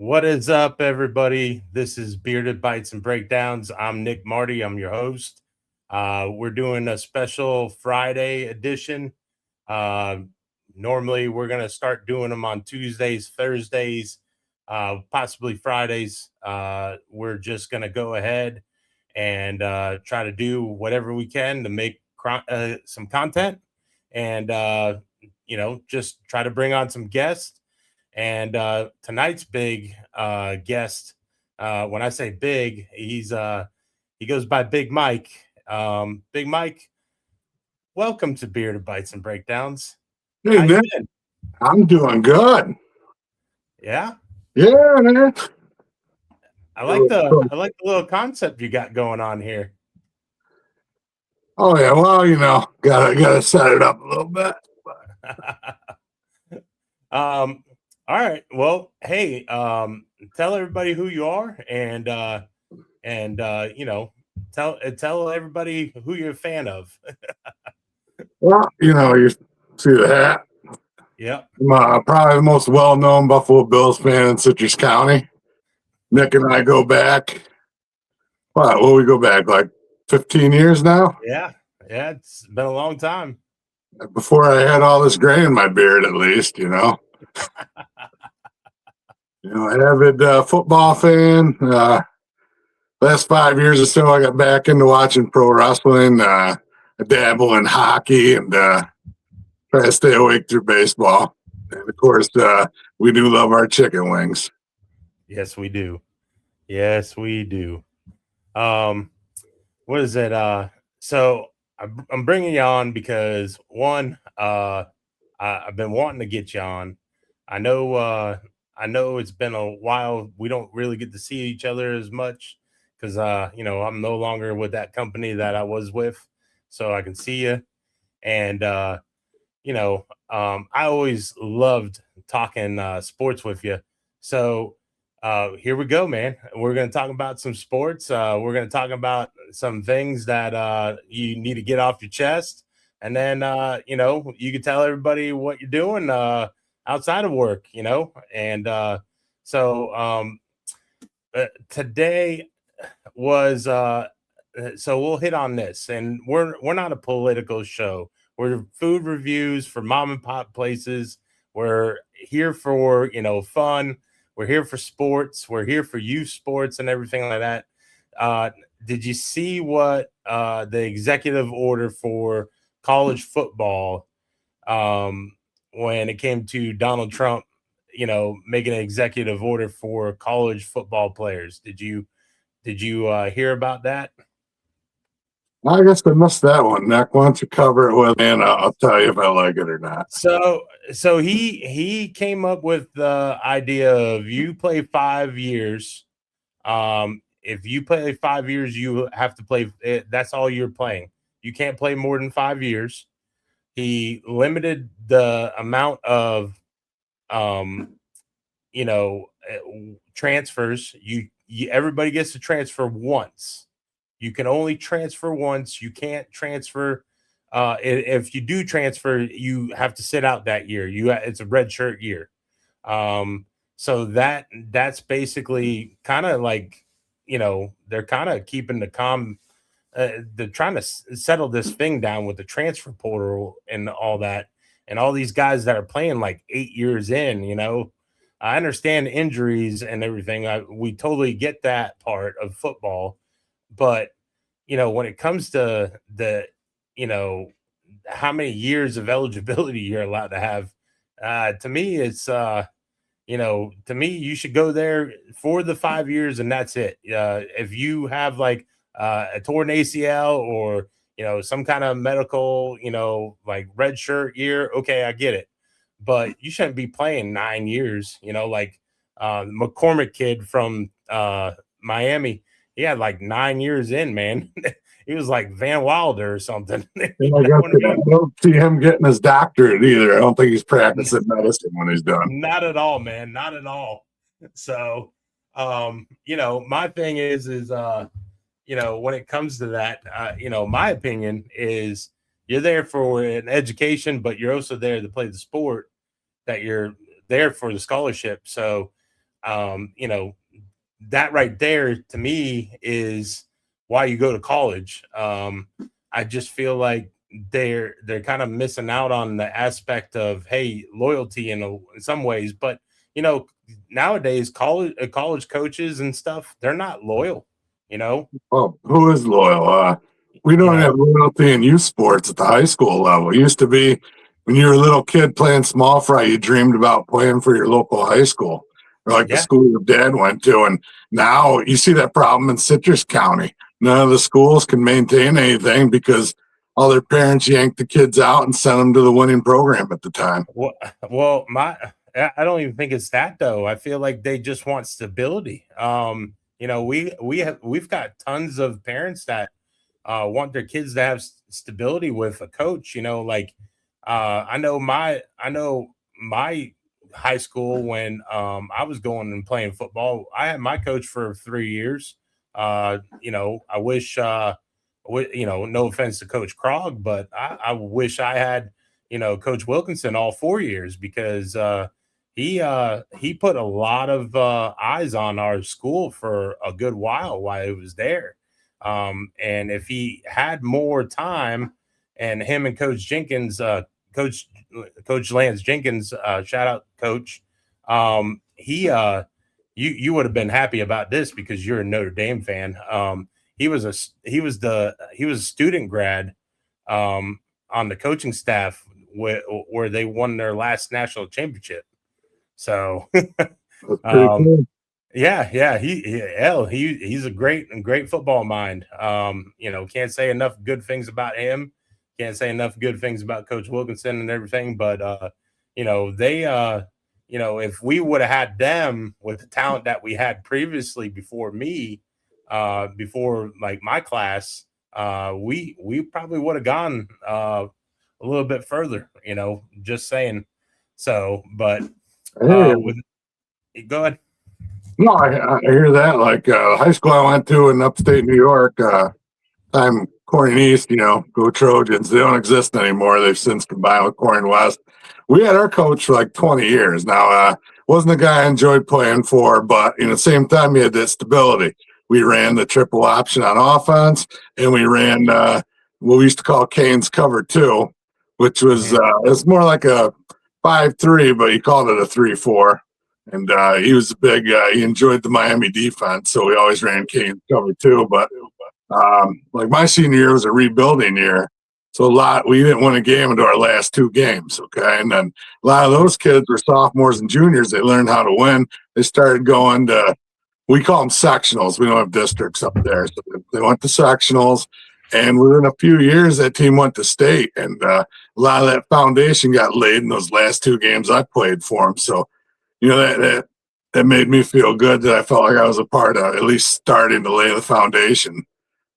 What is up, everybody? This is Bearded Bites and Breakdowns. I'm Nick Marty. I'm your host. We're doing a special Friday edition. Uh, Normally, we're going to start doing them on Tuesdays, Thursdays, possibly Fridays. We're just going to go ahead and try to do whatever we can to make some content and, just try to bring on some guests. And tonight's big guest, when I say big, he goes by Big Mike. Big Mike, welcome to Bearded Bites and Breakdowns. Hey, How you Nick, been? I'm doing good. Yeah, Yeah, man. I like the little concept you got going on here. Oh yeah, well, gotta set it up a little bit. All right. Well, hey, tell everybody who you are and tell everybody who you're a fan of. Well, you see the hat. Yep. I'm probably the most well-known Buffalo Bills fan in Citrus County. Nick and I go back. What we go back like 15 years now? Yeah. Yeah. It's been a long time. Before I had all this gray in my beard, at least, avid football fan. Last 5 years or so, I got back into watching pro wrestling. I dabble in hockey and try to stay awake through baseball. And of course, we do love our chicken wings. Yes, we do. Yes, we do. What is it? So I'm bringing you on because one, I've been wanting to get you on. I know, I know it's been a while. We don't really get to see each other as much because, I'm no longer with that company that I was with, so I can see you. And I always loved talking sports with you. So here we go, man. We're going to talk about some sports. We're going to talk about some things that you need to get off your chest. And then, you can tell everybody what you're doing outside of work, And today was, so we'll hit on this. And we're not a political show. We're food reviews for mom and pop places. We're here for, fun. We're here for sports. We're here for youth sports and everything like that. Did you see what the executive order for college football when it came to Donald Trump, making an executive order for college football players? Did you hear about that? I guess I missed that one, Nick. Why don't you cover it with me, and I'll tell you if I like it or not. So he came up with the idea of you play 5 years. If you play 5 years, you have to play. That's all you're playing. You can't play more than 5 years. He limited the amount of, um, transfers. Everybody gets to transfer once. You can only transfer once. You can't transfer. If you do transfer, you have to sit out that year. It's a red shirt year. So that's basically kind of like, they're kind of keeping the calm. They're trying to settle this thing down with the transfer portal and all that, and all these guys that are playing like 8 years in. I understand injuries and everything. We totally get that part of football, but when it comes to you know, how many years of eligibility you're allowed to have, to me, to me, you should go there for the 5 years and that's it. If you have like a torn ACL or some kind of medical, like red shirt year, okay, I get it, but you shouldn't be playing 9 years. Like McCormick kid from Miami, he had like 9 years in, man. He was like Van Wilder or something. And I don't see him getting his doctorate either. I don't think he's practicing medicine when he's done. Not at all, man. Not at all. So, my thing is, when it comes to that, my opinion is you're there for an education, but you're also there to play the sport, that you're there for the scholarship. So, you know, that right there to me is why you go to college. I just feel like they're kind of missing out on the aspect of, hey, loyalty in some ways, but you know, nowadays college coaches and stuff, they're not loyal, you know. Well, who is loyal? We You don't have know, loyalty in youth sports at the high school level. It used to be when you were a little kid playing small fry, you dreamed about playing for your local high school or like the yeah. school your dad went to. And now you see that problem in Citrus County. None of the schools can maintain anything because all their parents yanked the kids out and sent them to the winning program at the time. Well, well, I don't even think it's that though. I feel like they just want stability. You know, we've got tons of parents that want their kids to have stability with a coach. You know, like I know my high school when I was going and playing football. I had my coach for 3 years. You know, I wish you know, no offense to Coach Krog, but I wish I had, you know, Coach Wilkinson all 4 years because he put a lot of eyes on our school for a good while it was there. And if he had more time, and him and Coach Jenkins, Coach Lance Jenkins, shout out Coach, he you would have been happy about this because you're a Notre Dame fan. He was a student grad on the coaching staff where they won their last national championship. So That's pretty um, cool. yeah, yeah, he's a great football mind. You know, can't say enough good things about him. Can't say enough good things about Coach Wilkinson and everything. But you know, you know, if we would have had them with the talent that we had previously before me, before like my class, we probably would have gone a little bit further. You know, just saying. So, but Hey, with go ahead. no, I hear that. Like high school I went to in upstate New York, I'm Corning East, go Trojans. They don't exist anymore. They've since combined with Corning West. We had our coach for like 20 years. Now, wasn't a guy I enjoyed playing for, but in the same time, he had that stability. We ran the triple option on offense, and we ran what we used to call Kane's cover two, which was Mhm. it's more like a 5-3, but he called it a 3-4. And he was big. He enjoyed the Miami defense, so we always ran Kane's cover two. But like my senior year was a rebuilding year. So we didn't win a game into our last two games. Okay. And then a lot of those kids were sophomores and juniors. They learned how to win. They started going to, we call them sectionals. We don't have districts up there. So they went to sectionals. And within a few years, that team went to state. And a lot of that foundation got laid in those last two games I played for them. So, that made me feel good that I felt like I was a part of at least starting to lay the foundation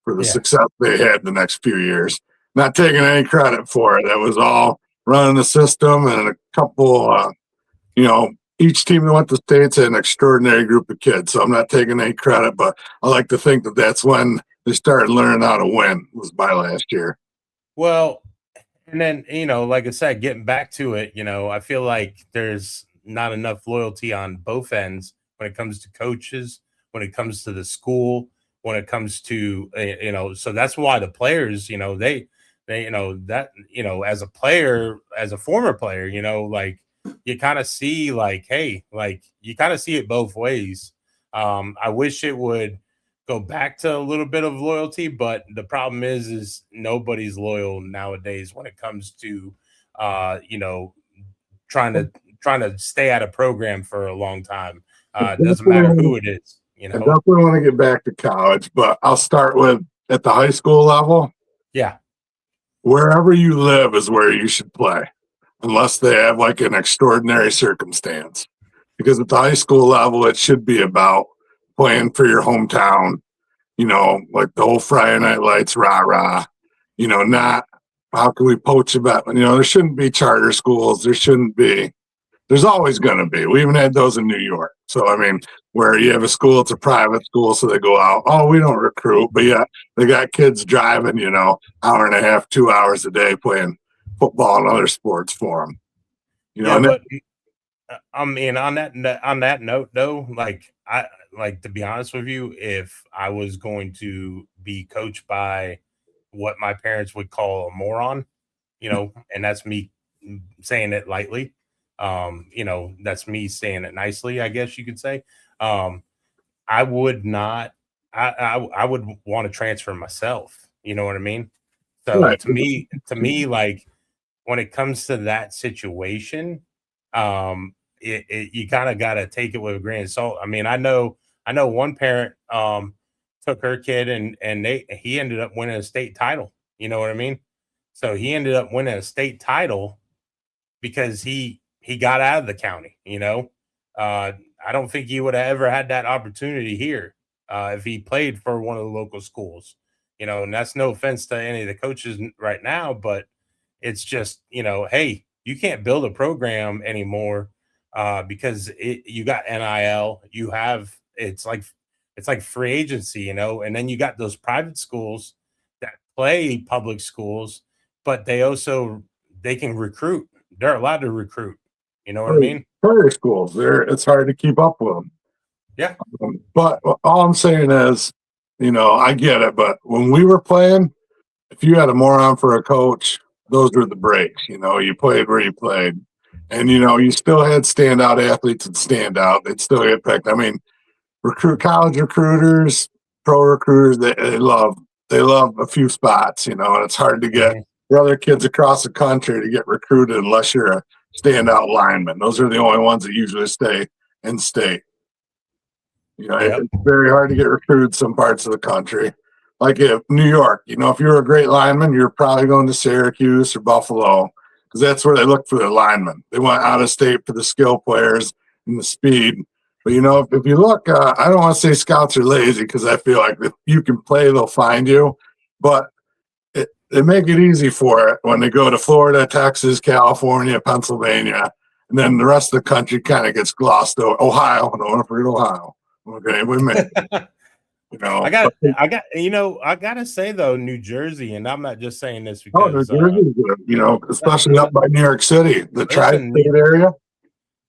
for the Yeah. success they had the next few years. Not taking any credit for it. That was all running the system and a couple, each team that went to states had an extraordinary group of kids. So I'm not taking any credit, but I like to think that that's when they started learning how to win was my last year. Well, and then, you know, like I said, getting back to it, you know, I feel like there's not enough loyalty on both ends when it comes to coaches, when it comes to the school, when it comes to, you know, so that's why the players, you know, you know, that, you know, as a player, as a former player, you know, like you kind of see like, hey, like you kind of see it both ways. I wish it would go back to a little bit of loyalty, but the problem is nobody's loyal nowadays when it comes to you know, trying to stay at a program for a long time. It doesn't matter who it is, you I know. definitely want to get back to college, but I'll start with at the high school level. Yeah. Wherever you live is where you should play, unless they have like an extraordinary circumstance. Because at the high school level, it should be about playing for your hometown, like the whole Friday Night Lights, rah, rah, not how can we poach about, there shouldn't be charter schools. There's always going to be. We even had those in New York. So, I mean, where you have a school, it's a private school, so they go out. Oh, we don't recruit, but yeah, they got kids driving, hour and a half, 2 hours a day playing football and other sports for them. Yeah, And but I mean, on that note, though, like I like to be honest with you, if I was going to be coached by what my parents would call a moron, and that's me saying it lightly. That's me saying it nicely, I guess you could say. Um, I would not. I would want to transfer myself. You know what I mean? So Right. to me, like when it comes to that situation, you kind of got to take it with a grain of salt. I mean, I know one parent took her kid and he ended up winning a state title. You know what I mean? So he ended up winning a state title because he got out of the county. Uh, I don't think he would have ever had that opportunity here if he played for one of the local schools. And that's no offense to any of the coaches right now, but it's just, hey, you can't build a program anymore because you got NIL, you have it's like free agency, and then you got those private schools that play public schools, but they can recruit. They're allowed to recruit. You know what I mean? Prairie schools, it's hard to keep up with them. Yeah. But all I'm saying is, I get it. But when we were playing, if you had a moron for a coach, those were the breaks. You played where you played, and you still had standout athletes and stand out. They'd still get picked. I mean, college recruiters, pro recruiters, they love a few spots. And it's hard to get Mhm. other kids across the country to get recruited unless you're a standout lineman. Those are the only ones that usually stay in state. Yep. It's very hard to get recruited some parts of the country. Like if New York, if you're a great lineman, you're probably going to Syracuse or Buffalo because that's where they look for their linemen. They want out of state for the skill players and the speed. But if you look, I don't want to say scouts are lazy because I feel like if you can play, they'll find you. But they make it easy for it when they go to Florida, Texas, California, Pennsylvania, and then the rest of the country kind of gets glossed over. Ohio, I don't want to forget Ohio. Okay, we may, I gotta say though, New Jersey, and I'm not just saying this New because Jersey is good, especially up by New York City, the listen, tri-state area.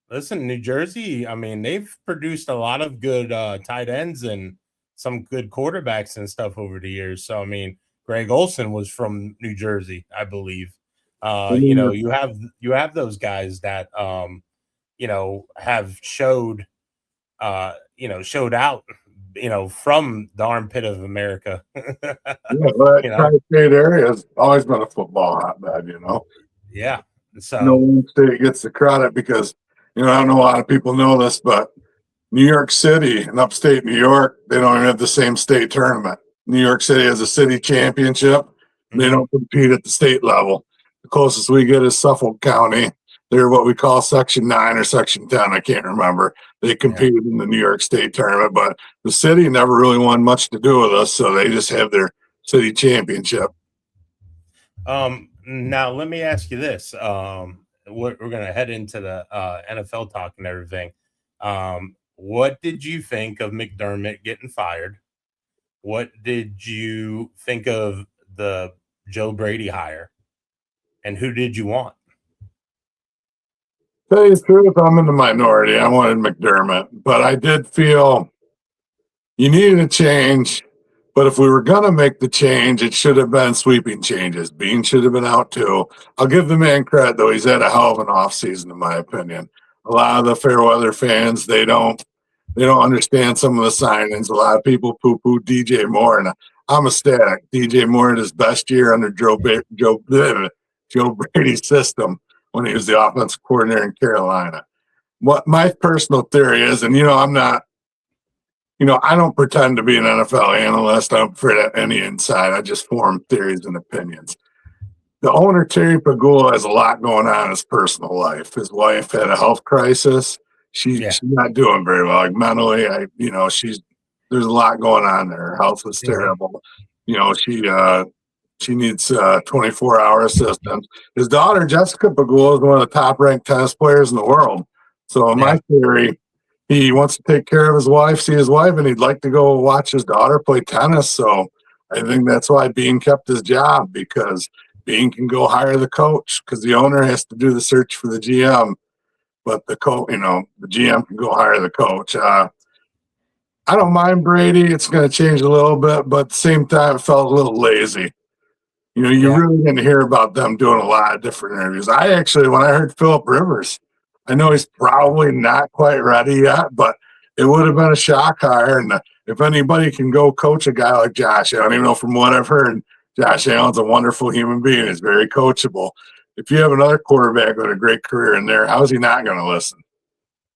listen, New Jersey, I mean, they've produced a lot of good tight ends and some good quarterbacks and stuff over the years. So I mean, Greg Olson was from New Jersey, I believe. I mean, You have those guys that have showed out, from the armpit of America. that you know, tri-state area has always been a football hotbed. yeah. No So one state gets the credit because I don't know a lot of people know this, but New York City and upstate New York, they don't even have the same state tournament. New York City has a city championship. They mhm, don't compete at the state level. The closest we get is Suffolk County. They're what we call Section 9 or Section 10. I can't remember. They yeah. competed in the New York State tournament, but the city never really wanted much to do with us, so they just have their city championship. Now let me ask you this. We're gonna head into the NFL talk and everything. What did you think of McDermott getting fired? What did you think of the Joe Brady hire? And who did you want? Tell you the truth, I'm in the minority. I wanted McDermott, but I did feel you needed a change. But if we were going to make the change, it should have been sweeping changes. Bean should have been out too. I'll give the man credit, though. He's had a hell of an offseason, in my opinion. A lot of the Fairweather fans, they don't understand some of the signings. A lot of people poo-poo DJ Moore, and I'm ecstatic. DJ Moore had his best year under Joe Brady's system when he was the offensive coordinator in Carolina. What my personal theory is, and I'm not, I don't pretend to be an NFL analyst. I'm afraid of any inside. I just form theories and opinions. The owner, Terry Pagula, has a lot going on in his personal life. His wife had a health crisis. Yeah. She's not doing very well. Like mentally, there's a lot going on there. Her health is Mhm. terrible. She needs 24-hour assistance. His daughter, Jessica Pagula, is one of the top ranked tennis players in the world. So in my Yeah. theory, he wants to take care of his wife, see his wife, and he'd like to go watch his daughter play tennis. So I think that's why Bean kept his job, because Bean can go hire the coach because the owner has to do the search for the GM. but the GM can go hire the coach. I don't mind Brady. It's going to change a little bit, but at the same time, it felt a little lazy. You Yeah. really didn't hear about them doing a lot of different interviews. When I heard Philip Rivers, I know he's probably not quite ready yet, but it would have been a shock hire. And if anybody can go coach a guy like Josh Allen, even though from what I've heard, Josh Allen's a wonderful human being. He's very coachable. If you have another quarterback with a great career in there, how's he not going to listen?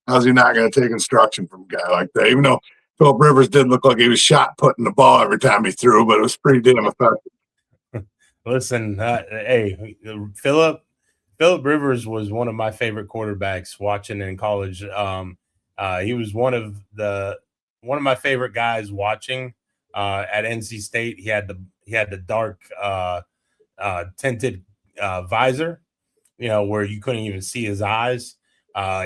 How's he not going to take instruction from a guy like that? Even though Philip Rivers did look like he was shot putting the ball every time he threw, but it was pretty damn effective. Listen, hey, Philip Rivers was one of my favorite quarterbacks watching in college. He was one of my favorite guys watching at NC State. He had the dark tinted visor, where you couldn't even see his eyes.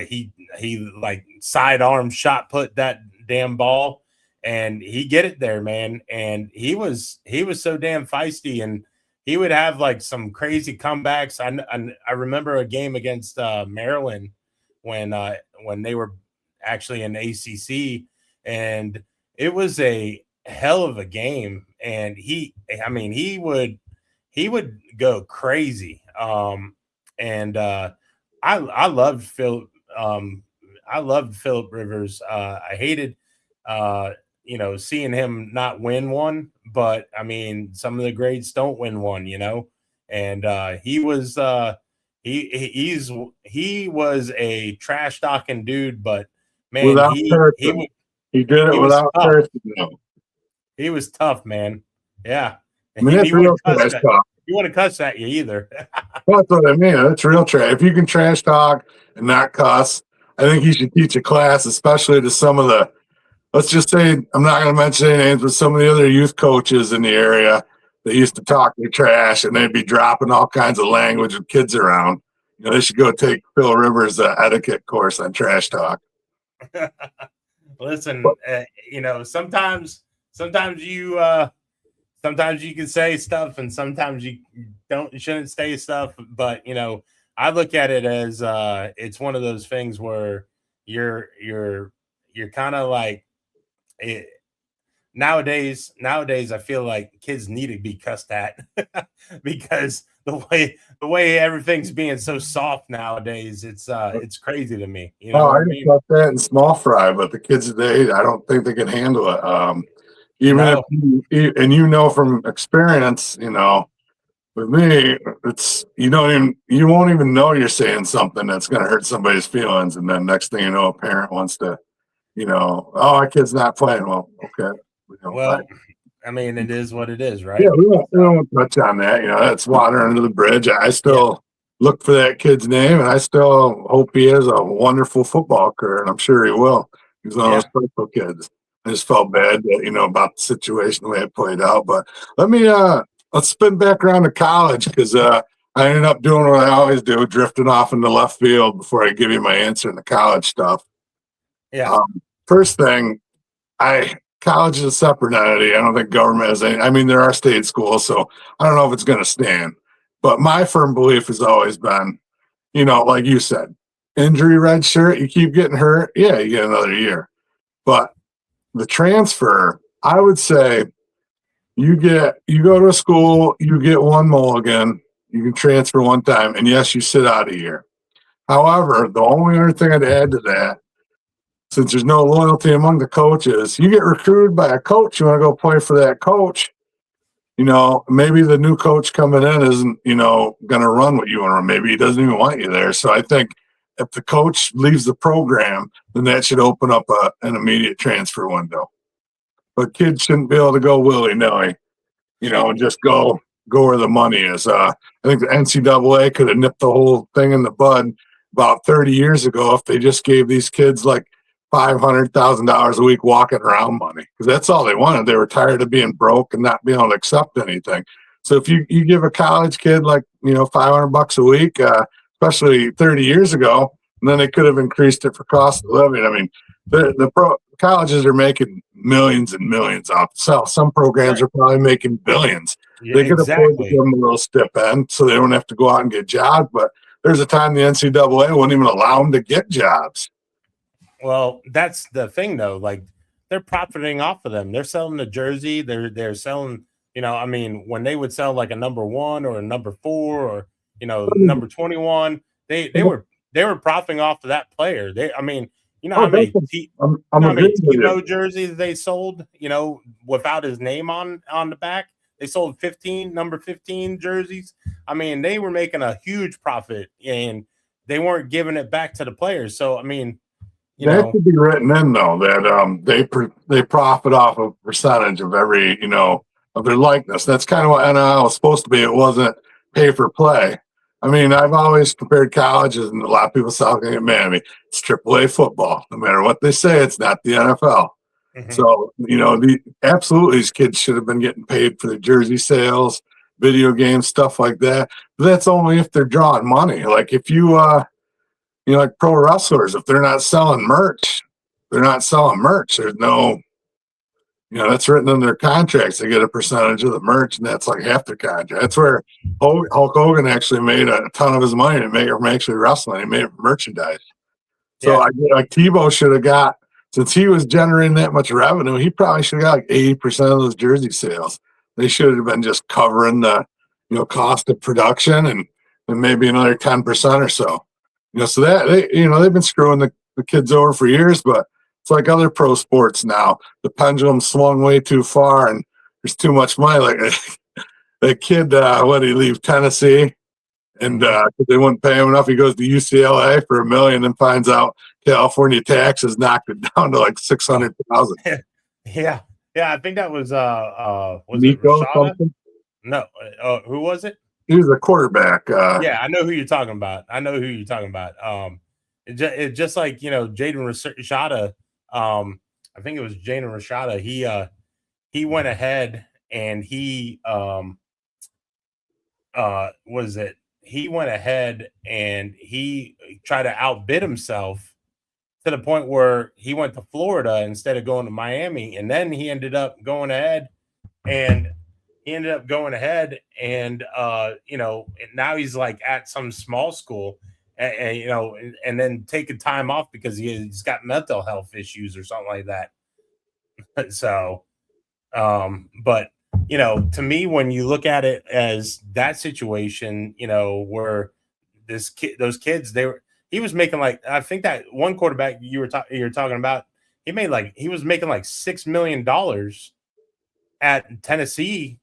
He like sidearm shot put that damn ball, and he get it there, man. And he was so damn feisty, and he would have like some crazy comebacks. I remember a game against Maryland when they were actually in ACC, and it was a hell of a game. And he would go crazy. And I loved Phil. I loved Philip Rivers. I hated seeing him not win one, but I mean, some of the greats don't win one, and he was he was a trash talking dude, but man, Without he did it without cursing. He was tough, man. Yeah. I mean, that's real trash talk. You want to cuss at you either. That's what I mean. That's real trash. If you can trash talk and not cuss, I think you should teach a class, especially to some of the, let's just say, I'm not going to mention any names, but some of the other youth coaches in the area that used to talk their trash, and they'd be dropping all kinds of language with kids around. They should go take Phil Rivers' etiquette course on trash talk. Listen, sometimes you can say stuff, and sometimes you shouldn't say stuff. But I look at it as it's one of those things where you're kind of like it. Nowadays, I feel like kids need to be cussed at because the way everything's being so soft nowadays, it's crazy to me. I just thought that in small fry, but the kids today, I don't think they can handle it. If from experience, with me, it's you won't even know you're saying something that's going to hurt somebody's feelings, and then next thing you know, a parent wants to, oh, our kid's not playing. Well, okay. Well, I mean, it is what it is, right? Yeah, we won't touch on that. That's water under the bridge. I still look for that kid's name, and I still hope he has a wonderful football career, and I'm sure he will. He's one of those special kids. I just felt bad that, about the situation, the way it played out. But let's spin back around to college, because I ended up doing what I always do, drifting off into left field before I give you my answer in the college stuff. Yeah. First thing, college is a separate entity. I don't think government has any. I mean, there are state schools, so I don't know if it's going to stand. But my firm belief has always been, like you said, injury red shirt, you keep getting hurt, you get another year. But the transfer, I would say, you go to a school, you get one mulligan, you can transfer one time, and yes, you sit out a year. However, the only other thing I'd add to that, since there's no loyalty among the coaches, you get recruited by a coach, you want to go play for that coach, maybe the new coach coming in isn't, going to run what you want to run. Maybe he doesn't even want you there. So I think if the coach leaves the program, then that should open up an immediate transfer window. But kids shouldn't be able to go willy-nilly, and just go where the money is. I think the NCAA could have nipped the whole thing in the bud about 30 years ago if they just gave these kids like $500,000 a week walking around money, because that's all they wanted. They were tired of being broke and not being able to accept anything. So if you give a college kid like, $500 a week, especially 30 years ago, and then they could have increased it for cost of living. I mean, the colleges are making millions and millions off the sell. Some programs are probably making billions. They could afford to give them a little stipend so they don't have to go out and get jobs, but there's a time the NCAA wouldn't even allow them to get jobs. Well, that's the thing though. Like they're profiting off of them. They're selling the jersey. They're selling. I mean, when they would sell like a number 1 or a number 4 or number 21, they were profiting off of that player. I mean, how many Tebow jerseys they sold? Without his name on the back, they sold 15 number 15 jerseys. I mean, they were making a huge profit, and they weren't giving it back to the players. So, I mean, that should be written in though that they profit off a percentage of every of their likeness. That's kind of what NIL was supposed to be. It wasn't pay for play. I mean, I've always compared colleges, and a lot of people say, man, it's AAA football. No matter what they say, it's not the NFL. Mm-hmm. So, absolutely, these kids should have been getting paid for their jersey sales, video games, stuff like that. But that's only if they're drawing money. Like if you, like pro wrestlers, if they're not selling merch, There's no, that's written in their contracts. They get a percentage of the merch, and that's like half their contract. That's where Hulk Hogan actually made a ton of his money to make from actually wrestling. He made it from merchandise. So I like Tebow should have got, since he was generating that much revenue, he probably should have got like 80% of those jersey sales. They should have been just covering the, cost of production and maybe another 10% or so. So that they've been screwing the kids over for years, but it's like other pro sports now. The pendulum swung way too far, and there's too much money. Like that kid, when he leave Tennessee, and they wouldn't pay him enough, he goes to UCLA for $1 million, and finds out California taxes knocked it down to like $600,000. Yeah. I think that was Nico it something? No, who was it? He was a quarterback. Yeah, I know who you're talking about. It's just like Jaden Rashada. I think it was Jaden Rashada. He went ahead and he went ahead and he tried to outbid himself to the point where he went to Florida instead of going to Miami, and then he ended up going ahead and now he's like at some small school. And then taking time off because he's got mental health issues or something like that. So, but to me, when you look at it as that situation, where those kids, he was making like, I think that one quarterback you're talking about, he was making like $6 million at Tennessee.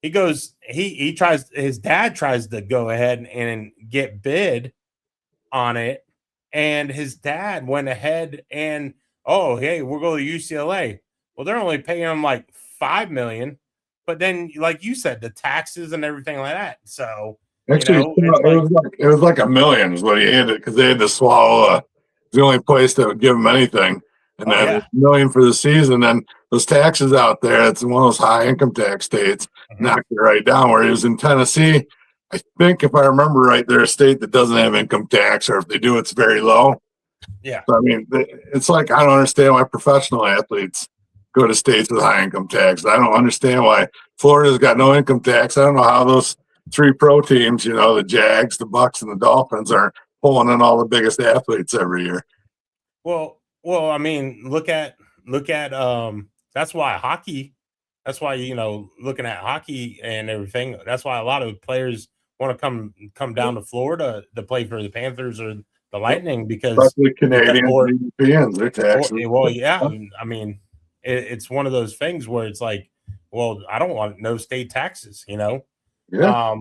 His dad tries to go ahead and get bid on it, and his dad went ahead and hey, we're going to UCLA. Well, they're only paying him like $5 million, but then like you said, the taxes and everything like that. So actually, it was like $1 million is what he had, because they had to swallow the only place that would give him anything, and then $1 million for the season. Then those taxes out there, it's one of those high income tax states, knocked it right down. Where he was in Tennessee, I think, if I remember right, they're a state that doesn't have income tax, or if they do, it's very low. Yeah. So, I mean, it's like, I don't understand why professional athletes go to states with high income tax. I don't understand why Florida's got no income tax. I don't know how those 3 pro teams, the Jags, the Bucks, and the Dolphins, are pulling in all the biggest athletes every year. Well, I mean, look at that's why hockey. That's why, looking at hockey and everything, that's why a lot of players want to come down to Florida to play for the Panthers or the Lightning, because especially Canadians and Europeans, they're taxed. Well, yeah, I mean, it's one of those things where it's like, well, I don't want no state taxes, Yeah.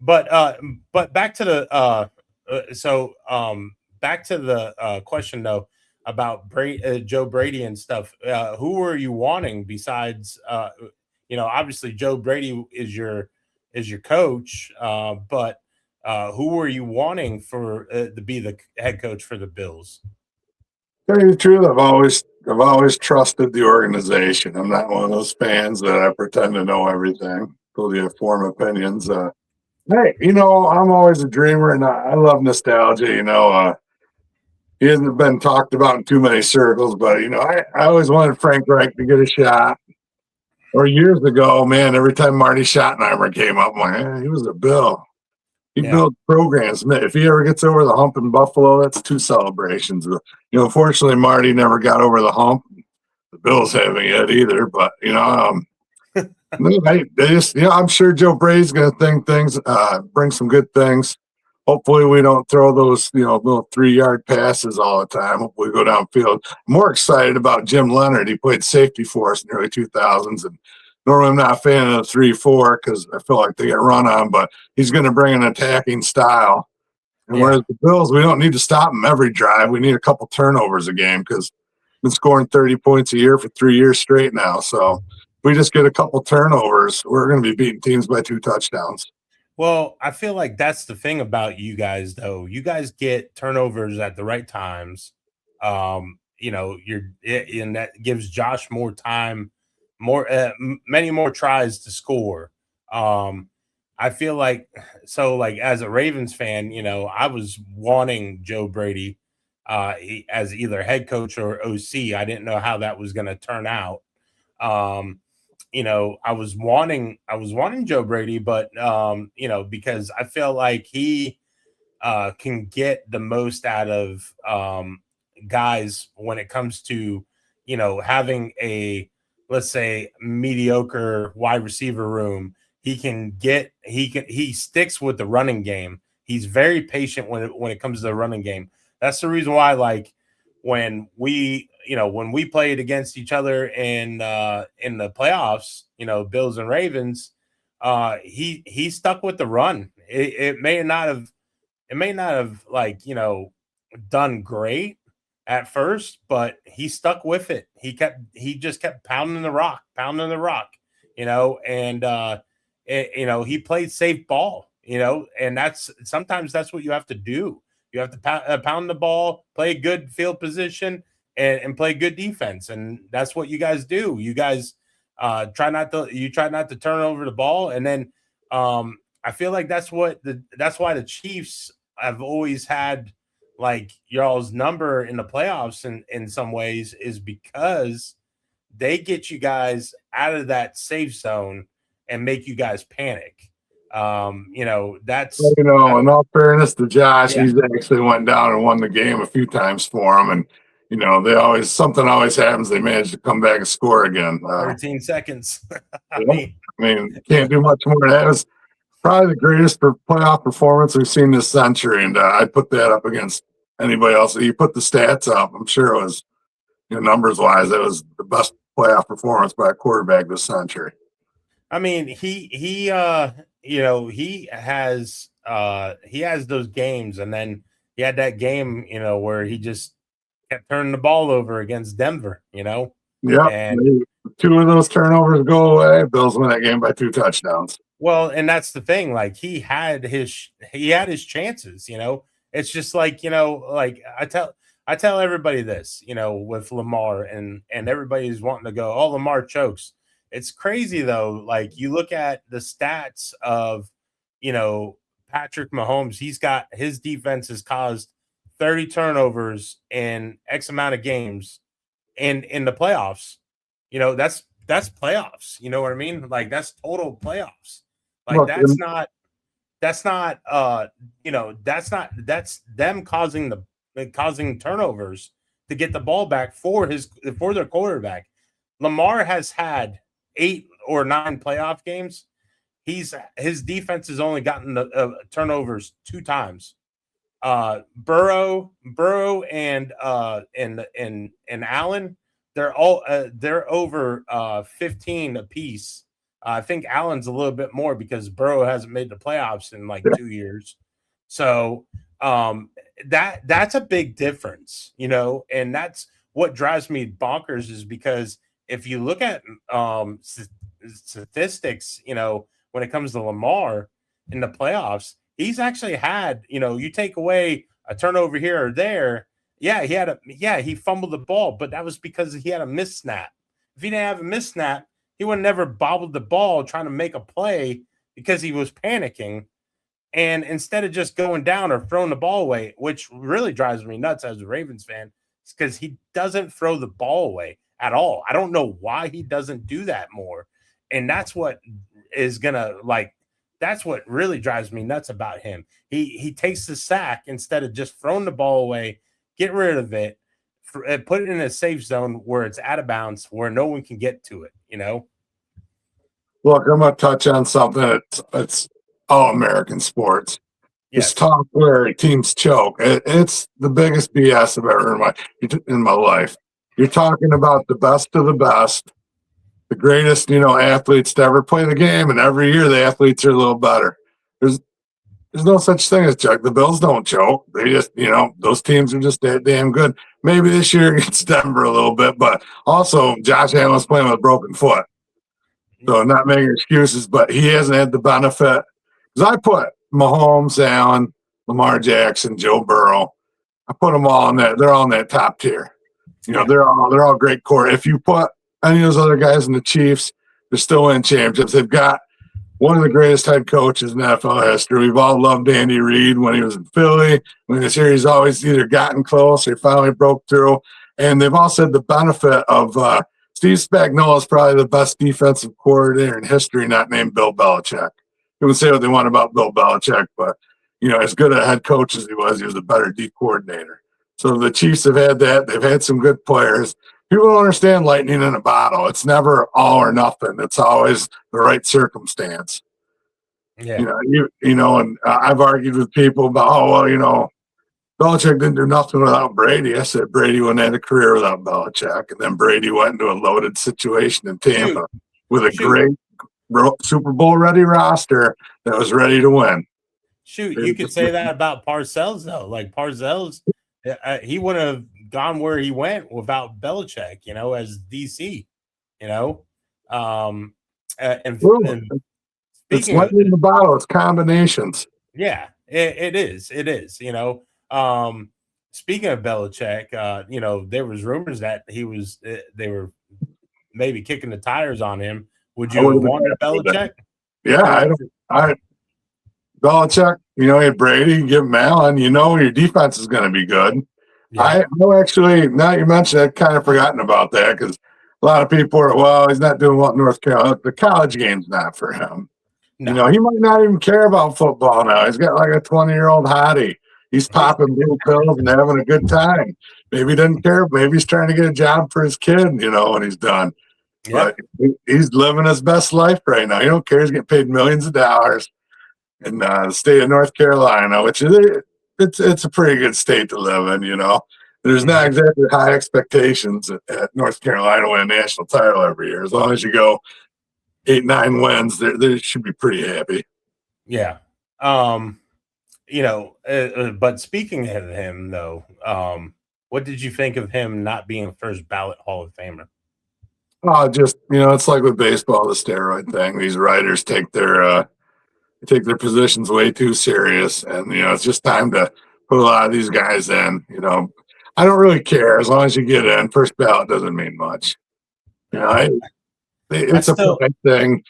But back to the back to the question though about Joe Brady and stuff. Who are you wanting besides obviously Joe Brady is your coach, but who are you wanting for to be the head coach for the Bills? To tell you the truth, I've always trusted the organization. I'm not one of those fans that I pretend to know everything, totally form opinions. Hey, I'm always a dreamer, and I love nostalgia. He hasn't been talked about in too many circles, but I always wanted Frank Reich to get a shot. Or years ago, man, every time Marty Schottenheimer came up, I'm like, he was a Bill. He Yeah. builds programs. If he ever gets over the hump in Buffalo, that's 2 celebrations. Unfortunately, Marty never got over the hump. The Bills haven't yet either. But no, they just, I'm sure Joe Brady's going to bring some good things. Hopefully, we don't throw those, little 3-yard passes all the time. Hopefully, we go downfield. I'm more excited about Jim Leonard. He played safety for us in the early 2000s, and normally I'm not a fan of the 3-4 because I feel like they get run on. But he's going to bring an attacking style. And Yeah. whereas the Bills, we don't need to stop them every drive. We need a couple turnovers a game because we've been scoring 30 points a year for 3 years straight now. So if we just get a couple turnovers, we're going to be beating teams by 2 touchdowns. Well, I feel like that's the thing about you guys, though. You guys get turnovers at the right times. And that gives Josh more time, many more tries to score. I feel like as a Ravens fan, I was wanting Joe Brady as either head coach or OC. I didn't know how that was going to turn out. I was wanting Joe Brady, but because I feel like he can get the most out of guys when it comes to having a, let's say, mediocre wide receiver room. He sticks with the running game. He's very patient when it comes to the running game. That's the reason why, like, when we played against each other in the playoffs, Bills and Ravens, he stuck with the run. It may not have done great at first, but he stuck with it. He just kept pounding the rock, and he played safe ball, and sometimes that's what you have to do. You have to pound the ball, play good field position, and play good defense, and that's what you guys do. You guys try not to turn over the ball, and then I feel like that's why the Chiefs have always had like y'all's number in the playoffs in some ways, is because they get you guys out of that safe zone and make you guys panic. That's in all fairness to Josh, Yeah. he's actually went down and won the game a few times for him, and something always happens. They manage to come back and score again. 13 seconds. I mean, can't do much more. That was probably the greatest playoff performance we've seen this century, and I'd put that up against anybody else. You put the stats up, I'm sure it was, numbers wise, it was the best playoff performance by a quarterback this century. I mean, he has those games, and then he had that game, where he just kept turning the ball over against Denver, Yeah, and 2 of those turnovers go away. Bills win that game by 2 touchdowns. well, and that's the thing. Like he had his chances. It's just like like I tell everybody this. With Lamar and everybody's wanting to go, oh, Lamar chokes. It's crazy though. Like you look at the stats of Patrick Mahomes. His defense has caused 30 turnovers in X amount of games in the playoffs. That's playoffs. You know what I mean? Like that's total playoffs. Like Look, that's them causing turnovers to get the ball back for their quarterback. Lamar has had 8 or 9 playoff games. His defense has only gotten the turnovers 2 times. Burrow and Allen, they're over 15 apiece. I think Allen's a little bit more because Burrow hasn't made the playoffs in like 2 years. So that's a big difference, and that's what drives me bonkers, is because if you look at statistics, when it comes to Lamar in the playoffs, he's actually had, you take away a turnover here or there. Yeah, he fumbled the ball, but that was because he had a missed snap. If he didn't have a missed snap, he would never bobbled the ball trying to make a play because he was panicking. And instead of just going down or throwing the ball away, which really drives me nuts as a Ravens fan, is because he doesn't throw the ball away at all. I don't know why he doesn't do that more. And that's what is going to that's what really drives me nuts about him. He takes the sack instead of just throwing the ball away, get rid of it, put it in a safe zone where it's out of bounds, where no one can get to it. Look, I'm gonna touch on something that's all American sports. Yes. This talk where teams choke. It's the biggest BS I've ever heard in my life. You're talking about the best of the best, the greatest, athletes to ever play the game, and every year the athletes are a little better. There's no such thing as choke. The Bills don't choke. They just, those teams are just that damn good. Maybe this year against Denver a little bit, but also Josh Allen's playing with a broken foot. So not making excuses, but he hasn't had the benefit. Because I put Mahomes, Allen, Lamar Jackson, Joe Burrow. I put them all in that. They're all in that top tier. They're all great core. If you put any of those other guys in the Chiefs, they're still in championships. They've got one of the greatest head coaches in NFL history. We've all loved Andy Reid when he was in Philly. When he was here, he's always either gotten close or finally broke through. And they've also had the benefit of Steve Spagnuolo is probably the best defensive coordinator in history, not named Bill Belichick. You can say what they want about Bill Belichick, but as good a head coach as he was a better D coordinator. So the Chiefs have had that. They've had some good players. People don't understand lightning in a bottle. It's never all or nothing. It's always the right circumstance. Yeah. And I've argued with people about, Belichick didn't do nothing without Brady. I said Brady wouldn't have a career without Belichick. And then Brady went into a loaded situation in Tampa with a great Super Bowl ready roster that was ready to win. Shoot, you could say that about Parcells, though. Like Parcells, he wouldn't have gone where he went without Belichick, as DC, and it's lightning in the bottle. It's combinations. Yeah, it is. It is. Speaking of Belichick, there was rumors that they were maybe kicking the tires on him. Would you have wanted Belichick? Yeah, Belichick, he had Brady, give him Allen, your defense is going to be good. Yeah. I actually, now you mentioned, I'd kind of forgotten about that because a lot of people are, he's not doing well at North Carolina. The college game's not for him. No. He might not even care about football now. He's got like a 20-year-old hottie. He's popping blue pills and having a good time. Maybe he doesn't care. Maybe he's trying to get a job for his kid, when he's done. Yep. But he's living his best life right now. He don't care. He's getting paid millions of dollars in the state of North Carolina, which is it's a pretty good state to live in. There's not exactly high expectations at North Carolina win a national title every year. As long as you go 8-9 wins, they should be pretty happy. Yeah. But speaking of him, though, what did you think of him not being a first ballot Hall of Famer? Oh, just, it's like with baseball, the steroid thing. These writers take their positions way too serious. And, it's just time to put a lot of these guys in. I don't really care. As long as you get in, first ballot doesn't mean much. It's a perfect thing.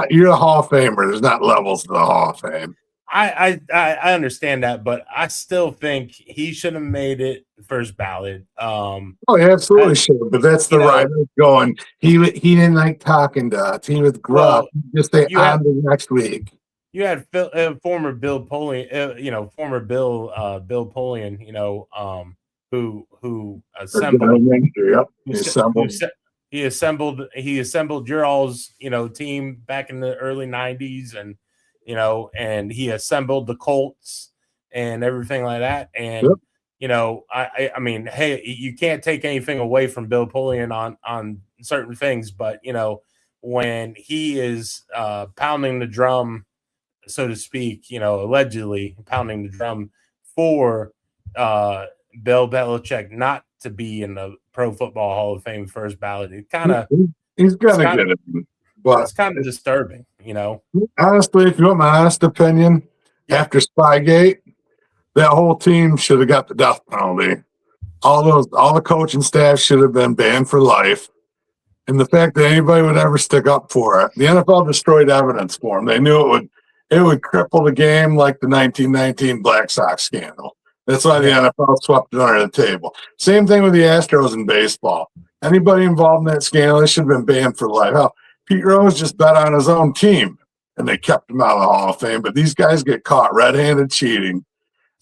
You're a Hall of Famer. There's not levels to the Hall of Fame. I understand that, but I still think he should have made it first ballot. He absolutely should. But that's the writers going. He didn't like talking to us. He was gruff. Just stay on the next week. You had former Bill Polian, Bill Polian, who assembled. He assembled your all's team back in the early 90s, and and he assembled the Colts and everything like that. And I mean, hey, you can't take anything away from Bill Polian on certain things, but when he is pounding the drum, so to speak, allegedly pounding the drum for Bill Belichick not to be in the Pro Football Hall of Fame first ballot, it kind of he's gonna get it. But it's kind of disturbing, Honestly, if you want my honest opinion, after Spygate, that whole team should have got the death penalty. All the coaching staff should have been banned for life. And the fact that anybody would ever stick up for it, the NFL destroyed evidence for them. They knew it would cripple the game like the 1919 Black Sox scandal. That's why the NFL swept it under the table. Same thing with the Astros in baseball. Anybody involved in that scandal, they should have been banned for life. Hell, Pete Rose just bet on his own team and they kept him out of the Hall of Fame. But these guys get caught red-handed cheating.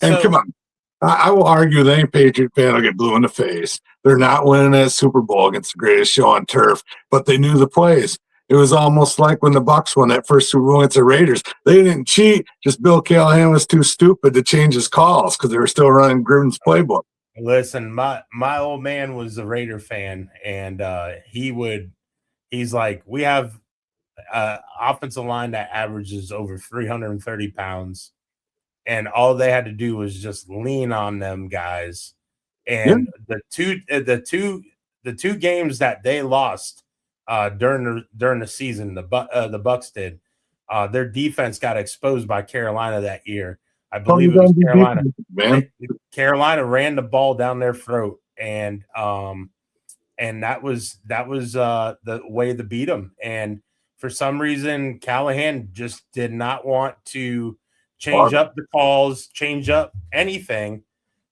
And come on, I will argue that any Patriot fan will get blue in the face. They're not winning that Super Bowl against the greatest show on turf, but they knew the plays. It was almost like when the Bucs won that first Super Bowl against the Raiders. They didn't cheat. Just Bill Callahan was too stupid to change his calls because they were still running Gruden's playbook. Listen, my old man was a Raider fan, and he's like, we have offensive line that averages over 330 pounds, and all they had to do was just lean on them guys. And the two games that they lost during the season, the Bucs did, their defense got exposed by Carolina that year. I believe it was Carolina. Carolina ran the ball down their throat, and that was the way to beat them. And for some reason, Callahan just did not want to change up the calls, change up anything,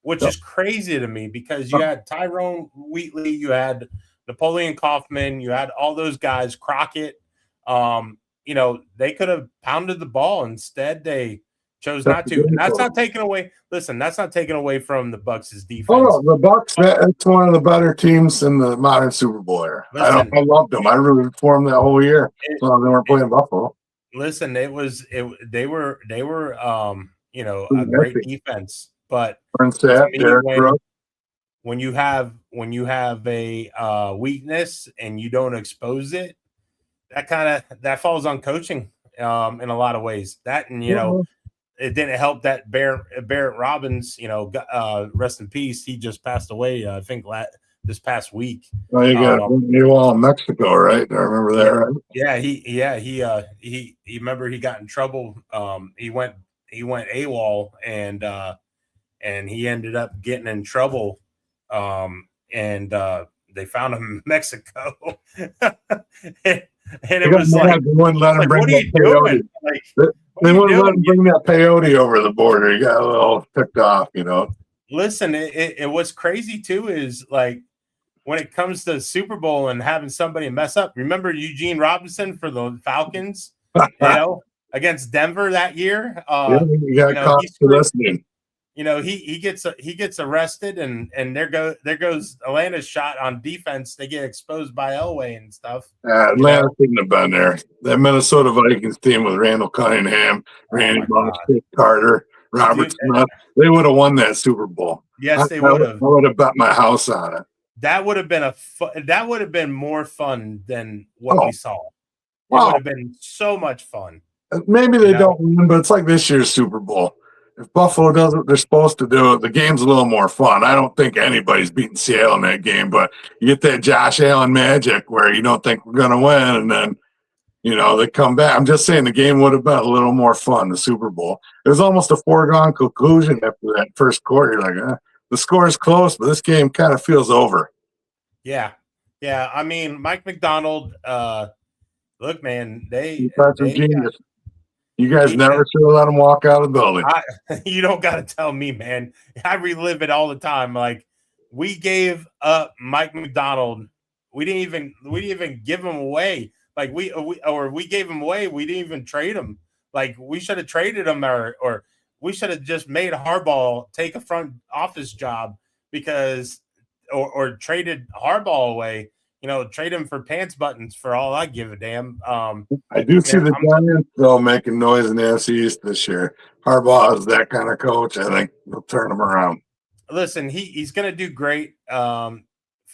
which is crazy to me because you had Tyrone Wheatley, you had Napoleon Kaufman, you had all those guys, Crockett. They could have pounded the ball. Instead, they chose not to. And that's not taken away. Listen, that's not taken away from the Bucs' defense. Oh, the Bucs, that's one of the better teams in the modern Super Bowl era. I loved them. I rooted for them that whole year. So they weren't playing Buffalo. Listen, they were a great defense. But when you have a weakness and you don't expose it, that falls on coaching in a lot of ways. That, and it didn't help that Barrett Robbins, rest in peace. He just passed away, I think, this past week. Oh, you got you all in Mexico, right? I remember that, right? Yeah, he remember he got in trouble. He went AWOL, and he ended up getting in trouble. And they found him in Mexico. and it was like, what are you doing? They wouldn't let him bring that peyote over the border. He got a little ticked off, Listen, it what's crazy too is like when it comes to Super Bowl and having somebody mess up. Remember Eugene Robinson for the Falcons, against Denver that year? He got caught for listening. He gets arrested, and there goes Atlanta's shot on defense. They get exposed by Elway and stuff. Atlanta shouldn't have been there. That Minnesota Vikings team with Randall Cunningham, Randy Moss, Carter, Robert Smith, they would have won that Super Bowl. Yes, they would have. I would have bet my house on it. That would have been more fun than what we saw. It would have been so much fun. Maybe they don't win, but it's like this year's Super Bowl. If Buffalo does what they're supposed to do, the game's a little more fun. I don't think anybody's beating Seattle in that game, but you get that Josh Allen magic where you don't think we're going to win, and then, they come back. I'm just saying the game would have been a little more fun, the Super Bowl. It was almost a foregone conclusion after that first quarter. You're like, the score is close, but this game kind of feels over. Yeah. Yeah. I mean, Mike McDonald, look, man, genius. You guys never should have let him walk out of the building. You don't got to tell me, man. I relive it all the time. Like, we gave up Mike McDonald. We didn't even give him away. Like we gave him away. We didn't even trade him. Like, we should have traded him, or we should have just made Harbaugh take a front office job or traded Harbaugh away. Trade him for pants buttons for all I give a damn. I do see the Giants, though, making noise in the NFC East this year. Harbaugh is that kind of coach. I think he'll turn them around. Listen, he's going to do great for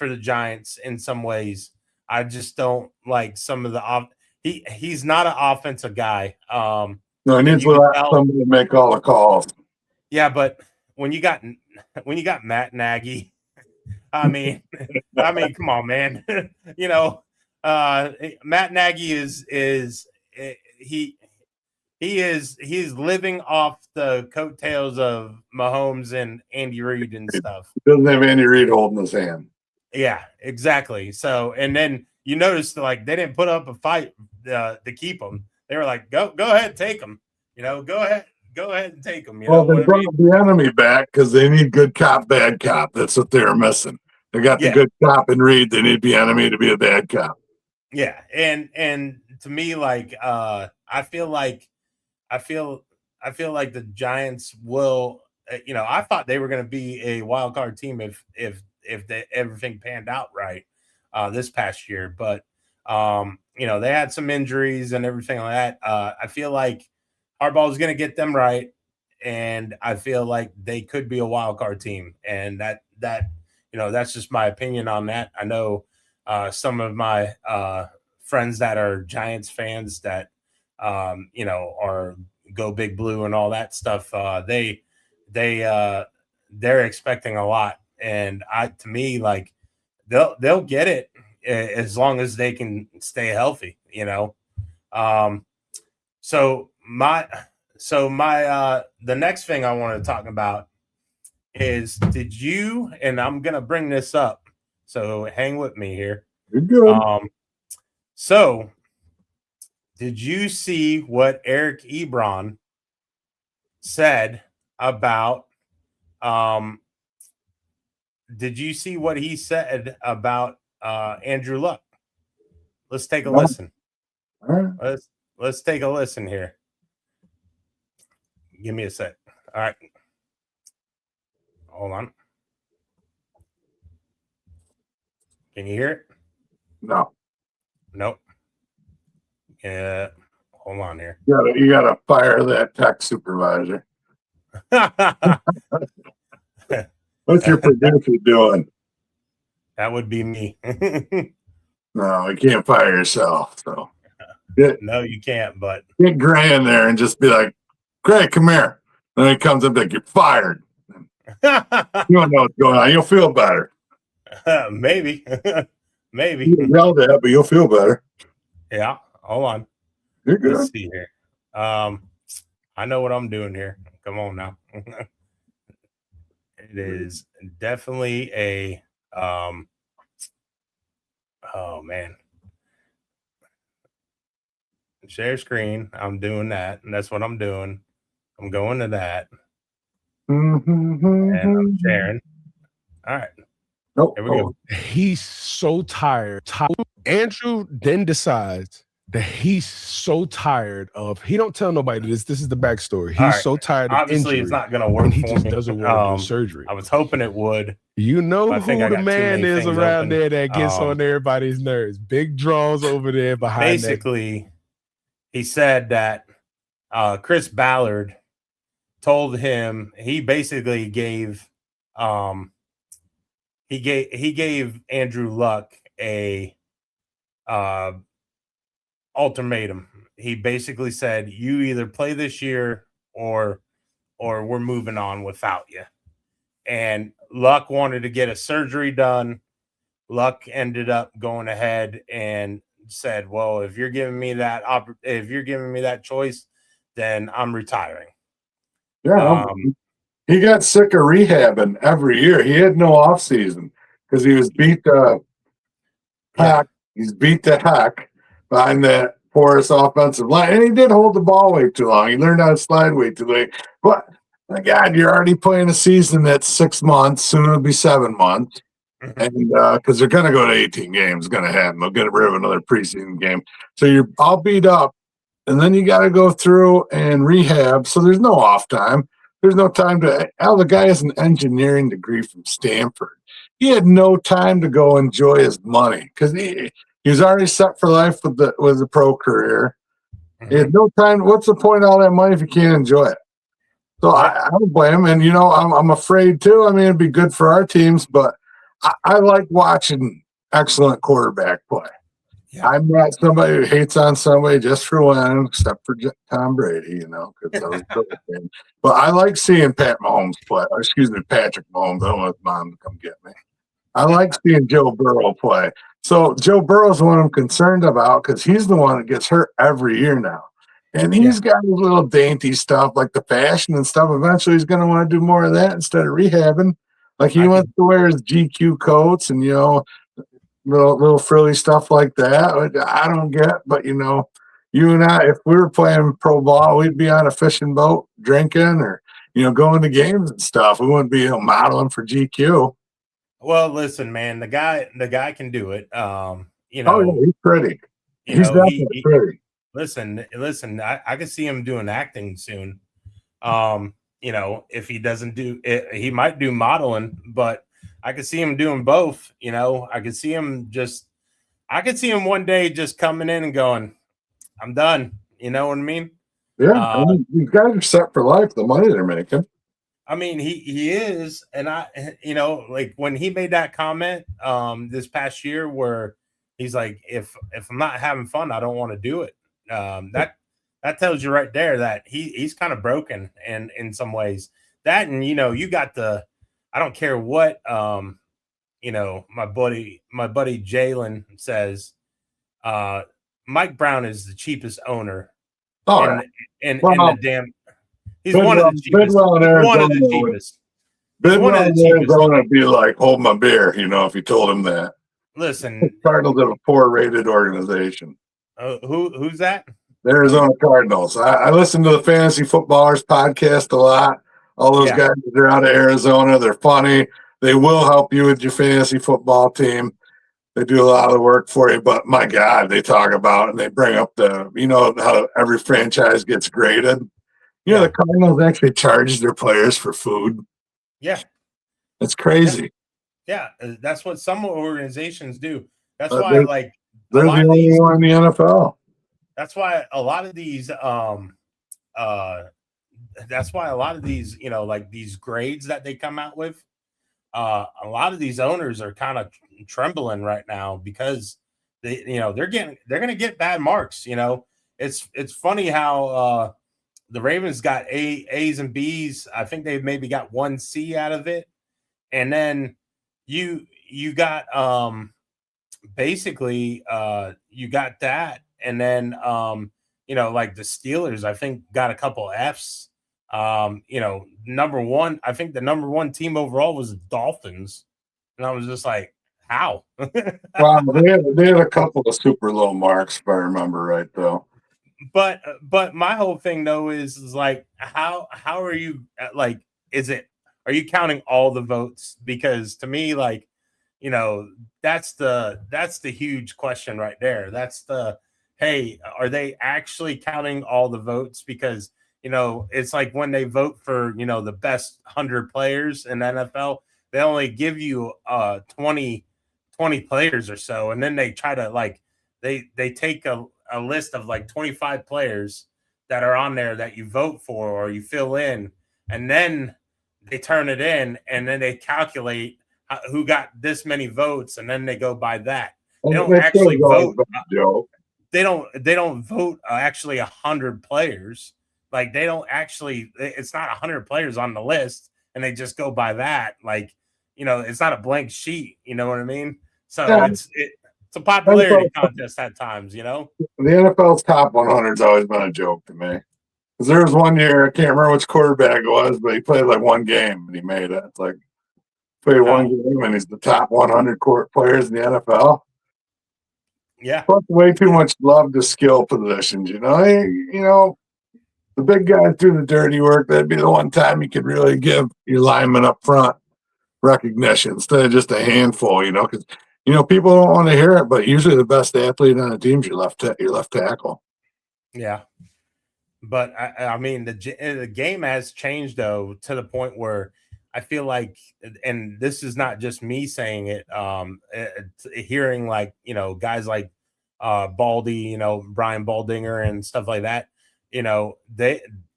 the Giants in some ways. I just don't like some of the he's not an offensive guy. No, he needs somebody to make all the calls. Yeah, but when you got Matt Nagy, I mean, come on, man. Matt Nagy is living off the coattails of Mahomes and Andy Reid and stuff. He doesn't have Andy Reid holding his hand. Yeah, exactly. So, and then you notice like they didn't put up a fight to keep him. They were like, go ahead, take him. Go ahead and take him. They brought the enemy back because they need good cop, bad cop. That's what they were missing. They got the good cop in Reid. They need the enemy to be a bad cop. Yeah, and to me, like I feel like the Giants will. I thought they were going to be a wild card team if everything panned out right this past year, but they had some injuries and everything like that. I feel like Harbaugh is going to get them right, and I feel like they could be a wild card team, and that's just my opinion on that. I know some of my friends that are Giants fans that are go Big Blue and all that stuff. They're expecting a lot, and to me, like they'll get it as long as they can stay healthy. So my the next thing I want to talk about is and I'm gonna bring this up, so hang with me here. You're good. So did you see what Eric Ebron said about did you see what he said about Andrew Luck? Let's take a listen. All right. Let's take a listen here. Give me a sec. All right. Hold on. Can you hear it? No. Nope. Yeah. Hold on here. You gotta fire that tech supervisor. What's your producer doing? That would be me. No, you can't fire yourself. So no, you can't. But get Gray in there and just be like, Gray, come here. And then he comes up like, you're fired. You don't know what's going on. You'll feel better. Maybe. Maybe. You yelled at, but you'll feel better. Yeah. Hold on. You're good. Let's see here. I know what I'm doing here. Come on now. It is definitely a oh man. Share screen. I'm doing that, and that's what I'm doing. I'm going to that. And I'm sharing. All right. Nope. Here we go. He's so tired. Andrew then decides that he's so tired of. He don't tell nobody this. This is the backstory. He's so tired of Obviously, injury, it's not going to work. he for just me. doesn't want to do surgery. I was hoping it would. You know I who think I the got too man many is things around open. there that gets on everybody's nerves. Big draws over there behind. Basically, he said that Chris Ballard told him he basically gave he gave Andrew Luck a ultimatum. He basically said, you either play this year or we're moving on without you. And Luck wanted to get a surgery done. Luck ended up going ahead and said, well, if you're giving me that choice, then I'm retiring. Yeah. He got sick of rehabbing every year. He had no off season because he was beat the heck. He's beat the heck behind that porous offensive line. And he did hold the ball way too long. He learned how to slide way too late. But my God, you're already playing a season that's 6 months. Soon it'll be 7 months. And because they're going to go to 18 games, going to happen. They'll get rid of another preseason game. So you're all beat up. And then you got to go through and rehab. So there's no off time. There's no time to. The guy has an engineering degree from Stanford. He had no time to go enjoy his money because he was already set for life with the pro career. He had no time. What's the point of all that money if you can't enjoy it? So I don't blame him. And I'm afraid too. I mean, it'd be good for our teams, but I like watching excellent quarterback play. Yeah. I'm not somebody who hates on somebody just for one, except for Tom Brady, because but I like seeing Patrick Mahomes play. I don't want his mom to come get me. I like seeing Joe Burrow play. So Joe Burrow's the one I'm concerned about because he's the one that gets hurt every year now. And he's got his little dainty stuff like the fashion and stuff. Eventually he's going to want to do more of that instead of rehabbing. Like he wants to wear his GQ coats and, little frilly stuff like that. I don't get, but you and I, if we were playing pro ball, we'd be on a fishing boat drinking or going to games and stuff. We wouldn't be modeling for GQ. Well, listen, man, the guy can do it. Oh yeah, he's pretty. He's definitely pretty. Listen. I could see him doing acting soon. If he doesn't do it, he might do modeling, but I could see him doing both. I could see him one day just coming in and going, I'm done. You know what I mean? Yeah, I mean, these guys are set for life. The money they're making. I mean, he is, and like when he made that comment this past year, where he's like, if I'm not having fun, I don't want to do it. That tells you right there that he's kind of broken, and in some ways that, and you got I don't care what my buddy Jalen says, Mike Brown is the cheapest owner in the damn. He's one of the cheapest. One of the cheapest. Bidwell in Arizona would be like, hold my beer, if you told him that. Listen, Cardinals are a poor-rated organization. Who's that? The Arizona Cardinals. I listen to the Fantasy Footballers podcast a lot. All those guys are out of Arizona. They're funny. They will help you with your fantasy football team. They do a lot of the work for you, but my God, they talk about and they bring up how every franchise gets graded. The Cardinals actually charge their players for food. Yeah. It's crazy. Yeah. That's what some organizations do. That's why they're the only one in the NFL. That's why a lot of these these grades that they come out with, a lot of these owners are kind of trembling right now because they're going to get bad marks. It's funny how the Ravens got A's and B's. I think they maybe got 1 C out of it. And then you got basically you got that. And then like the Steelers, I think got a couple F's. Number one, I think the number one team overall was the Dolphins. And I was just like, how? Well, they had a couple of super low marks, if I remember right, though. But my whole thing though is like how are you like, are you counting all the votes? Because to me, like, that's the huge question right there. That's hey, are they actually counting all the votes? Because it's like when they vote for the best 100 players in the NFL, they only give you 20 players or so, and then they try to like they take a list of like 25 players that are on there that you vote for or you fill in, and then they turn it in, and then they calculate who got this many votes, and then they go by that. They don't actually vote. They don't vote actually 100 players. Like they don't actually. It's not 100 players on the list, and they just go by that. Like it's not a blank sheet. You know what I mean? So it's a popularity contest at times. The NFL's top 100 has always been a joke to me. Because there was one year, I can't remember which quarterback it was, but he played like one game and he made it. It's like played one game and he's the top 100 players in the NFL. Yeah, plus way too much love to skill positions. The big guys do the dirty work. That'd be the one time you could really give your linemen up front recognition instead of just a handful. Because people don't want to hear it, but usually the best athlete on the team is your left tackle. Yeah, but I mean the game has changed though to the point where I feel like, and this is not just me saying it, hearing like guys like Baldy, Brian Baldinger and stuff like that.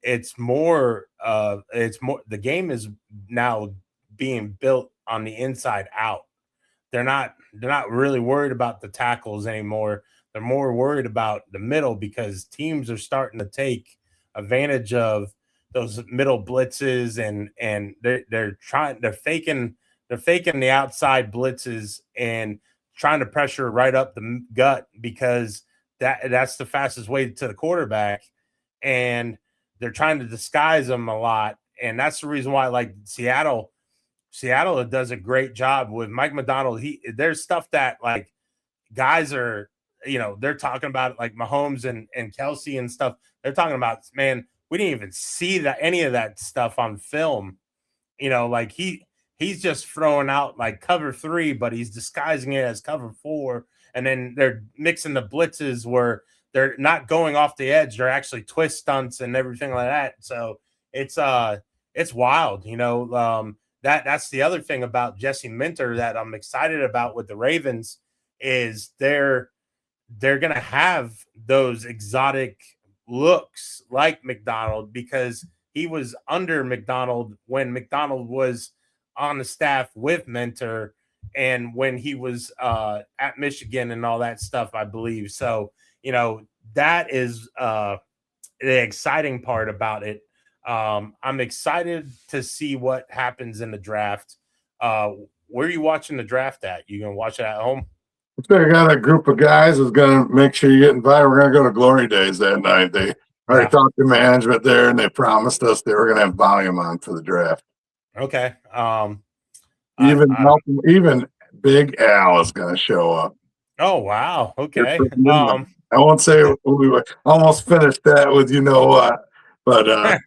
It's more the game is now being built on the inside out. They're not really worried about the tackles anymore. They're more worried about the middle because teams are starting to take advantage of those middle blitzes and they're faking the outside blitzes and trying to pressure right up the gut because that's the fastest way to the quarterback, and they're trying to disguise them a lot, and that's the reason why like Seattle does a great job with Mike Macdonald. There's stuff that like guys are they're talking about like Mahomes and Kelsey and stuff. They're talking about, man, we didn't even see any of that stuff on film. Like he's just throwing out like cover 3, but he's disguising it as cover 4. And then they're mixing the blitzes where they're not going off the edge. They're actually twist stunts and everything like that. So it's wild, that's the other thing about Jesse Minter that I'm excited about with the Ravens is they're going to have those exotic looks like McDonald because he was under McDonald when McDonald was on the staff with Minter and when he was at Michigan and all that stuff, I believe. So, that is the exciting part about it. I'm excited to see what happens in the draft. Where are you watching the draft at? You gonna watch it at home? I got a group of guys who's going to make sure you get invited. We're going to go to Glory Days that night. They already talked to management there, and they promised us they were going to have volume on for the draft. Okay. Even Big Al is going to show up. Oh wow. Okay. I won't say we almost finished that with you know what, but I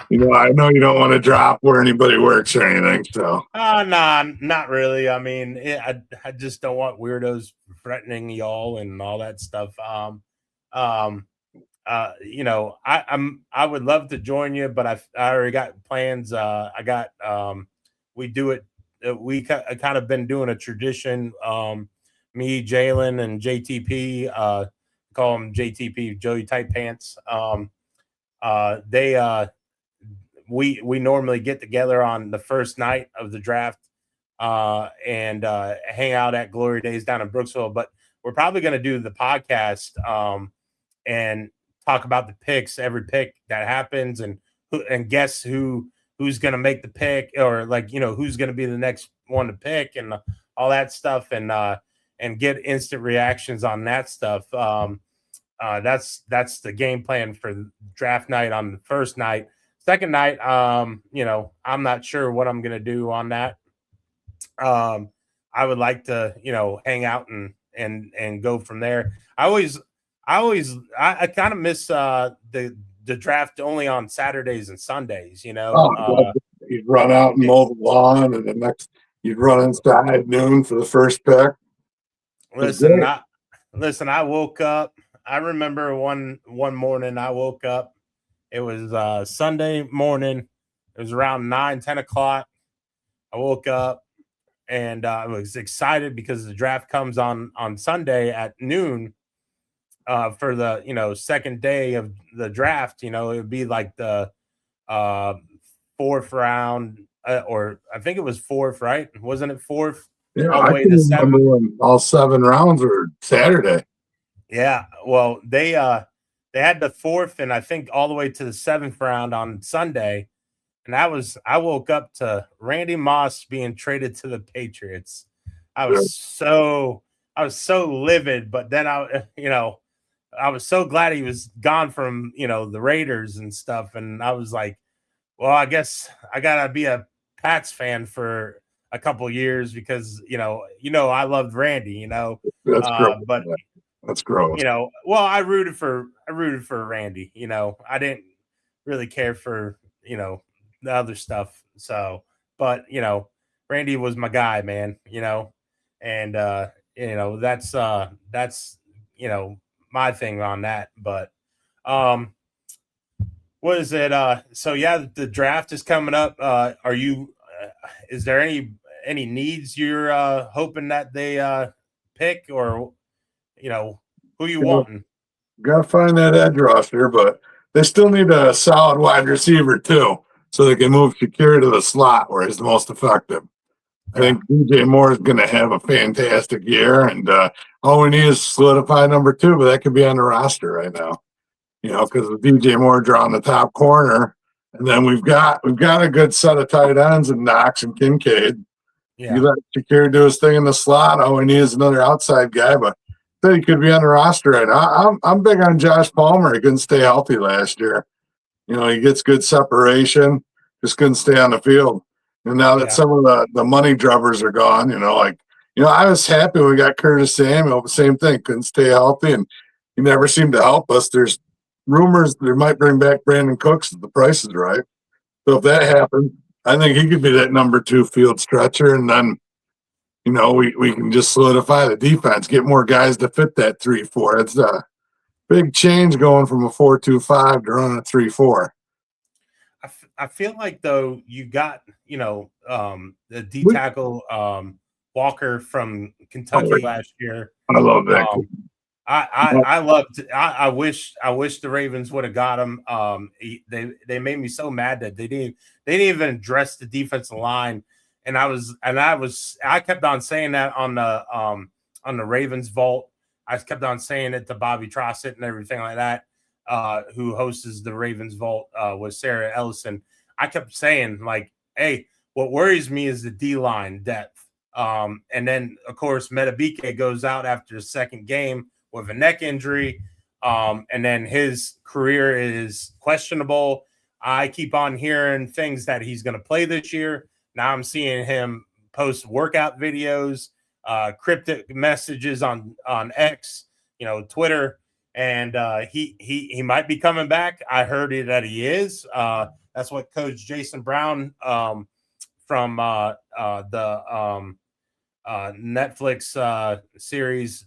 know you don't want to drop where anybody works or anything. So nah, not really. I mean, I just don't want weirdos threatening y'all and all that stuff. I would love to join you, but I already got plans. We do it. We kind of been doing a tradition. Me, Jalen, and JTP, call him JTP, Joey Tight Pants. We normally get together on the first night of the draft and hang out at Glory Days down in Brooksville. But we're probably going to do the podcast and talk about the picks, every pick that happens, and guess who's going to make the pick, or who's going to be the next one to pick, and all that stuff, and get instant reactions on that stuff. That's the game plan for draft night on the first night. Second night, I'm not sure what I'm going to do on that. I would like to, hang out and go from there. I kind of miss the draft only on Saturdays and Sundays, you'd run out and mow the lawn, and the next you'd run inside noon for the first pick. Listen, I woke up. I remember one morning I woke up. It was Sunday morning. It was around 9-10 o'clock. I woke up and I was excited because the draft comes on Sunday at noon for the second day of the draft. It would be like the fourth round, or I think it was fourth, right? Wasn't it fourth? Yeah, all the way to seven. All 7 rounds were Saturday. Yeah, well, they had the fourth and I think all the way to the 7th round on Sunday, and I woke up to Randy Moss being traded to the Patriots. I was so livid, but then I was so glad he was gone from the Raiders and stuff, and I was like, well, I guess I gotta be a Pats fan for a couple years because I loved Randy, That's gross. But that's gross. Well, I rooted for Randy. I didn't really care for the other stuff. So, but Randy was my guy, man. And that's my thing on that. But what is it? So yeah, the draft is coming up. Are you? Is there any needs you're hoping that they pick, or who you wanting? Got to find that edge roster, but they still need a solid wide receiver too, so they can move Shakir to the slot where he's the most effective. I think DJ Moore is going to have a fantastic year, and all we need is solidify number 2, but that could be on the roster right now. Because with DJ Moore drawing the top corner, and then we've got a good set of tight ends in Knox and Kincaid. Yeah. You let Shakir do his thing in the slot. All we need is another outside guy, but I think he could be on the roster right now. I'm big on Josh Palmer. He couldn't stay healthy last year. He gets good separation, just couldn't stay on the field. And now that some of the money drubbers are gone, I was happy when we got Curtis Samuel. The same thing, couldn't stay healthy, and he never seemed to help us. There's rumors they might bring back Brandon Cooks if the price is right. So if that happens, I think he could be that number 2 field stretcher, and then we can just solidify the defense, get more guys to fit that 3-4. big change going from a 4.25 to running a 3.4. I feel like though you got the D tackle Walker from Kentucky last year. I love that. I wish the Ravens would have got him. They made me so mad that they didn't even address the defensive line, and I kept on saying that on the Ravens Vault. I kept on saying it to Bobby Trossett and everything like that, who hosts the Ravens Vault with Sarah Ellison. I kept saying, like, hey, what worries me is the D-line depth. And then, of course, Metabike goes out after the second game with a neck injury. And then his career is questionable. I keep on hearing things that he's going to play this year. Now I'm seeing him post workout videos, cryptic messages on X, Twitter, and he might be coming back. I heard that he is. That's what Coach Jason Brown from the Netflix series.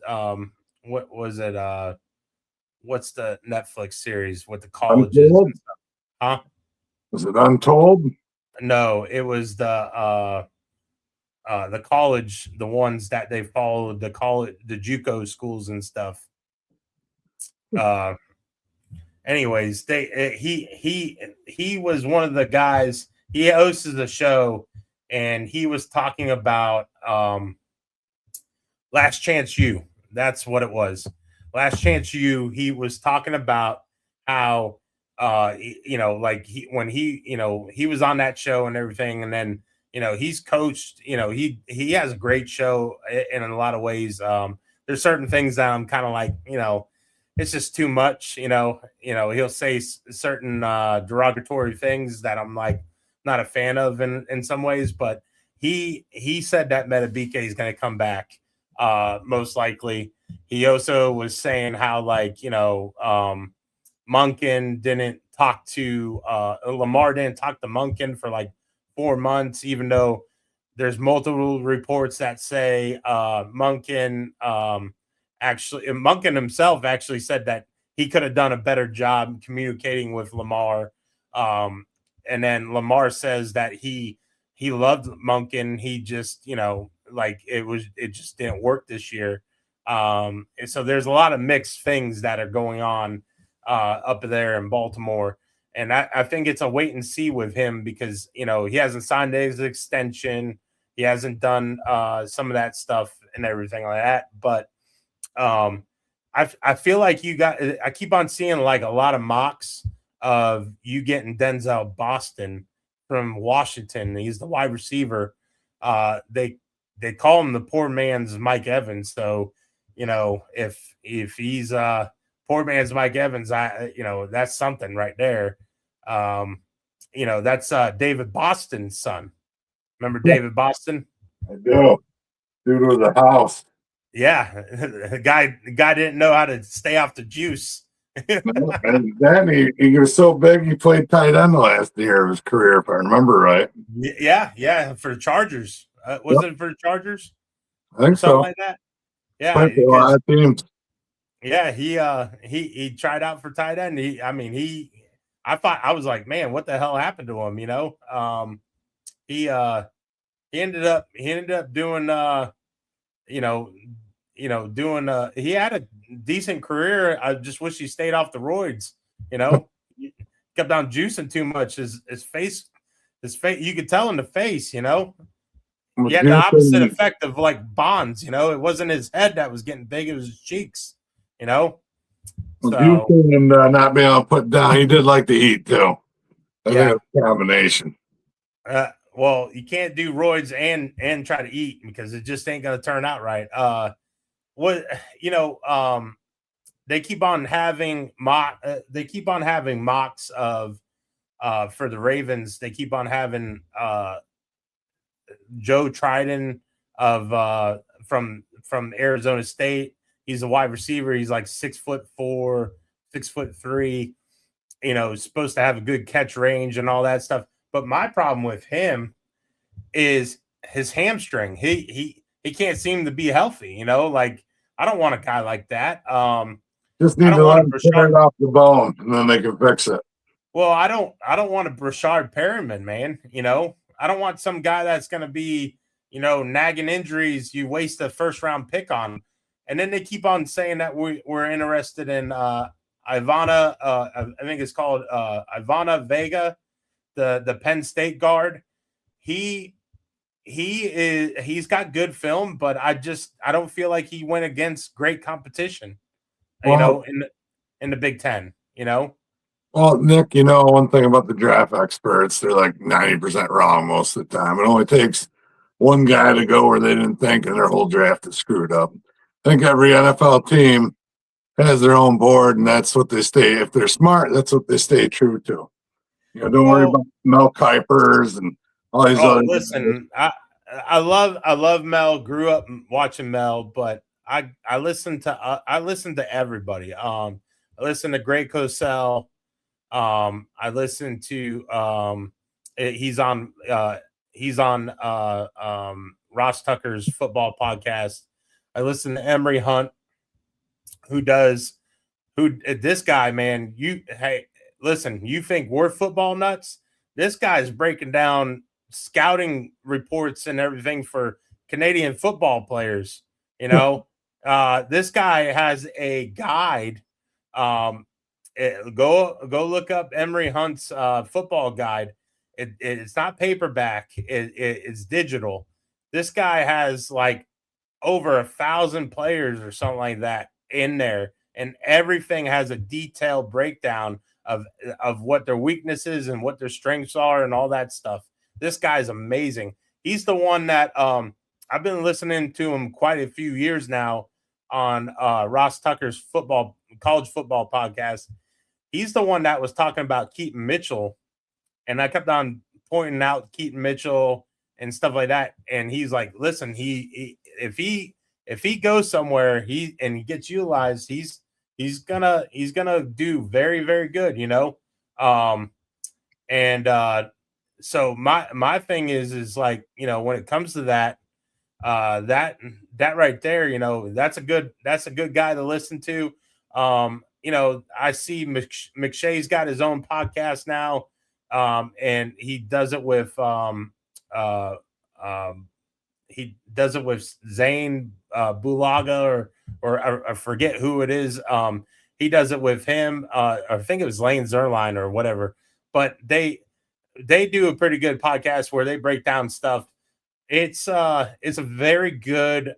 What was it? What's the Netflix series with the colleges and stuff? Huh? Was it Untold? No, it was the college, the ones that they followed, the college, the JUCO schools and stuff. Anyways, he was one of the guys. He hosted the show, and he was talking about Last Chance U. That's what it was. Last Chance U. He was talking about how when he was on that show and everything, and then he's coached. He has a great show in a lot of ways. There's certain things that I'm kind of like, it's just too much. He'll say certain derogatory things that I'm like not a fan of in some ways, but he said that Metabike is going to come back most likely. He also was saying how Monken didn't talk to Lamar didn't talk to Monken for like 4 months, even though there's multiple reports that say Monken himself actually said that he could have done a better job communicating with Lamar. And then Lamar says that he loved Monken. He just, it just didn't work this year. And so there's a lot of mixed things that are going on up there in Baltimore. And I think it's a wait and see with him because, he hasn't signed his extension. He hasn't done some of that stuff and everything like that. But I feel like I keep on seeing like a lot of mocks of you getting Denzel Boston from Washington. He's the wide receiver. They call him the poor man's Mike Evans. So, if he's poor man's Mike Evans, that's something right there. That's David Boston's son. Remember David Boston? I do. Dude was a house. Yeah, the guy didn't know how to stay off the juice. And then he was so big he played tight end the last year of his career, if I remember right. Yeah, for the Chargers. Was it for the Chargers? I think Something so. like that. Yeah, Played for a lot of teams. Yeah, he tried out for tight end. I was like, man, what the hell happened to him? He ended up doing he had a decent career. I just wish he stayed off the roids. He kept on juicing too much. His face, you could tell in the face. He had the opposite effect of like Bonds. It wasn't his head that was getting big; it was his cheeks. So and not being able to put down, he did like to eat too. I think it's a combination. Well, you can't do roids and try to eat because it just ain't gonna turn out right. They keep on having mocks of for the Ravens. They keep on having Joe Trident of from Arizona State. He's a wide receiver. He's like 6'4", 6'3". Supposed to have a good catch range and all that stuff. But my problem with him is his hamstring. He can't seem to be healthy. I don't want a guy like that. Just need to let them tear it off the bone, and then they can fix it. Well, I don't want a Brashard Perriman, man. You know, I don't want some guy that's going to be, you know, nagging injuries. You waste a first round pick on, and then they keep on saying that we're interested in Ivana. I think it's called Ivana Vega, the Penn State guard. He's got good film, but I don't feel like he went against great competition. Well, you know, in the Big Ten. You know. Well, Nick, you know, one thing about the draft experts, they're like 90% wrong most of the time. It only takes one guy to go where they didn't think, and their whole draft is screwed up. I think every NFL team has their own board, and that's what they stay. If they're smart, that's what they stay true to. You know, don't worry about Mel Kipers and all these other. Listen, I love Mel. Grew up watching Mel, but I listen to everybody. I listen to Greg Cosell. I listen to he's on Ross Tucker's football podcast. I listen to Emery Hunt, this guy, man, listen, you think we're football nuts? This guy's breaking down scouting reports and everything for Canadian football players. You know, this guy has a guide. Go look up Emery Hunt's football guide. It's not paperback. It's digital. This guy has like over 1,000 players or something like that in there, and everything has a detailed breakdown of what their weaknesses and what their strengths are and all that stuff. This guy's amazing. He's the one that I've been listening to him quite a few years now on Ross Tucker's college football podcast. He's the one that was talking about Keaton Mitchell, and I kept on pointing out Keaton Mitchell and stuff like that. And he's like, "Listen, if he goes somewhere, he gets utilized, he's gonna do very, very good, you know." So my thing is like, you know, when it comes to that right there, you know, that's a good guy to listen to. You know, I see McShay's got his own podcast now, and he does it with Zane Bulaga or I forget who it is. He does it with him. I think it was Lane Zerline or whatever. But they do a pretty good podcast where they break down stuff. It's a very good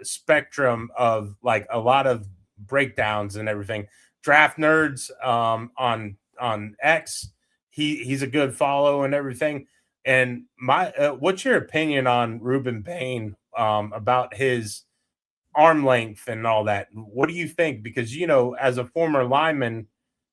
spectrum of like a lot of breakdowns and everything. Draft Nerds on X, he's a good follow and everything. And what's your opinion on Ruben Payne about his arm length and all that? What do you think? Because, you know, as a former lineman,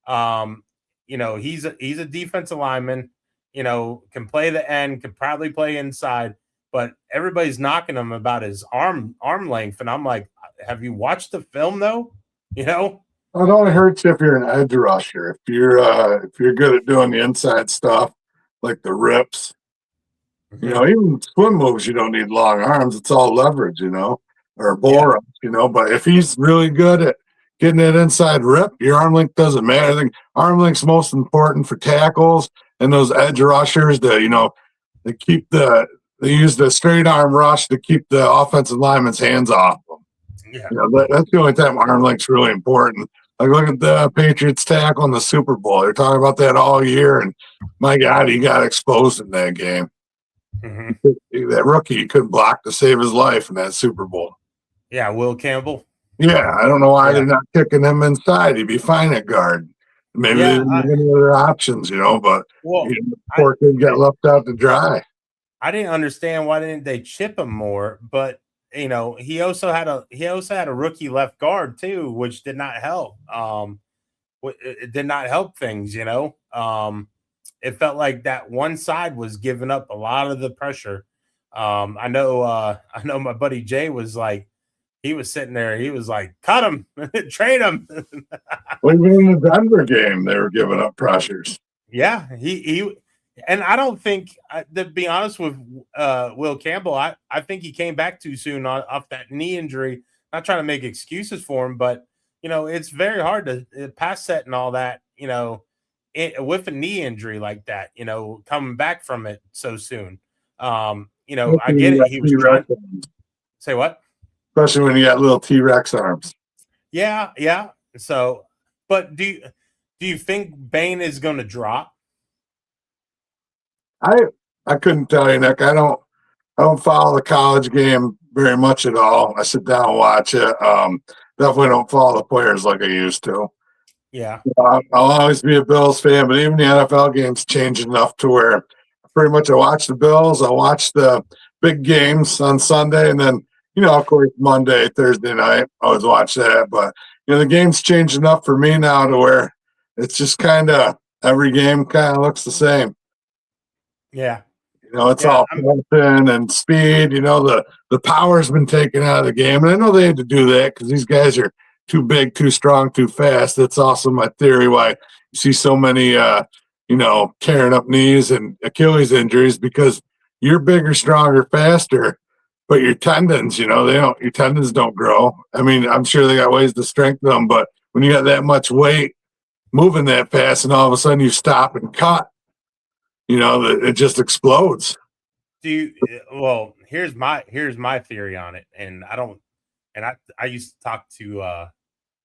you know, he's a defensive lineman, you know, can play the end, could probably play inside, but everybody's knocking him about his arm length. And I'm like, have you watched the film though? You know? It only hurts you if you're an edge rusher. If you're good at doing the inside stuff, like the rips, you know, even swim moves, you don't need long arms. It's all leverage, you know, or bull rush, you know. But if he's really good at getting that inside rip, your arm length doesn't matter. I think arm length's most important for tackles and those edge rushers. They use the straight arm rush to keep the offensive lineman's hands off them. Yeah, you know, that's the only time arm length's really important. Like, look at the Patriots tackle in the Super Bowl. They're talking about that all year, and my God, he got exposed in that game. That rookie couldn't block to save his life in that Super Bowl. Yeah, Will Campbell. Yeah, I don't know why they're not kicking him inside. He'd be fine at guard. Maybe they didn't have any other options, you know, but poor kid got left out to dry. I didn't understand why didn't they chip him more, but you know, he also had a rookie left guard too, which did not help. It did not help things, you know. It felt like that one side was giving up a lot of the pressure. I know my buddy Jay was like, he was sitting there, he was like, cut him, trade him. Well, even in the Denver game, they were giving up pressures. Yeah, he and I don't think, to be honest with Will Campbell, I think he came back too soon off that knee injury. Not trying to make excuses for him, but you it's very hard to pass set and all that, with a knee injury like that, coming back from it so soon. I get it. He was trying. Say what? Especially when you got little T-Rex arms. Yeah, yeah. So, but do you think Bane is going to drop? I couldn't tell you, Nick. I don't follow the college game very much at all. I sit down and watch it. Definitely don't follow the players like I used to. Yeah. I'll always be a Bills fan, but even the NFL games changed enough to where pretty much I watch the Bills. I watch the big games on Sunday, and then, of course, Monday, Thursday night, I always watch that. But, the game's changed enough for me now to where it's just kind of every game kind of looks the same. Yeah. It's all passing and speed. The power's been taken out of the game. And I know they had to do that because these guys are too big, too strong, too fast. That's also my theory why you see so many, tearing up knees and Achilles injuries, because you're bigger, stronger, faster, but your tendons, your tendons don't grow. I mean, I'm sure they got ways to strengthen them, but when you got that much weight moving that fast and all of a sudden you stop and cut, it just explodes. Well, here's my theory on it. And I used to talk to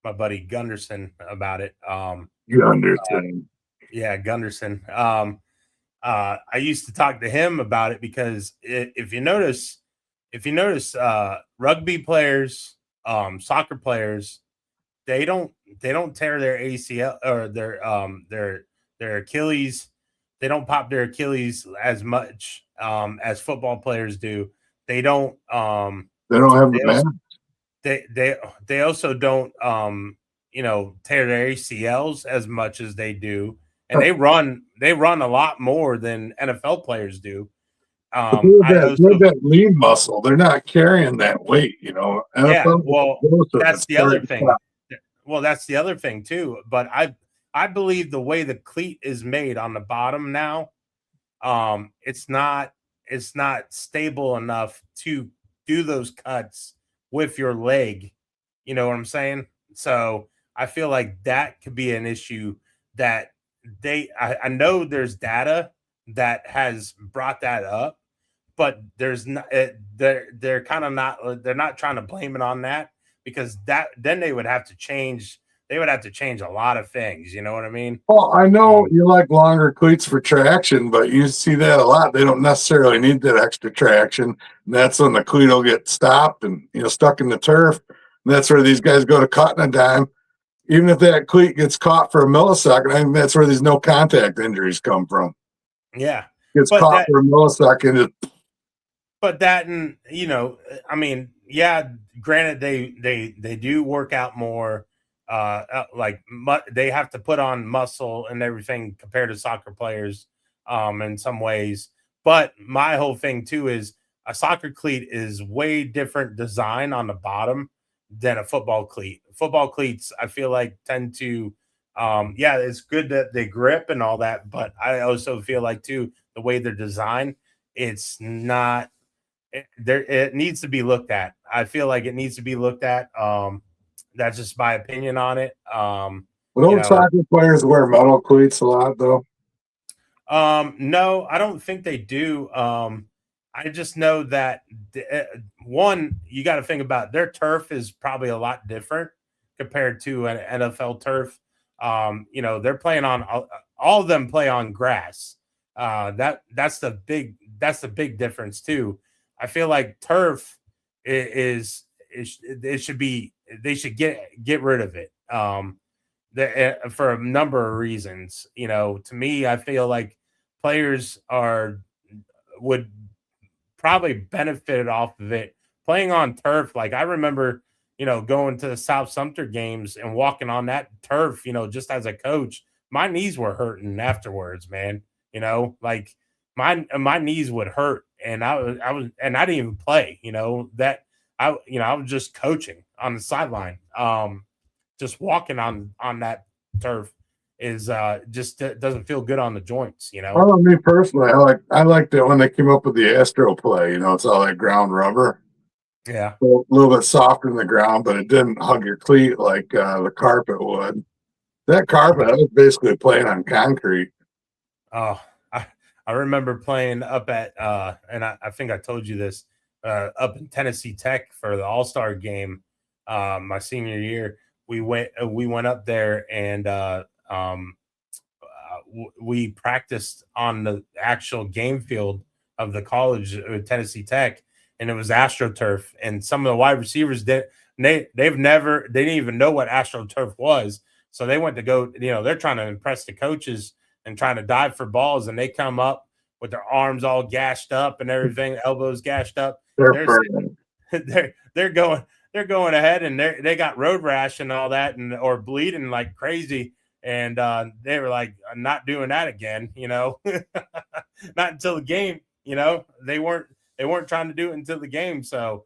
my buddy Gunderson about it. Gunderson. Yeah, Gunderson. I used to talk to him about it because if you notice, rugby players, soccer players, they don't tear their ACL or their Achilles. They don't pop their Achilles as much as football players do. They don't. They don't have the mass. They also don't tear their ACLs as much as they do, and they run a lot more than NFL players do. That lean muscle. They're not carrying that weight. NFL, well, that's the other thing. Well, that's the other thing too. But I believe the way the cleat is made on the bottom now, it's not stable enough to do those cuts with your leg. You know what I'm saying? So I feel like that could be an issue that I know there's data that has brought that up, but there's not, they're kind of not, they're not trying to blame it on that, because then they would have to change a lot of things. You know what I mean? Well, I know you like longer cleats for traction, but you see that a lot. They don't necessarily need that extra traction. And that's when the cleat will get stopped and, stuck in the turf. And that's where these guys go to cutting a dime. Even if that cleat gets caught for a millisecond, I think that's where these no contact injuries come from. Yeah. Gets caught for a millisecond. But that, and, I mean, yeah, granted, they do work out more. They have to put on muscle and everything compared to soccer players in some ways. But my whole thing too is a soccer cleat is way different design on the bottom than a football cleat. Football cleats, I feel like, tend to it's good that they grip and all that, but I also feel like too the way they're designed, it's not it needs to be looked at. I feel like it needs to be looked at. That's just my opinion on it. Don't soccer players wear metal cleats a lot, though? No, I don't think they do. I just know that one, you got to think about their turf is probably a lot different compared to an NFL turf. They're playing on all of them play on grass. That's the big difference too. I feel like turf is it should be. They should get rid of it for a number of reasons. To me, I feel like players would probably benefit off of it playing on turf. Like I remember, going to the South Sumter games and walking on that turf, just as a coach, my knees were hurting afterwards, man. Like my knees would hurt, and I didn't even play, I was just coaching on the sideline. Just walking on that turf is just doesn't feel good on the joints, Well, me personally, I liked it when they came up with the Astro play. It's all that ground rubber. Yeah. A little bit softer in the ground, but it didn't hug your cleat like the carpet would. That carpet, I was basically playing on concrete. Oh, I remember playing up at and I think I told you this up in Tennessee Tech for the All-Star game my senior year. We went up there and we practiced on the actual game field of the college Tennessee Tech, and it was AstroTurf. And some of the wide receivers they didn't even know what AstroTurf was, so they went to go. They're trying to impress the coaches and trying to dive for balls, and they come up with their arms all gashed up and everything, elbows gashed up. They're going ahead, and they got road rash and all that, and or bleeding like crazy. And they were like, I'm not doing that again, not until the game, they weren't trying to do it until the game. So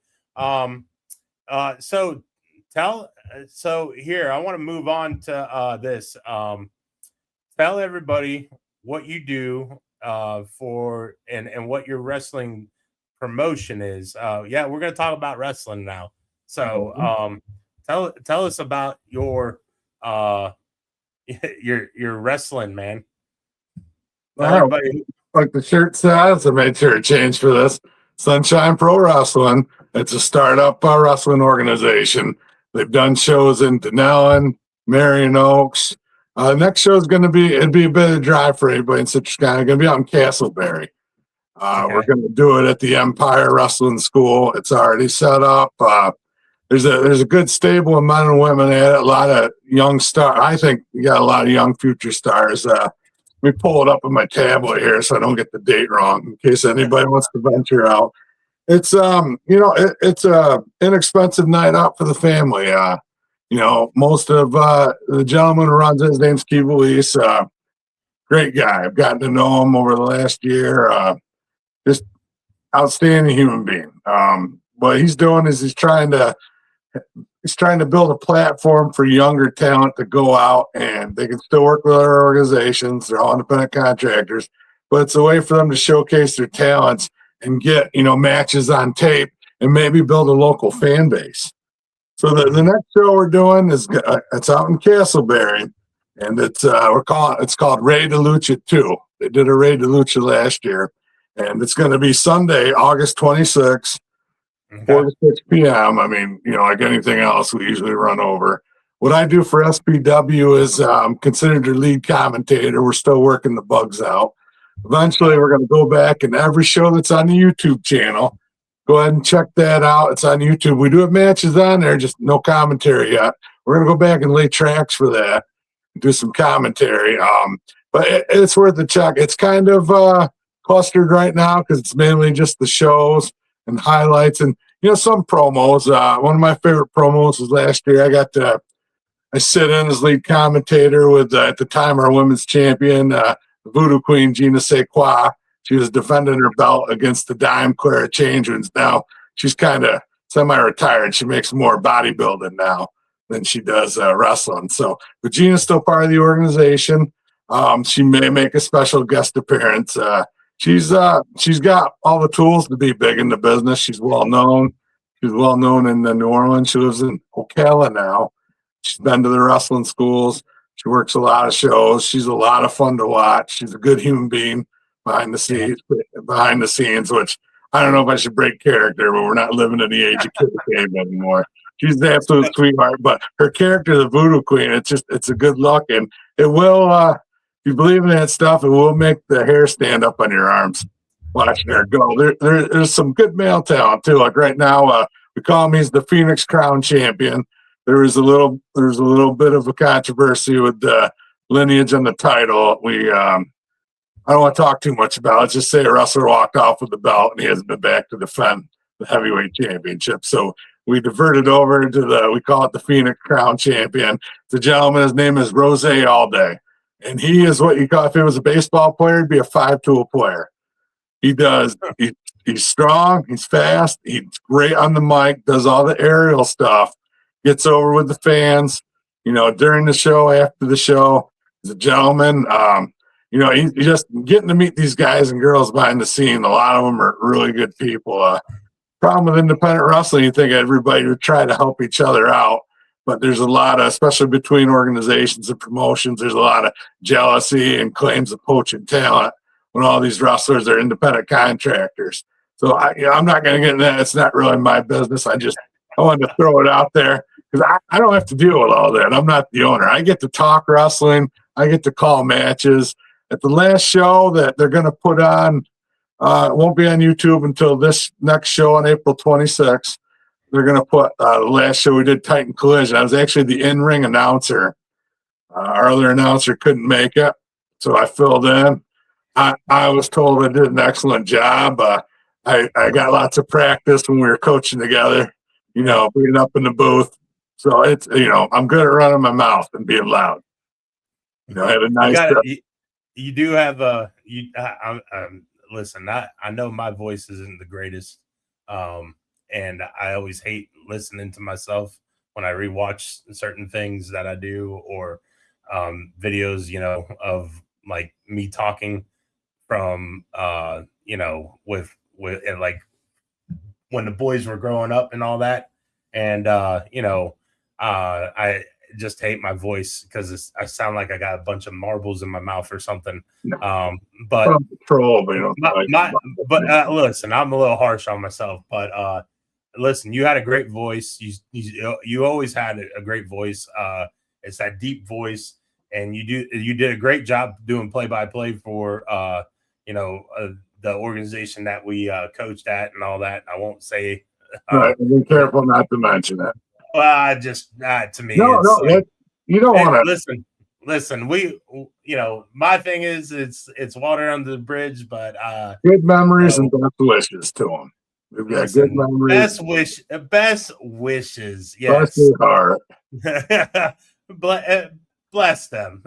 so here I want to move on to this. Tell everybody what you do for and what your wrestling promotion is. Yeah, we're gonna talk about wrestling now. So tell us about your your wrestling, man. Tell everybody. Like the shirt says, I made sure to change for this. Sunshine Pro Wrestling. It's a startup wrestling organization. They've done shows in Denellen, Marion Oaks. Next show is going to be, it'd be a bit of a drive for anybody in Citrus County. Going to be out in Castleberry. Okay. We're going to do it at the Empire Wrestling School. It's already set up. There's a good stable of men and women at it. A lot of young stars. I think you got a lot of young future stars. Let me pull it up on my tablet here so I don't get the date wrong in case anybody wants to venture out. It's it's a inexpensive night out for the family. Most of the gentleman who runs it, his name's Keith Elise. Great guy. I've gotten to know him over the last year. Just outstanding human being. What he's doing is he's trying to build a platform for younger talent to go out and they can still work with other organizations. They're all independent contractors, but it's a way for them to showcase their talents and get, matches on tape and maybe build a local fan base. So the next show we're doing is it's out in Castleberry, and it's called Ray DeLucia 2. They did a Ray DeLucia last year, and it's going to be Sunday, August 26th. 4 to 6 p.m. I mean, like anything else, we usually run over. What I do for SPW is I'm considered their lead commentator. We're still working the bugs out. Eventually, we're going to go back and every show that's on the YouTube channel, go ahead and check that out. It's on YouTube. We do have matches on there, just no commentary yet. We're going to go back and lay tracks for that, do some commentary. But it's worth the check. It's kind of clustered right now because it's mainly just the shows and highlights and some promos. One of my favorite promos was last year. I sit in as lead commentator with at the time our women's champion, Voodoo Queen Gina Sequa. She was defending her belt against the Dime Clara Changemans. Now she's kind of semi-retired. She makes more bodybuilding now than she does wrestling. So, but Gina's still part of the organization. She may make a special guest appearance. She's got all the tools to be big in the business. She's well known. She's well known in New Orleans. She lives in Ocala now. She's been to the wrestling schools. She works a lot of shows. She's a lot of fun to watch. She's a good human being behind the scenes, which I don't know if I should break character, but we're not living in the age of kid game anymore. She's an absolute sweetheart, but her character, the Voodoo Queen, it's a good look, and it will, if you believe in that stuff, it will make the hair stand up on your arms watching her go. There's some good male talent too. Like right now, we call him, he's the Phoenix Crown champion. There's a little bit of a controversy with the lineage and the title. I don't want to talk too much about it. Let's just say a wrestler walked off with the belt and he hasn't been back to defend the heavyweight championship. So we diverted over to we call it the Phoenix Crown champion. The gentleman, his name is Rose Allday. And he is what you call, if he was a baseball player, he'd be a 5-tool player. He's strong, he's fast, he's great on the mic, does all the aerial stuff, gets over with the fans, during the show, after the show. He's a gentleman. He's just getting to meet these guys and girls behind the scene. A lot of them are really good people. problem with independent wrestling, you think everybody would try to help each other out. But there's a lot of, especially between organizations and promotions, there's a lot of jealousy and claims of poaching talent when all these wrestlers are independent contractors. So I'm not going to get into that. It's not really my business. I wanted to throw it out there because I don't have to deal with all that. I'm not the owner. I get to talk wrestling. I get to call matches. At the last show that they're going to put on, it won't be on YouTube until this next show on April 26th. They're going to put the last show we did, Titan Collision. I was actually the in-ring announcer. Our other announcer couldn't make it, so I filled in. I was told I did an excellent job. I got lots of practice when we were coaching together, being up in the booth. So it's, I'm good at running my mouth and being loud. I had a nice. You do have listen, I know my voice isn't the greatest. And I always hate listening to myself when I rewatch certain things that I do or videos, of like me talking from, with and like when the boys were growing up and all that. And, I just hate my voice because I sound like I got a bunch of marbles in my mouth or something. But listen, I'm a little harsh on myself, but listen, you had a great voice. You always had a great voice. It's that deep voice, and you did a great job doing play-by-play for the organization that we coached at and all that. I won't say. Right, be careful not to mention that. Well, just to me, you don't want to listen. We, my thing is it's water under the bridge, but good memories and best wishes to them. We've got good memories. Best wishes. Yes. Bless them.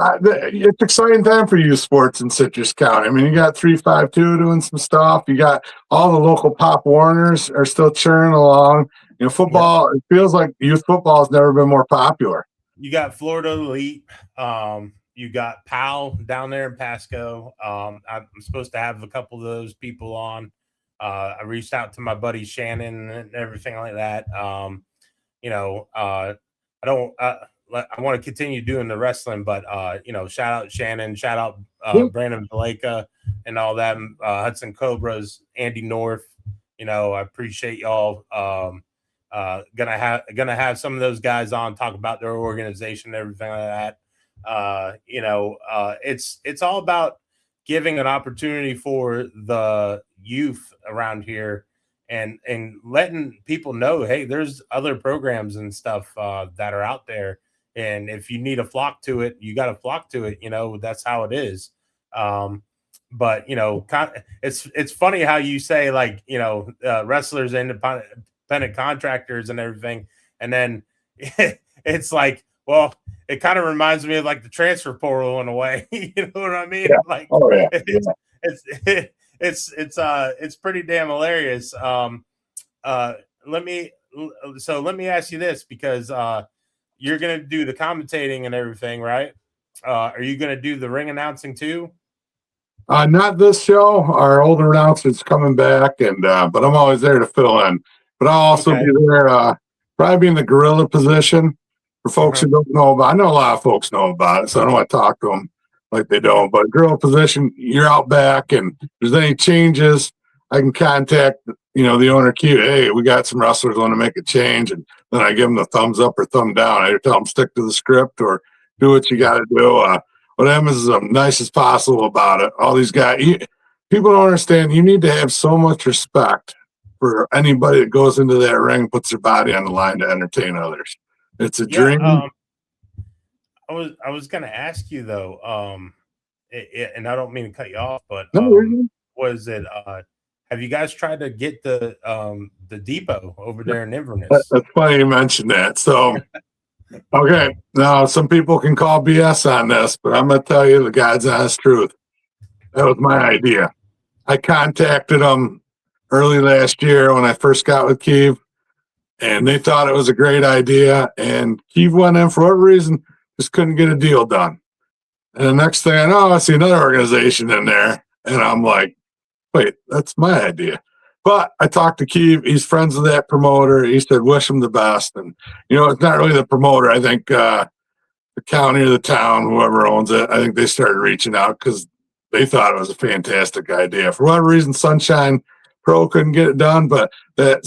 It's exciting time for youth sports in Citrus County. I mean, you got 352 doing some stuff. You got all the local Pop Warners are still churning along. Football. It feels like youth football has never been more popular. You got Florida Elite. You got Powell down there in Pasco. I'm supposed to have a couple of those people on. I reached out to my buddy Shannon and everything like that. I want to continue doing the wrestling, but shout out Shannon, shout out Brandon Valeka and all that. Hudson Cobras, Andy North. I appreciate y'all. Gonna have some of those guys on, talk about their organization and everything like that. It's all about giving an opportunity for the youth around here and letting people know, hey, there's other programs and stuff that are out there. And if you need to flock to it, you got to flock to it. That's how it is. But it's funny how you say like, wrestlers, independent contractors and everything. And then it's like, well, it kind of reminds me of like the transfer portal in a way. You know what I mean? Yeah. Like, it's pretty damn hilarious. Let me ask you this, because you're going to do the commentating and everything, right? Are you going to do the ring announcing too? Not this show. Our older announcer's coming back, and but I'm always there to fill in. But I'll also be there, probably be in the gorilla position for folks who don't know about. I know a lot of folks know about it, so I don't want to talk to them like they don't. But gorilla position, you're out back, and if there's any changes, I can contact the owner. Hey, we got some wrestlers want to make a change, and then I give them the thumbs up or thumb down. I tell them stick to the script or do what you got to do. But Em is as nice as possible about it. All these guys, people don't understand. You need to have so much respect for anybody that goes into that ring, puts their body on the line to entertain others. It's a dream. I was going to ask you though, and I don't mean to cut you off, but was it? Have you guys tried to get the depot over there in Inverness? That's funny you mentioned that. So, okay, now some people can call BS on this, but I'm going to tell you the God's honest truth. That was my idea. I contacted them early last year when I first got with Keeve, and they thought it was a great idea. And Keeve went in for whatever reason, just couldn't get a deal done. And the next thing I know, I see another organization in there, and I'm like, wait, that's my idea. But I talked to Keeve. He's friends with that promoter. He said, wish him the best. And, it's not really the promoter. I think the county or the town, whoever owns it, I think they started reaching out because they thought it was a fantastic idea. For whatever reason, Sunshine Pro couldn't get it done, but that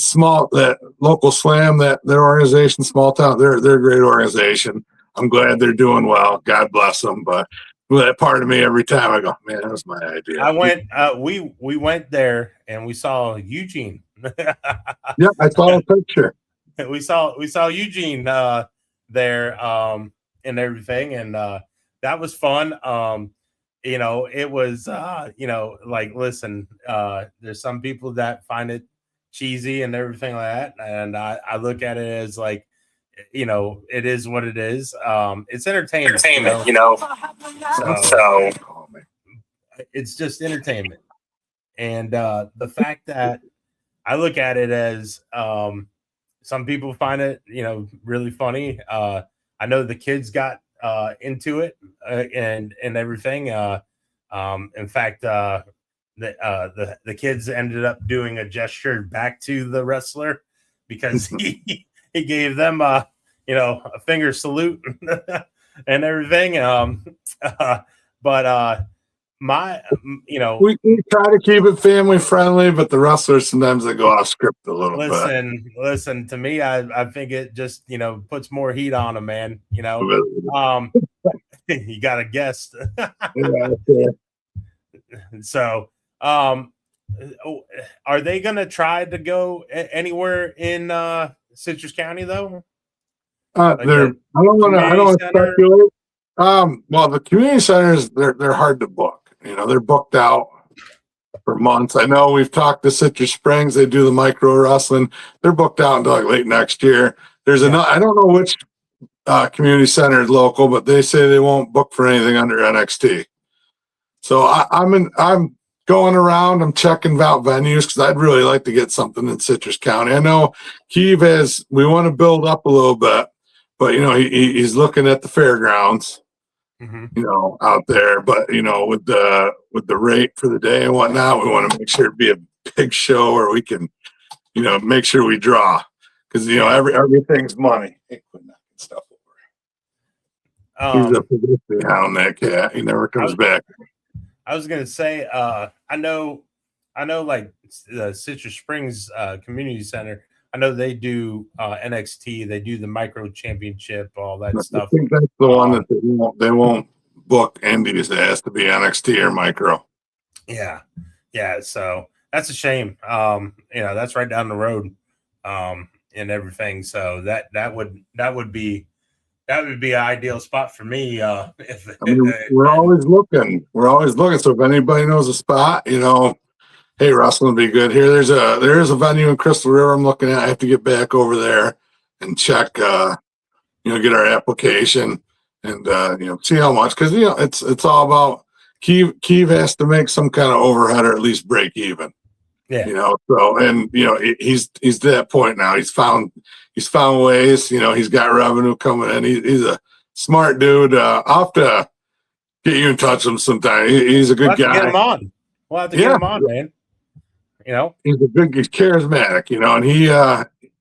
local slam, their organization, small town, they're a great organization. I'm glad they're doing well. God bless them. But that part of me, every time I go, man, that was my idea. I went. We went there and we saw Eugene. Yeah, I saw a picture. We saw Eugene there and everything, and that was fun. It was like, listen, there's some people that find it cheesy and everything like that, and I look at it as like, it is what it is. It's entertainment. So it's just entertainment. And the fact that I look at it as some people find it, really funny. I know the kids got into it and everything. In fact, the kids ended up doing a gesture back to the wrestler because he gave them a finger salute and everything. But we try to keep it family friendly, but the wrestlers sometimes they go off script a little bit. Listen to me. I think it just puts more heat on them, man. You got a guest. Yeah. So, are they gonna try to go anywhere in Citrus County though? I don't want to speculate. Well, the community centers, they're hard to book. They're booked out for months. I know we've talked to Citrus Springs. They do the micro wrestling. They're booked out until like late next year. There's another. I don't know which community center is local, but they say they won't book for anything under NXT. So I'm going around. I'm checking out venues because I'd really like to get something in Citrus County. I know Keeve we want to build up a little bit, but he's looking at the fairgrounds. Out there, but with the rate for the day and whatnot, we want to make sure it be a big show where we can, make sure we draw because everything's money. Hey, quit knocking stuff over. He's a publicity hound, that cat. He never comes back. I was gonna say, I know, like the Citrus Springs Community Center. I know they do NXT. They do the micro championship, all that stuff. I think that's the one that they won't book indies. It has to be NXT or micro. Yeah. So that's a shame. That's right down the road, and everything. So that would be an ideal spot for me. We're always looking. So if anybody knows a spot, hey, wrestling would be good here. There is a venue in Crystal River I'm looking at. I have to get back over there and check, get our application and see how much, because it's all about Keeve has to make some kind of overhead or at least break even. Yeah. So and he's to that point now. He's found ways. He's got revenue coming in. He's a smart dude. I'll have to get you in touch with him sometime. He's a good guy. Get him on. We'll have to get him on, man. He's charismatic, and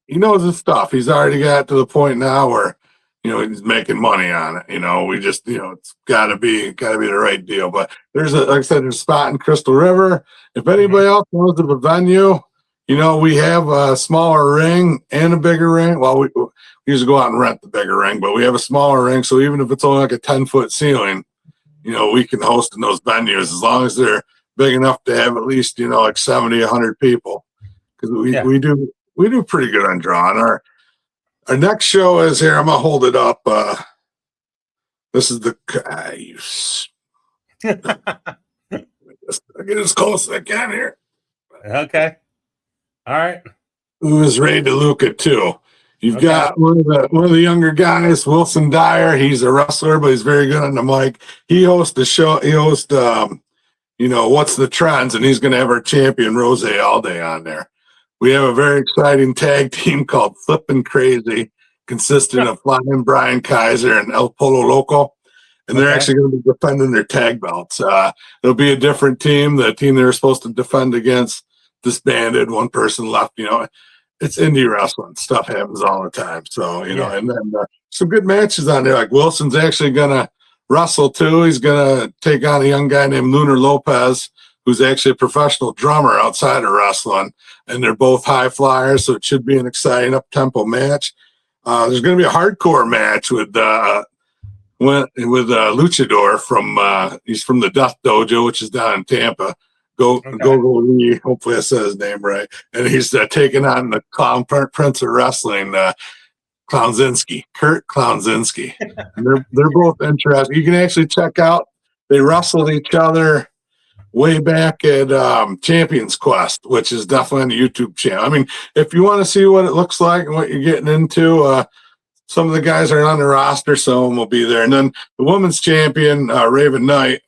he knows his stuff. He's already got to the point now where, he's making money on it. We just, it's gotta be the right deal. But there's like I said, there's a spot in Crystal River. If anybody else knows of a venue, we have a smaller ring and a bigger ring. Well, we usually go out and rent the bigger ring, but we have a smaller ring. So even if it's only like a 10-foot ceiling, we can host in those venues as long as they're big enough to have at least like 70, 100 people, because we do pretty good on drawing. Our next show is here. I'm gonna hold it up. This is the I'll get as close as I can here. Okay. All right. Who is Ray DeLuca too? You've got one of the younger guys, Wilson Dyer. He's a wrestler, but he's very good on the mic. He hosts the show. He hosts What's the Trends, and he's going to have our champion Rose all day on there. We have a very exciting tag team called Flippin' Crazy, consisting of Flying Brian Kaiser and El Polo Loco. and they're actually going to be defending their tag belts. It'll be a different team. The team they were supposed to defend against disbanded. One person left. It's indie wrestling. Stuff happens all the time. So, and then some good matches on there. Like Wilson's actually going to wrestle too. He's going to take on a young guy named Lunar Lopez, who's actually a professional drummer outside of wrestling. And they're both high flyers, so it should be an exciting up-tempo match. There's going to be a hardcore match with Luchador he's from the Death Dojo, which is down in Tampa. Go Lee. Hopefully I said his name right. And he's taking on the Clown Prince of Wrestling, Kurt Clownzinski. And they're both interesting. You can actually check out. They wrestled each other way back at Champions Quest, which is definitely on the YouTube channel. I mean, if you want to see what it looks like and what you're getting into, some of the guys are on the roster, some of them will be there. And then the women's champion, Raven Knight,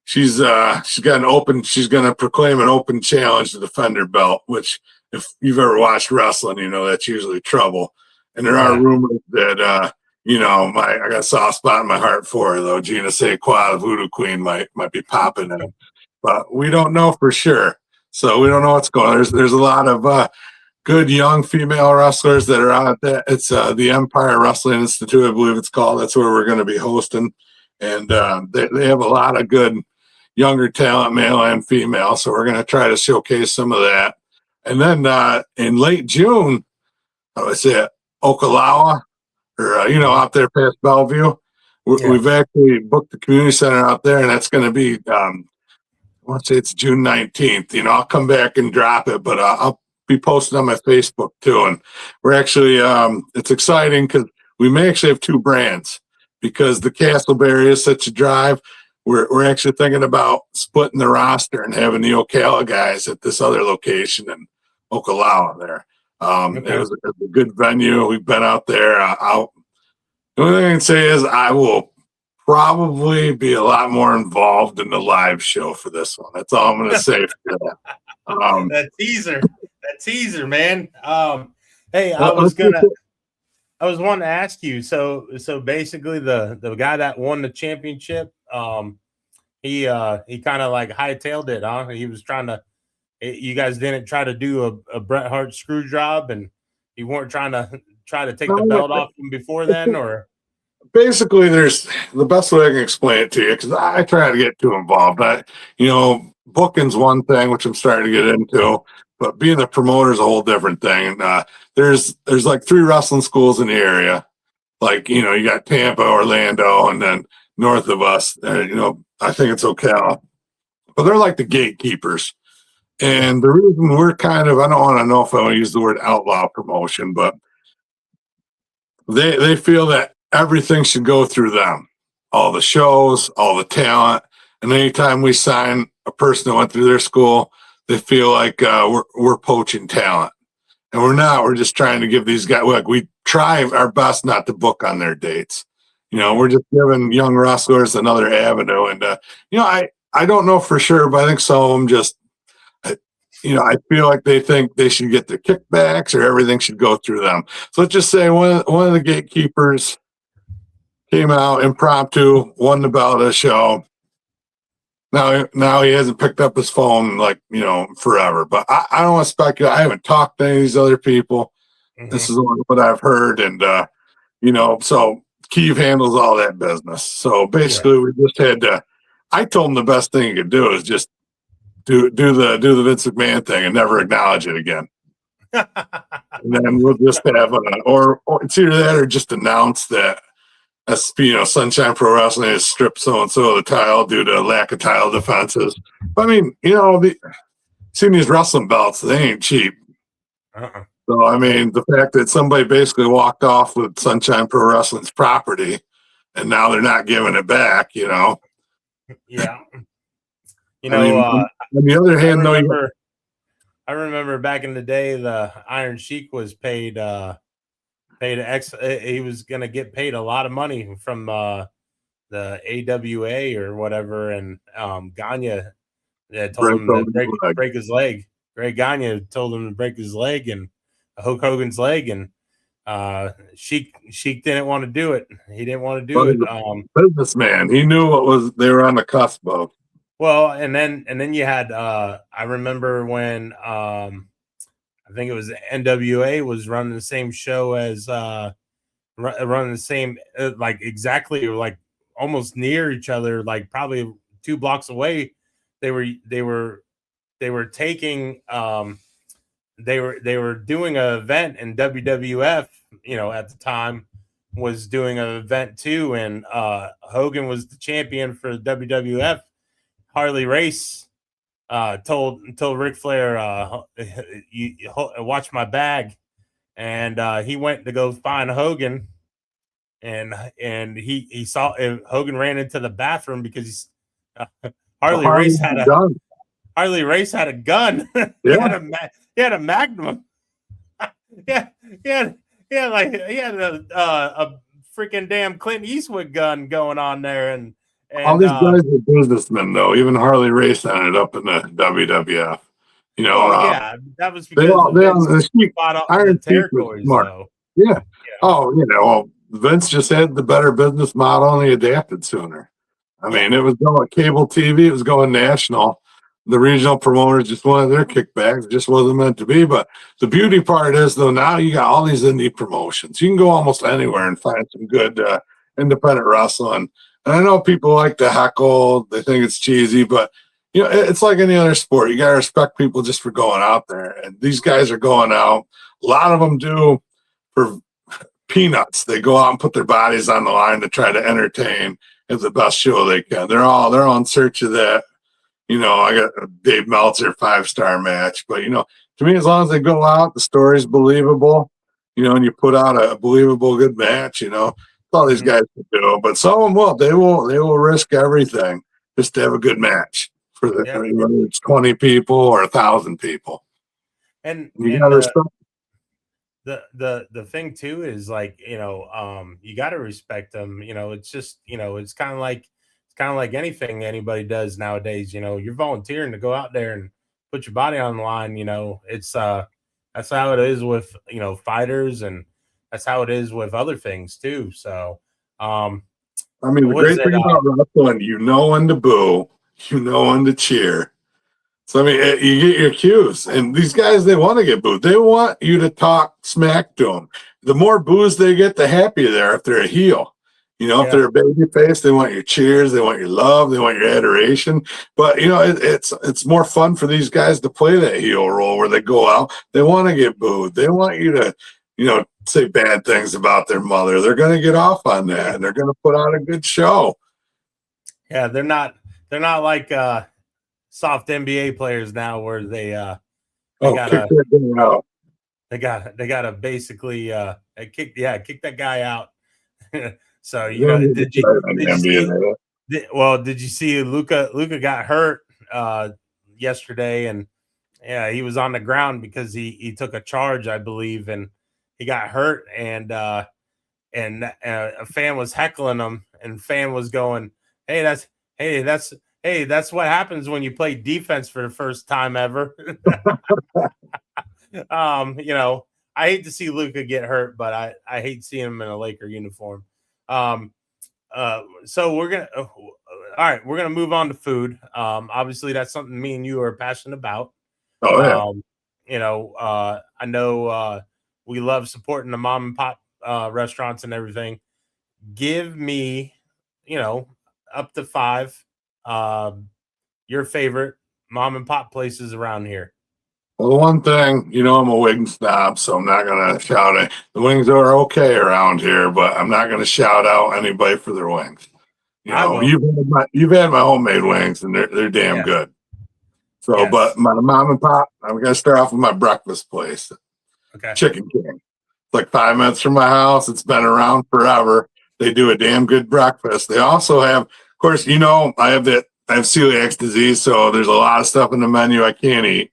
she's got she's going to proclaim an open challenge to defend her belt, which if you've ever watched wrestling, that's usually trouble. And there are rumors that, I got a soft spot in my heart for her, though. Gina Saquad, Voodoo Queen might be popping in. But we don't know for sure. So we don't know what's going on. There's a lot of good young female wrestlers that are out there. It's the Empire Wrestling Institute, I believe it's called. That's where we're going to be hosting. And they have a lot of good younger talent, male and female. So we're going to try to showcase some of that. And then in late June, I would say Okalawa, or out there past Bellevue. We've actually booked the community center out there, and that's going to be I want to say it's June 19th. I'll come back and drop it, but I'll be posting on my Facebook too. And we're actually it's exciting because we may actually have two brands, because the Castleberry is such a drive. We're actually thinking about splitting the roster and having the Ocala guys at this other location in Okalawa there. It was a good venue. We've been out there. The only thing I can say is I will probably be a lot more involved in the live show for this one. That's all I'm going to say for that. That teaser, man. Hey, I was wanting to ask you. So basically, the guy that won the championship, he kind of like hightailed it, huh? He was trying to. You guys didn't try to do a Bret Hart screw job, and you weren't trying to take the belt off him before then, or basically, there's the best way I can explain it to you, because I try to get too involved. Booking's one thing, which I'm starting to get into, but being a promoter is a whole different thing. And there's like 3 wrestling schools in the area. Like, you got Tampa, Orlando, and then north of us, I think it's Ocala. But they're like the gatekeepers. And the reason we're I don't want to know if I want to use the word outlaw promotion, but they feel that everything should go through them. All the shows, all the talent. And anytime we sign a person that went through their school, they feel like we're poaching talent. And we're not. We're just trying to give these guys, we try our best not to book on their dates. We're just giving young wrestlers another avenue. And, I don't know for sure, but I think some of them just, I feel like they think they should get the kickbacks, or everything should go through them. So let's just say one of the gatekeepers came out impromptu, won the belt of the show. Now he hasn't picked up his phone forever. But I don't want to speculate. I haven't talked to any of these other people. Mm-hmm. This is what I've heard, and so Keeve handles all that business. So basically, we just had to. I told him the best thing he could do is just do the Vince McMahon thing and never acknowledge it again. And then we'll just have or it's either that or just announce that Sunshine Pro Wrestling has stripped so-and-so of the title due to lack of title defenses. But I mean, seeing these wrestling belts, they ain't cheap. Uh-uh. So I mean, the fact that somebody basically walked off with Sunshine Pro Wrestling's property and now they're not giving it back, Yeah. On the other hand, I remember back in the day, the Iron Sheik was paid. He was going to get paid a lot of money from the AWA or whatever, and Gagne told him to break his leg. Greg Gagne told him to break his leg and Hulk Hogan's leg, and Sheik didn't want to do it. He didn't want to do But it. he's a businessman. He knew what was they were on the cusp of. Well, and then you had I remember when I think it was NWA was running the same show as running the same like exactly like almost near each other, like probably 2 blocks away. They were taking they were doing an event, and WWF, at the time was doing an event too, and Hogan was the champion for WWF. Harley Race told Ric Flair, you watch my bag, and he went to go find Hogan, and he saw Hogan ran into the bathroom because Harley Race had a gun. Harley Race had a gun. He had a Magnum. yeah, he had a freaking damn Clint Eastwood gun going on there, and all these guys are businessmen, though. Even Harley Race ended up in the WWF. That was because they bought up the territories, though. Yeah. Oh, Vince just had the better business model, and he adapted sooner. I mean, it was going cable TV, it was going national. The regional promoters just wanted their kickbacks. It just wasn't meant to be. But the beauty part is, though, now you got all these indie promotions. You can go almost anywhere and find some good independent wrestling. And I know people like to heckle. They think it's cheesy. But, it's like any other sport. You got to respect people just for going out there. And these guys are going out. A lot of them do for peanuts. They go out and put their bodies on the line to try to entertain at the best show they can. They're on search of that. I got a Dave Meltzer 5-star match, but to me, as long as they go out, the story's believable, and you put out a believable good match, that's all these guys can do. But some of them will. They will risk everything just to have a good match for whether it's 20 people or 1,000 people. And you got to respect. The thing too is like you got to respect them. It's just it's kind of like anything anybody does nowadays. You're volunteering to go out there and put your body on the line. It's that's how it is with fighters, and that's how it is with other things too. So the great thing about wrestling, when to boo, when to cheer. So you get your cues, and these guys, they want to get booed. They want you to talk smack to them. The more boos they get, the happier they are if they're a heel. If they're a baby face, they want your cheers, they want your love, they want your adoration. But it's more fun for these guys to play that heel role where they go out, they want to get booed. They want you to, say bad things about their mother. They're going to get off on that, and they're going to put on a good show. Yeah, they're not like soft NBA players now where they gotta basically kick that guy out. So did you see Luka got hurt yesterday, and he was on the ground because he took a charge, I believe, and he got hurt, and a fan was heckling him, and fan was going, that's what happens when you play defense for the first time ever. I hate to see Luka get hurt, but I hate seeing him in a Laker uniform. So we're gonna move on to food. Obviously that's something me and you are passionate about. Oh yeah. I know we love supporting the mom and pop restaurants and everything. Give me, up to 5 your favorite mom and pop places around here. Well, the one thing, I'm a wing snob, so I'm not going to shout it. The wings are okay around here, but I'm not going to shout out anybody for their wings. You've had my homemade wings, and they're damn good. So, yes. But my mom and pop, I'm going to start off with my breakfast place. Okay. Chicken King. It's like 5 minutes from my house. It's been around forever. They do a damn good breakfast. They also have, of course, I have celiac disease, so there's a lot of stuff in the menu I can't eat.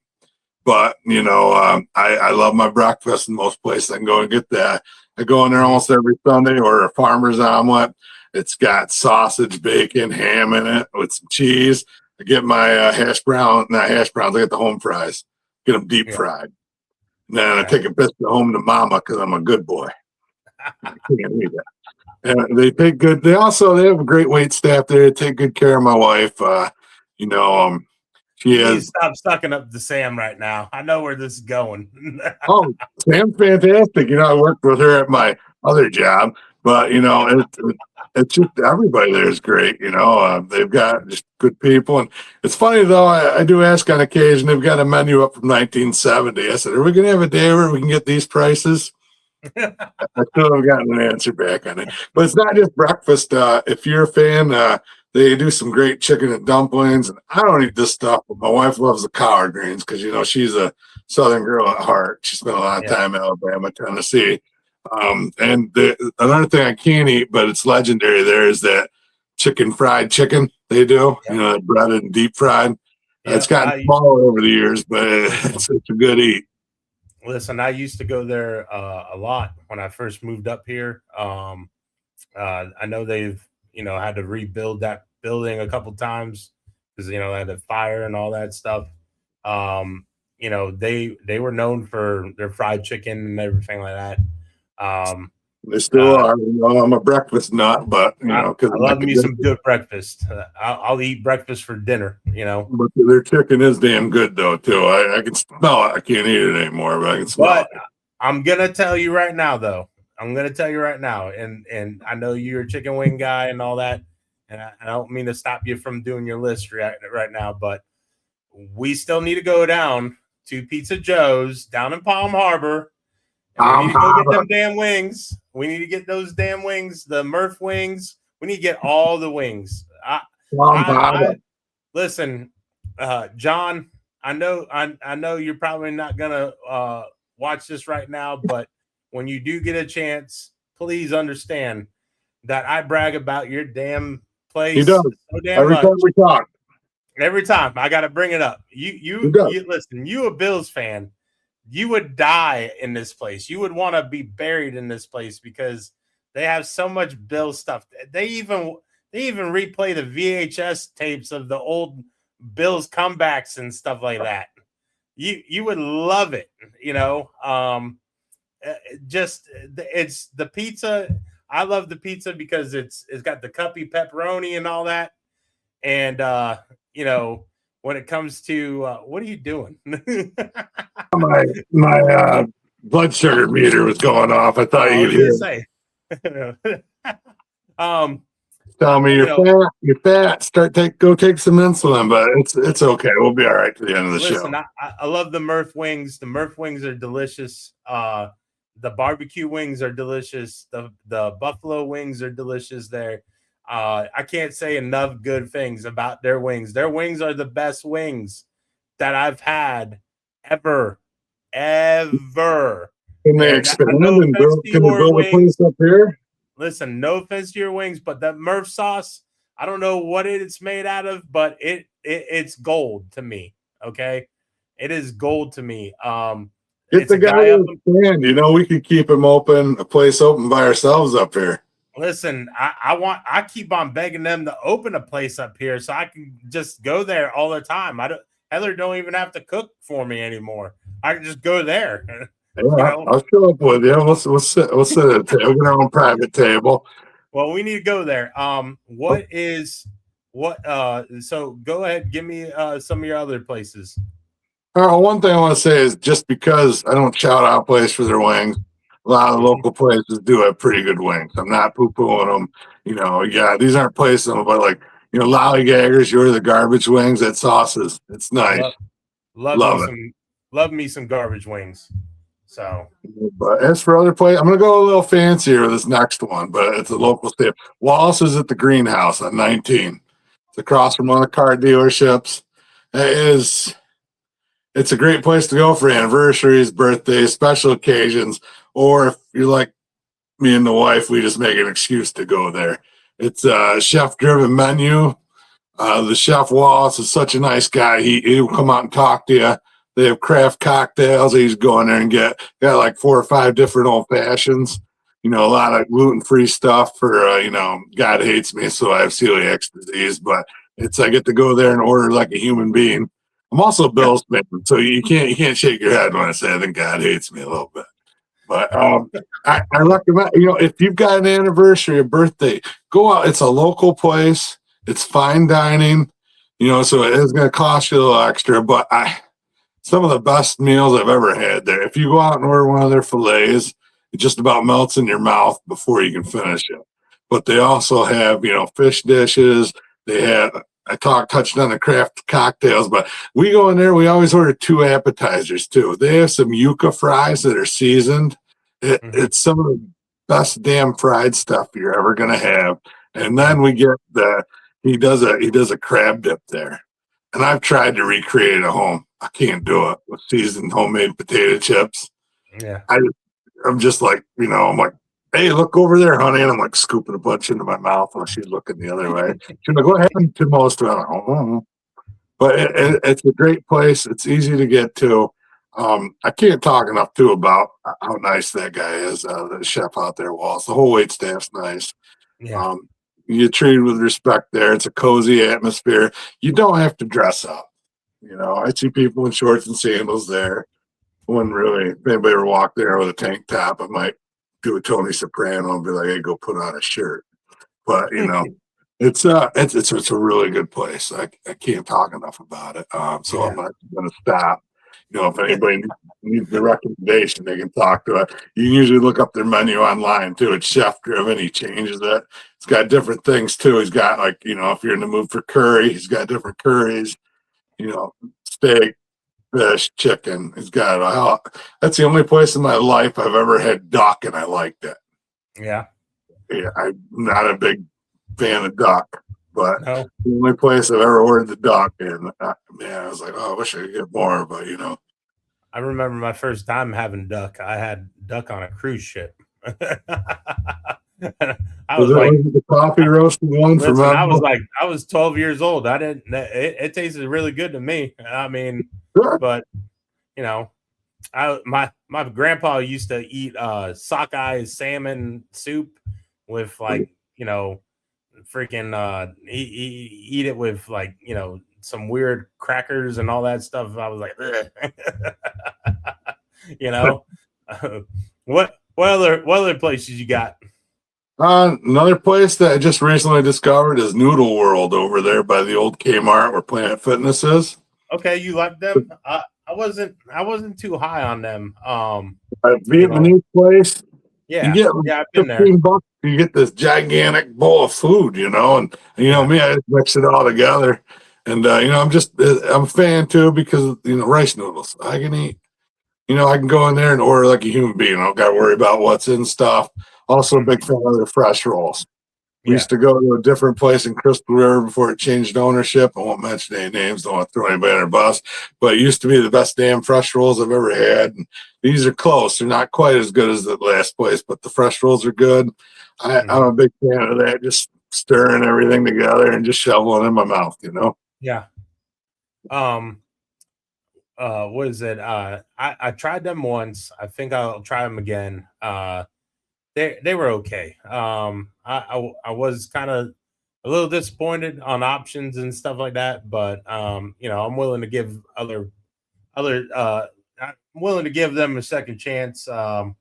But, I love my breakfast in most places. I can go and get that. I go in there almost every Sunday, order a farmer's omelet. It's got sausage, bacon, ham in it with some cheese. I get my not hash browns. I get the home fries. Get them deep fried. And then I take a biscuit home to mama because I'm a good boy. Can't eat it. And they take good. They have a great wait staff there. They take good care of my wife. You know, she You need to has. stop sucking up to Sam right now. I know where this is going. Oh, Sam's fantastic. You know, I worked with her at my other job, but you know, it's just everybody there is great. You know, they've got just good people, and it's funny though. I do ask on occasion. They've got a menu up from 1970. I said, "Are we going to have a day where we can get these prices?" I still haven't gotten an answer back on it. But it's not just breakfast. If you're a fan, they do some great chicken and dumplings. And I don't eat this stuff, but my wife loves the collard greens because, you know, she's a Southern girl at heart. She spent a lot of time in Alabama, Tennessee. Another thing I can't eat, but it's legendary there, is that fried chicken they do. Yeah. You know, breaded and deep fried. Yeah, It's gotten smaller over the years, but it's a good eat. Listen, I used to go there a lot when I first moved up here. I know they've, you know, had to rebuild that building a couple times because, you know, they had a fire and all that stuff. You know, they were known for their fried chicken and everything like that. They still are. You know, I'm a breakfast nut, but you know, because I love me some good breakfast. I'll eat breakfast for dinner. You know, but their chicken is damn good though too. I can smell it. I can't eat it anymore, but I can smell it. I'm gonna tell you right now, though. I'm gonna tell you right now, and I know you're a chicken wing guy and all that, and I don't mean to stop you from doing your list right now, but we still need to go down to Pizza Joe's down in Palm Harbor. And we need to go get them damn wings. We need to get those damn wings, the Murph wings. We need to get all the wings. Listen, John, I know you're probably not gonna watch this right now, but when you do get a chance, please understand that I brag about your damn place. He does. So damn Every much. time we talk. Every time I got to bring it up. You listen. You a Bills fan. You would die in this place. You would want to be buried in this place because they have so much Bill stuff. They even replay the VHS tapes of the old Bills comebacks and stuff like that. You would love it, you know. It's the pizza. I love the pizza because it's got the cuppy pepperoni and all that. And you know, when it comes to what are you doing? my blood sugar meter was going off. I thought you'd hear. Tell me you're fat. Go take some insulin, but it's okay. We'll be all right to the end of the show. I love the Murph wings. The Murph wings are delicious. The barbecue wings are delicious. The buffalo wings are delicious there. I can't say enough good things about their wings. Their wings are the best wings that I've had ever. Can they expand and build a place up here? Listen, no offense to your wings, but that Murph sauce, I don't know what it's made out of, but it's gold to me. Okay, it is gold to me. Get the guy up stand. You know, we could keep him open, a place open by ourselves up here. Listen, I keep on begging them to open a place up here so I can just go there all the time. Heather don't even have to cook for me anymore. I can just go there. Yeah, you know? I'll show up with you. We'll sit at a table, get our own private table. Well, we need to go there. So go ahead, give me some of your other places. One thing I want to say is just because I don't shout out places for their wings, a lot of local places do have pretty good wings. I'm not poo-pooing them. You know, yeah, these aren't places, but like, you know, Lollygaggers, you order the garbage wings, that sauce it's nice. Love me some garbage wings. So, but as for other places, I'm going to go a little fancier with this next one, but it's a local state. Wallace is at the Greenhouse on 19. It's across from one of the car dealerships. It's a great place to go for anniversaries, birthdays, special occasions, or if you're like me and the wife, we just make an excuse to go there. It's a chef-driven menu. The chef Wallace is such a nice guy. He'll come out and talk to you. They have craft cocktails. He's going there and got like 4 or 5 different old fashions. You know, a lot of gluten-free stuff for, you know, God hates me, so I have celiac disease, but I get to go there and order like a human being. I'm also a Bills fan, so you can't shake your head when I say I think God hates me a little bit. But I recommend, if you've got an anniversary, a birthday, go out. It's a local place. It's fine dining, so it is going to cost you a little extra. But some of the best meals I've ever had there. If you go out and order one of their fillets, it just about melts in your mouth before you can finish it. But they also have, fish dishes. They have, touched on the craft cocktails, but we go in there, we always order 2 appetizers too. They have some yuca fries that are seasoned. It's some of the best damn fried stuff you're ever going to have. And then we get he does a crab dip there. And I've tried to recreate it at home. I can't do it with seasoned homemade potato chips. Yeah. I'm just like, I'm like, hey, look over there, honey. And I'm like scooping a bunch into my mouth while she's looking the other way. She's like, what happened to most of it? Oh. But it's a great place. It's easy to get to. I can't talk enough, too, about how nice that guy is, the chef out there, Walls. The whole wait staff's nice. Yeah. You're treated with respect there. It's a cozy atmosphere. You don't have to dress up. I see people in shorts and sandals there. Wouldn't really, if anybody ever walked there with a tank top, I might do a Tony Soprano and be like, hey, go put on a shirt. But, it's a really good place. I can't talk enough about it. So I'm not going to stop. If anybody needs the recommendation, they can talk to it. You can usually look up their menu online too. It's chef driven. He changes it. It's got different things too. He's got if you're in the mood for curry, he's got different curries, steak, fish, chicken. He's got that's the only place in my life I've ever had duck and I liked it. Yeah. Yeah. I'm not a big fan of duck, but No. the only place I've ever ordered the duck and I was like, oh, I wish I could get more, but I remember my first time having duck. I had duck on a cruise ship. I was like the coffee roasted one listen, from I was 12 years old. I didn't it tasted really good to me. I mean, sure. but my grandpa used to eat sockeye salmon soup with freaking he eat it with some weird crackers and all that stuff. I was like what other places you got? Another place that I just recently discovered is Noodle World over there by the old Kmart where Planet Fitness is. Okay, you like them? I wasn't too high on them. A Vietnamese place. Yeah, I've been there. $15, you get this gigantic bowl of food, and me, I just mix it all together. And I'm a fan too because rice noodles I can eat. I can go in there and order like a human being. I don't got to worry about what's in stuff. Also, a big fan of their fresh rolls. We used to go to a different place in Crystal River before it changed ownership. I won't mention any names. Don't want to throw anybody under a bus. But it used to be the best damn fresh rolls I've ever had. And these are close. They're not quite as good as the last place, but the fresh rolls are good. I'm a big fan of that. Just stirring everything together and just shoveling in my mouth, Yeah. What is it? I tried them once. I think I'll try them again. They were okay. I was kind of a little disappointed on options and stuff like that, but I'm willing to give I'm willing to give them a second chance. Sometimes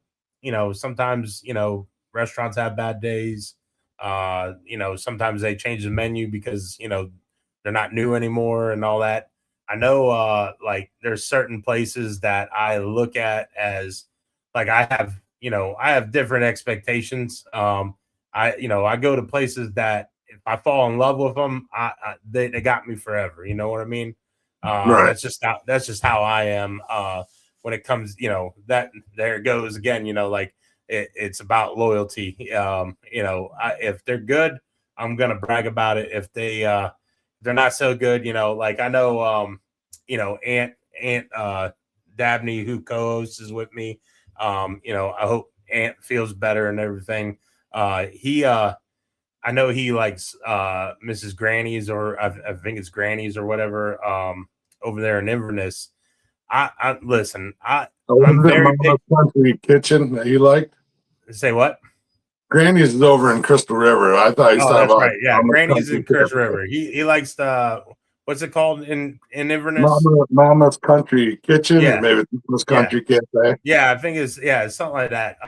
restaurants have bad days. Sometimes they change the menu because they're not new anymore and all that. I know there's certain places that I look at as I have different expectations. I go to places that if I fall in love with them, they got me forever. You know what I mean? Right. That's just how I am. When it comes, that there it goes again. It's about loyalty. If they're good, I'm gonna brag about it. If they're not so good, I know, Aunt Dabney, who co-hosts is with me. I hope Aunt feels better and everything. I know he likes Mrs. Granny's, or I think it's Granny's or whatever, over there in Inverness. Listen. I'm very country kitchen that you liked. Say what? Granny's is over in Crystal River. I thought you talking about right. Yeah, Granny's in Crystal River. He likes what what's it called in Inverness? Mama's Country Kitchen, Yeah. or maybe it's Mama's Yeah. Country Cafe. Yeah, I think it's something like that.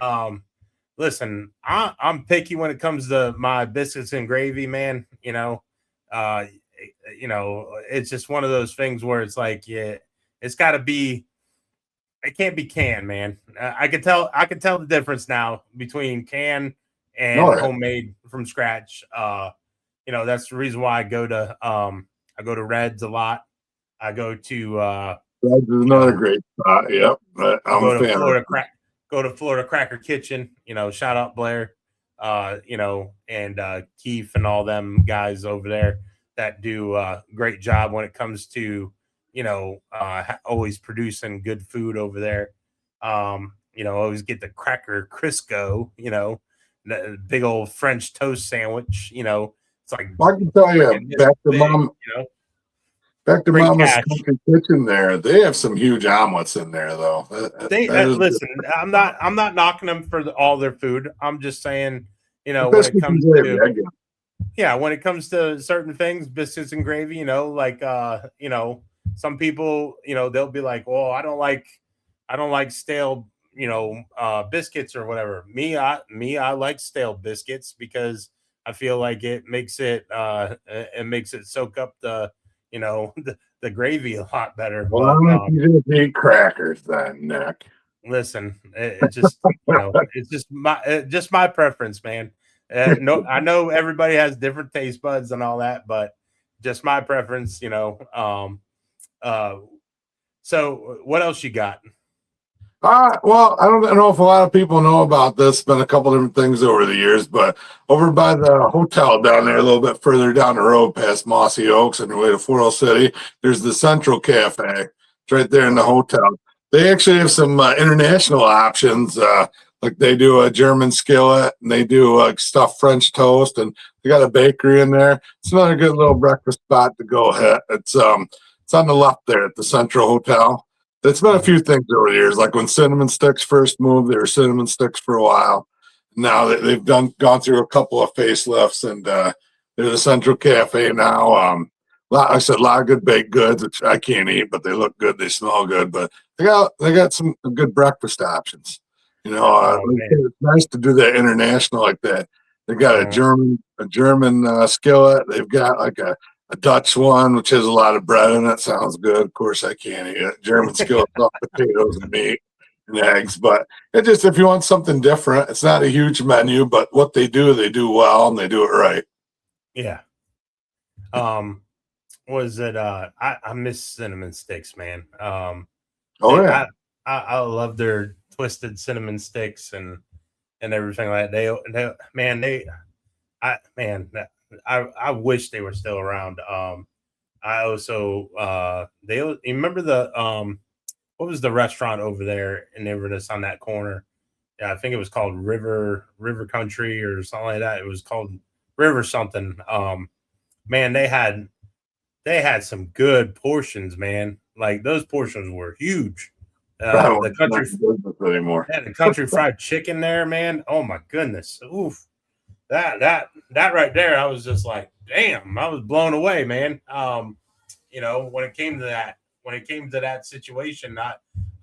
Listen, I'm picky when it comes to my biscuits and gravy, man. Uh, it's just one of those things where it's like, yeah, it's got to be. It can't be canned, man. I can tell the difference now between canned and homemade from scratch. That's the reason why I go to Reds a lot. I go to Reds is another great spot. Yep, I'm a fan. Go to Florida Cracker Kitchen. Shout out Blair. And Keith and all them guys over there that do a great job when it comes to always producing good food over there. Always get the Cracker Crisco, the big old French toast sandwich. It's like I can tell you, back to Mama's Country Kitchen. There, they have some huge omelets in there, though. Listen, I'm not knocking them for all their food. I'm just saying, when it comes to when it comes to certain things, biscuits and gravy, some people, they'll be like, "Well, I don't like stale, biscuits or whatever." I like stale biscuits because I feel like it makes it soak up the gravy a lot better. Well, I'm gonna just eat crackers then, Nick. Listen, it's just my preference, man. No, I know everybody has different taste buds and all that, but just my preference, So what else you got? Well, I don't know if a lot of people know about this. Been a couple different things over the years, but over by the hotel down there, a little bit further down the road past Mossy Oaks on your way to Fort Hill City, there's the Central Cafe. It's right there in the hotel. They actually have some international options. Like they do a German skillet, and they do stuffed French toast, and they got a bakery in there. It's another good little breakfast spot to go hit. It's on the left there at the Central Hotel. It's been a few things over the years. Like when Cinnamon Sticks first moved, they were Cinnamon Sticks for a while. Now they've gone through a couple of facelifts, and they're the Central Cafe now. Like I said, a lot of good baked goods, which I can't eat, but they look good. They smell good. But they got some good breakfast options. It's nice to do that international like that. They got a German skillet. They've got like a Dutch one, which has a lot of bread in it. Sounds good. Of course, I can't eat it. German skillet, potatoes and meat and eggs. But it just, if you want something different, it's not a huge menu, but what they do well, and they do it right. Yeah. Was it? I miss Cinnamon Sticks, man. I love their twisted cinnamon sticks and everything like that. I wish they were still around. I also you remember the what was the restaurant over there in Inverness on that corner? Yeah, I think it was called River Country or something like that. It was called River something. Man, they had some good portions, man. Like those portions were huge. The country fried chicken there, man. Oh my goodness. Oof. That right there, I was just like, damn, I was blown away, man. When it came to that situation,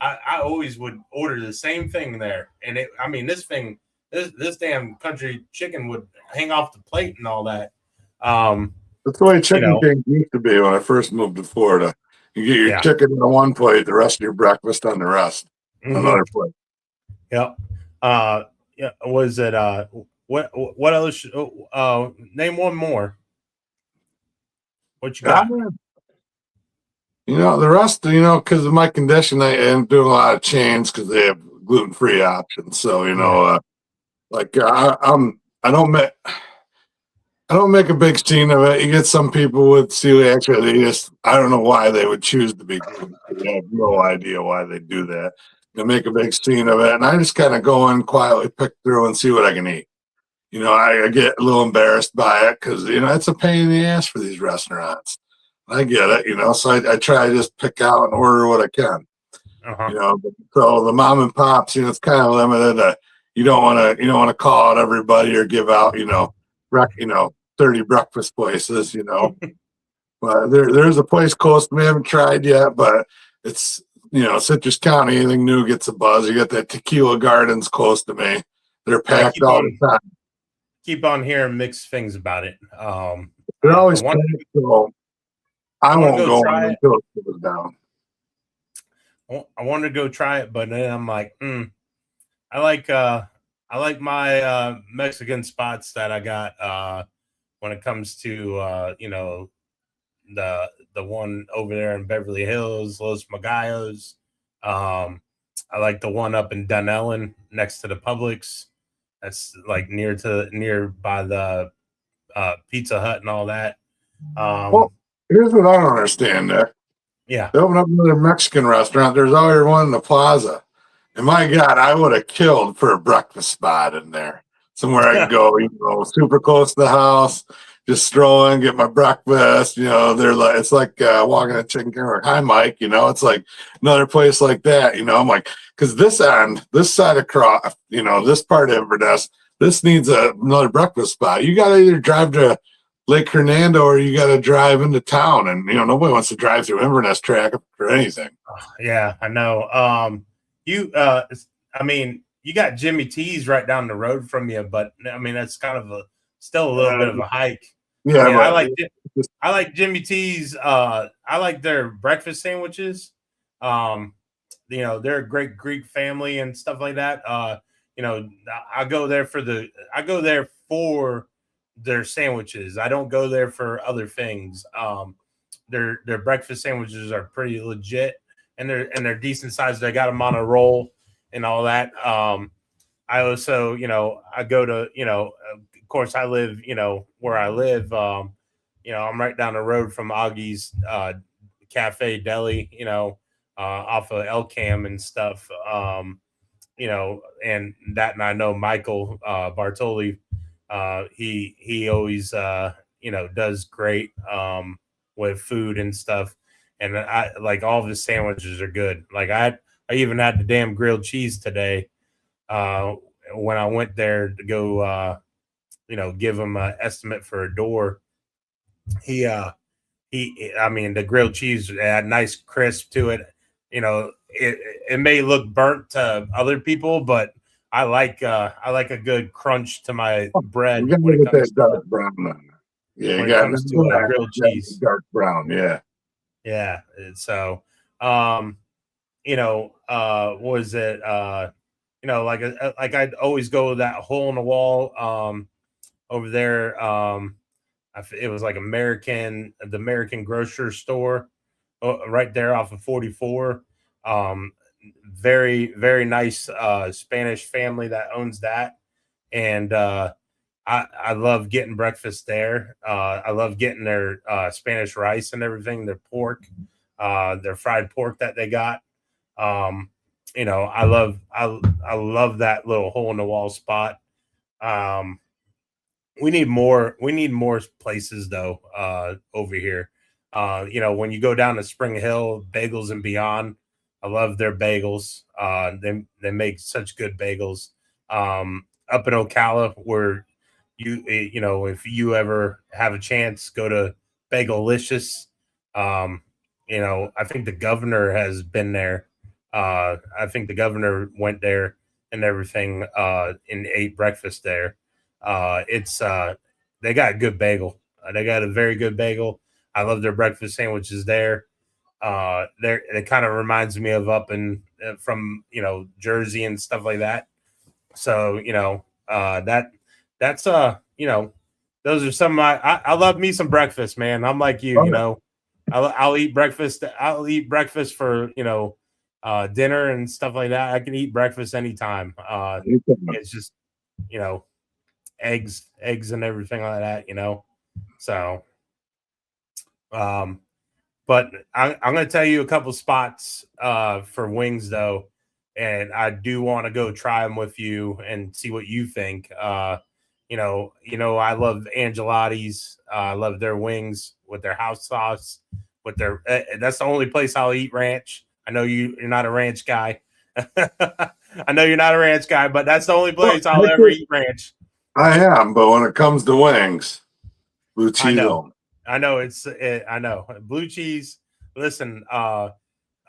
I always would order the same thing there. And this damn country chicken would hang off the plate and all that. That's the way chicken king used to be when I first moved to Florida. You get your chicken on one plate, the rest of your breakfast on the rest. Another plate. Yep. Was it what else? Name one more. What you got? The rest, because of my condition, I am doing a lot of chains because they have gluten-free options. So, I don't make a big scene of it. You get some people with celiac, I don't know why they would choose to be gluten-free. I have no idea why they do that. They make a big scene of it, and I just kind of go in quietly, pick through, and see what I can eat. I get a little embarrassed by it because, it's a pain in the ass for these restaurants. I get it, so I try to just pick out and order what I can. So the mom and pops, it's kind of limited. You don't want to call out everybody or give out, 30 breakfast places, But there's a place close to me I haven't tried yet, but it's Citrus County. Anything new gets a buzz. You got that Tequila Gardens close to me. They're packed all the time. Keep on hearing mixed things about it. They're always packed, so I won't go until it goes down. I wanted to go try it, but then I'm like, I like my Mexican spots that I got when it comes to the one over there in Beverly Hills, Los Magallos. I like the one up in Dunellen next to the Publix. That's like near by the Pizza Hut and all that. Well, here's what I don't understand there. Yeah. They open up another Mexican restaurant. There's already one in the plaza. And my God, I would have killed for a breakfast spot in there. Somewhere I could go, super close to the house, just stroll in, get my breakfast. It's like walking a chicken or hi, Mike. It's like another place like that. I'm like, because this side across, this part of Inverness, this needs another breakfast spot. You got to either drive to Lake Hernando or you got to drive into town, and nobody wants to drive through Inverness traffic or anything. Yeah, I know. You got Jimmy T's right down the road from you, but that's kind of still a little bit of a hike. Yeah, I like Jimmy T's. I like their breakfast sandwiches. They're a great Greek family and stuff like that. I go there for their sandwiches. I don't go there for other things. Their breakfast sandwiches are pretty legit, and they're decent size. They got them on a roll and all that. I also, I go to, of course I live, where I live, I'm right down the road from Augie's Cafe Deli, off of El Cam and stuff. And I know Michael Bartoli, he always, does great with food and stuff. And I like all of his sandwiches are good. Like I even had the damn grilled cheese today when I went there to go, give him an estimate for a door. The grilled cheese had nice crisp to it. It may look burnt to other people, but I like a good crunch to my bread. You gotta get that dark brown. Yeah, when it comes to grilled cheese, dark brown. Yeah, yeah. So, was it? Like I'd always go that hole in the wall over there. It was like the American grocery store right there off of 44. Very, very nice Spanish family that owns that. And I love getting breakfast there. I love getting their Spanish rice and everything, their pork, their fried pork that they got. I love that little hole in the wall spot. We need more places though over here. When you go down to Spring Hill, Bagels and Beyond, I love their bagels. They make such good bagels. Up in Ocala, where if you ever have a chance, go to Bagelicious. I think the governor has been there. I think the governor went there and everything and ate breakfast there. They got a good bagel. They got a very good bagel. I love their breakfast sandwiches there. It kind of reminds me of up in from Jersey and stuff like that. So that's those are some of I love me some breakfast, man. I'm like you, I'll eat breakfast. I'll eat breakfast for dinner and stuff like that. I can eat breakfast anytime. It's just eggs and everything like that. So but I'm going to tell you a couple spots for wings though, and I do want to go try them with you and see what you think. I love Angelotti's. I love their wings with their house sauce. With their that's the only place I'll eat ranch. I know you're not a ranch guy. I know you're not a ranch guy, but that's the only place I'll ever eat ranch. I am, but when it comes to wings, blue cheese. I know I know blue cheese. Listen, I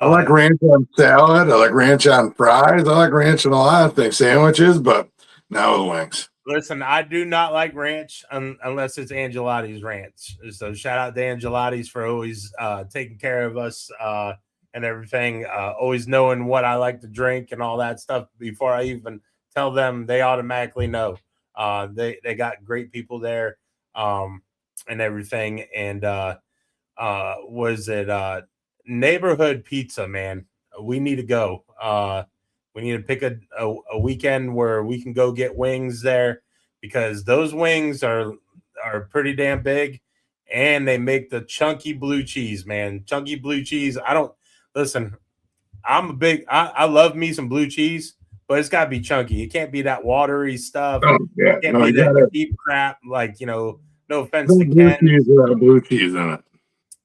like ranch on salad. I like ranch on fries. I like ranch on a lot of things, sandwiches, but not with wings. listen, I do not like ranch unless it's Angelotti's ranch. So shout out to Angelotti's for always taking care of us and everything. Always knowing what I like to drink and all that stuff before I even tell them. They automatically know. They got great people there and everything. And was it neighborhood pizza, man? We need to go. We need to pick a weekend where we can go get wings there because those wings are pretty damn big and they make the chunky blue cheese, man. Chunky blue cheese. I don't listen. I love me some blue cheese, but it's got to be chunky. It can't be that watery stuff. Oh, yeah. It can't No, be you that gotta cheap crap. Like, no offense no to blue Ken. cheese without blue cheese in it.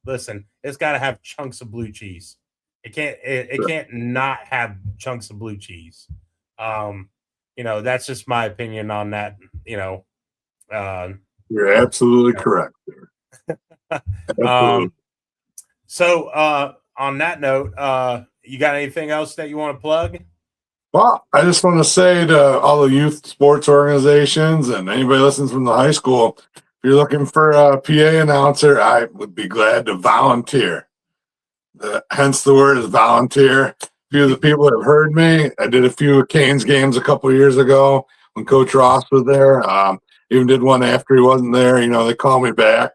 Listen, it's got to have chunks of blue cheese. It can't not have chunks of blue cheese. That's just my opinion on that. You're absolutely correct. Absolutely. So on that note, you got anything else that you want to plug? Well, I just want to say to all the youth sports organizations and anybody listens from the high school, if you're looking for a PA announcer, I would be glad to volunteer. Hence the word is volunteer. A few of the people have heard me. I did a few Canes games a couple of years ago when Coach Ross was there. Even did one after he wasn't there. They called me back.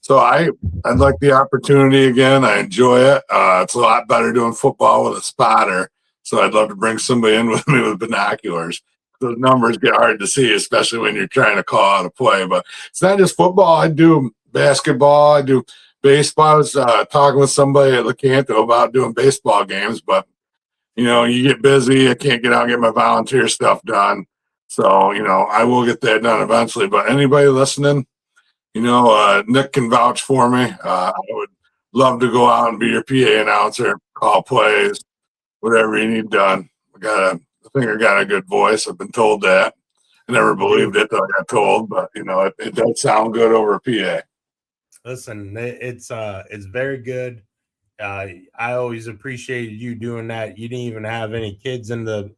So I'd like the opportunity again. I enjoy it. It's a lot better doing football with a spotter. So I'd love to bring somebody in with me with binoculars. Those numbers get hard to see, especially when you're trying to call out a play. But it's not just football. I do basketball. I do baseball. I was talking with somebody at Lecanto about doing baseball games, but you get busy. I can't get out and get my volunteer stuff done. So, I will get that done eventually. But anybody listening, Nick can vouch for me. I would love to go out and be your PA announcer, call plays, whatever you need done. I think I got a good voice. I've been told that. I never believed it till I got told, but it does sound good over a PA. Listen, it's very good. I always appreciated you doing that. You didn't even have any kids in the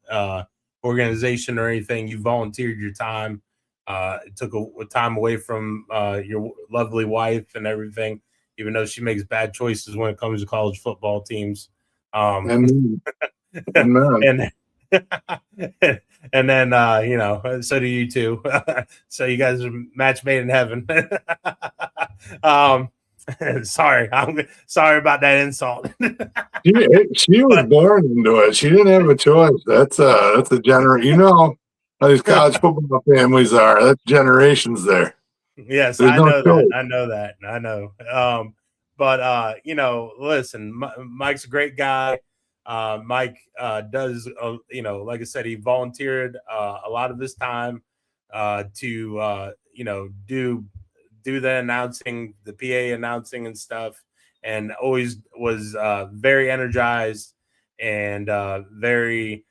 organization or anything. You volunteered your time. It took a time away from your lovely wife and everything, even though she makes bad choices when it comes to college football teams. And then so do you too. So you guys are match made in heaven. Sorry, I'm sorry about that insult. she was born into it. She didn't have a choice. That's a generation. How these college football families are. That's generations there. Yes, I know that. I know. But listen, Mike's a great guy. Mike does, like I said, he volunteered a lot of his time to, do the announcing, the PA announcing and stuff, and always was very energized and very,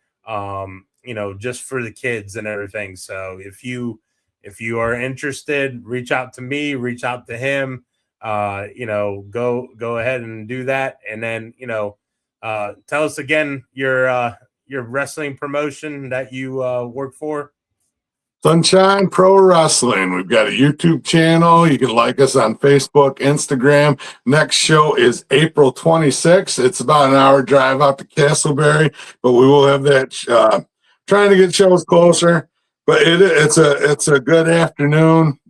just for the kids and everything. So if you are interested, reach out to me, reach out to him, go ahead and do that. And then, tell us again your wrestling promotion that you work for. Sunshine Pro Wrestling. We've got a YouTube channel. You can like us on Facebook, Instagram. Next show is April 26th. It's about an hour drive out to Castleberry, but we will have that trying to get shows closer. But it's a good afternoon,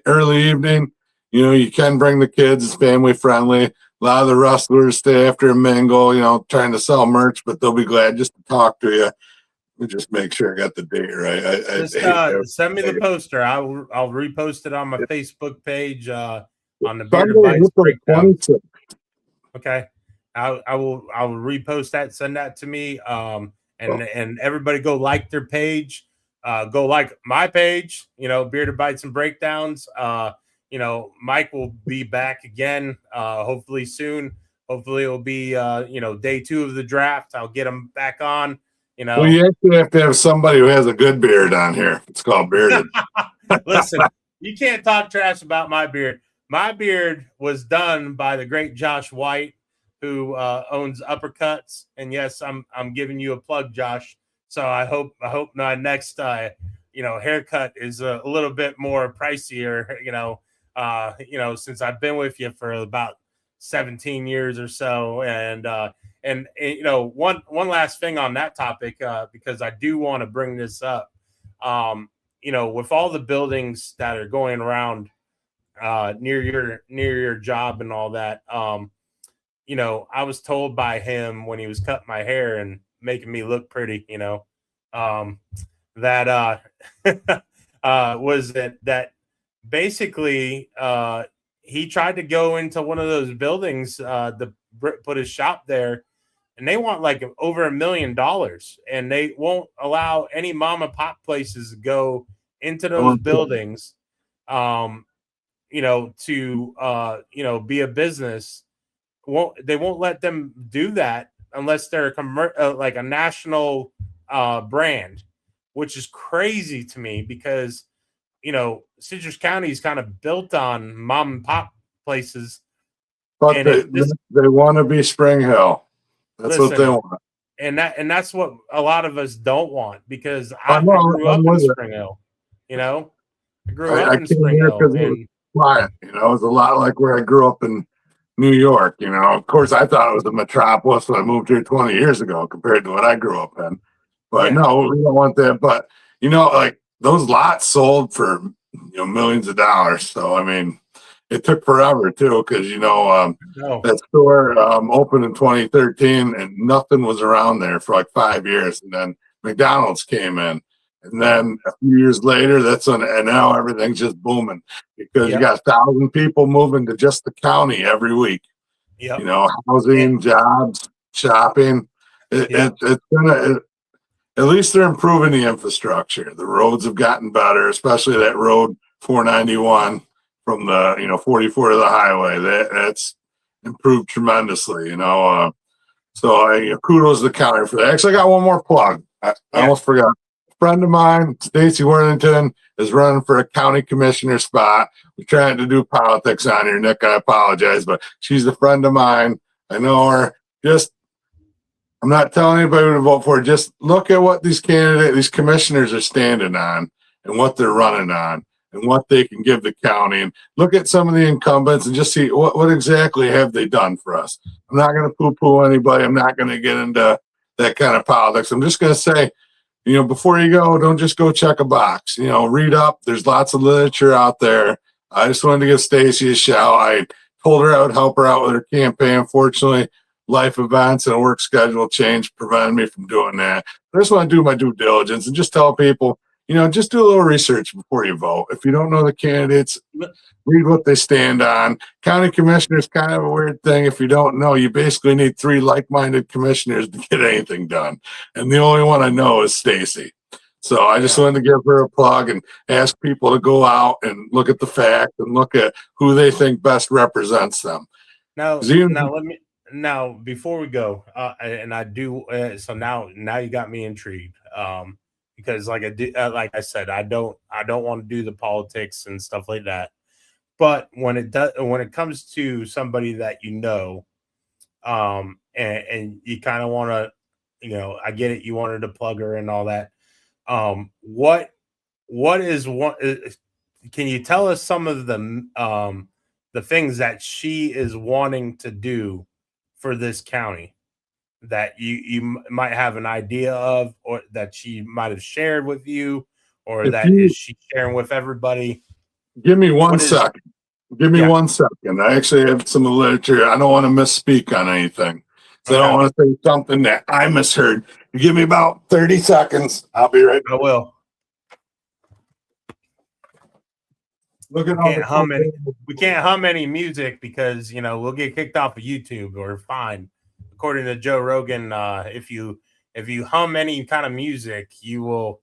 early evening. You can bring the kids. It's family friendly. A lot of the wrestlers stay after a mingle, trying to sell merch, but they'll be glad just to talk to you. Let me just make sure I got the date right. Just send me the poster. I'll repost it on my Facebook page on the Bearded Bites Breakdown. Okay, I will repost that. Send that to me. And everybody go like their page. Go like my page. Bearded Bites and Breakdowns. Mike will be back again. Hopefully soon. Hopefully it'll be day 2 of the draft. I'll get him back on. Well, you actually have to have somebody who has a good beard on here. It's called Bearded. Listen, you can't talk trash about my beard. my beard was done by the great Josh White, who owns Uppercuts. And yes, I'm giving you a plug, Josh. So I hope my next haircut is a little bit more pricier. Since I've been with you for about 17 years or so, and one last thing on that topic, because I do want to bring this up. With all the buildings that are going around near your job and all that, I was told by him when he was cutting my hair and making me look pretty, that was that basically he tried to go into one of those buildings to put his shop there, and they want like over $1 million, and they won't allow any mom and pop places to go into those buildings, to be a business. They won't let them do that unless they're like a national brand, which is crazy to me because Citrus County is kind of built on mom and pop places, but they want to be Spring Hill. That's what they want, and that's what a lot of us don't want, because I grew up in Spring Hill. I grew up in Spring Hill, and quiet. It was a lot like where I grew up in New York. Of course, I thought it was a metropolis when I moved here 20 years ago compared to what I grew up in. But no, we don't want that. But like those lots sold for millions of dollars. So I mean, it took forever too, because that store opened in 2013 and nothing was around there for like 5 years, and then McDonald's came in. And then a few years later, and now everything's just booming because you got 1,000 people moving to just the county every week. Housing, jobs, shopping. It's gonna. At least they're improving the infrastructure. The roads have gotten better, especially that road 491 from the 44 to the highway. That's improved tremendously. So kudos to the county for that. Actually, I got one more plug. I almost forgot. Friend of mine, Stacy Worthington, is running for a county commissioner spot. We're trying to do politics on here, Nick. I apologize, but she's a friend of mine. I know her. I'm not telling anybody to vote for her. Just look at what these commissioners are standing on and what they're running on and what they can give the county. And look at some of the incumbents and just see what exactly have they done for us. I'm not going to poo-poo anybody. I'm not going to get into that kind of politics. I'm just going to say, before you go, don't just go check a box. Read up. There's lots of literature out there. I just wanted to give Stacy a shout. I told her I would help her out with her campaign. Unfortunately, life events and a work schedule change prevented me from doing that. I just want to do my due diligence and just tell people, just do a little research before you vote. If you don't know the candidates, read what they stand on. County commissioner is kind of a weird thing. If you don't know, you basically need 3 like-minded commissioners to get anything done. And the only one I know is Stacy. So I just wanted to give her a plug and ask people to go out and look at the facts and look at who they think best represents them. Now, before we go, and I do, so now you got me intrigued. Because like I said, I don't want to do the politics and stuff like that. But when it comes to somebody that and you kind of want to, I get it, you wanted to plug her and all that. What is one? Can you tell us some of the things that she is wanting to do for this county that you might have an idea of, or that she might have shared with you, or is she sharing with everybody? Give me 1 second. Give me 1 second. I actually have some literature. I don't want to misspeak on anything. So I don't want to say something that I misheard. You give me about 30 seconds. I'll be right back. I will. Look at we can't hum any music because we'll get kicked off of YouTube or fined. According to Joe Rogan, if you hum any kind of music, you'll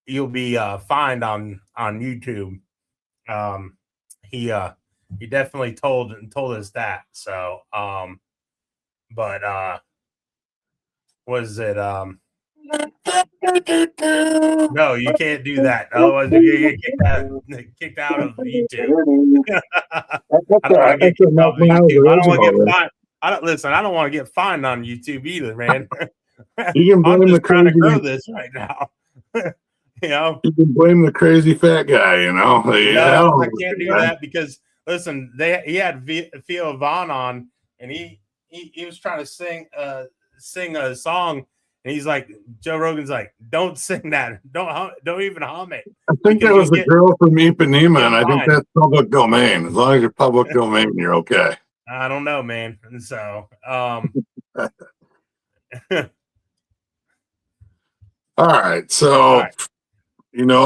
be fined on YouTube. He definitely told us that. So, but was it No, you can't do that. Otherwise, you get kicked out of YouTube. I don't want to get kicked off of YouTube. I don't want to get fined. I don't want to get fined on YouTube either, man. You can I'm blame the just trying to grow crazy. this right now. You know, You can blame the crazy fat guy. You know, no, I can't do that because listen, he had Theo Vaughn on, and he was trying to sing a song, and he's like, Joe Rogan's like, don't sing that, don't even hum it. I think that was the girl from Ipanema, and I think fined. that's public domain. As long as you're public domain, you're okay. I don't know, man. And so, All right, so you know,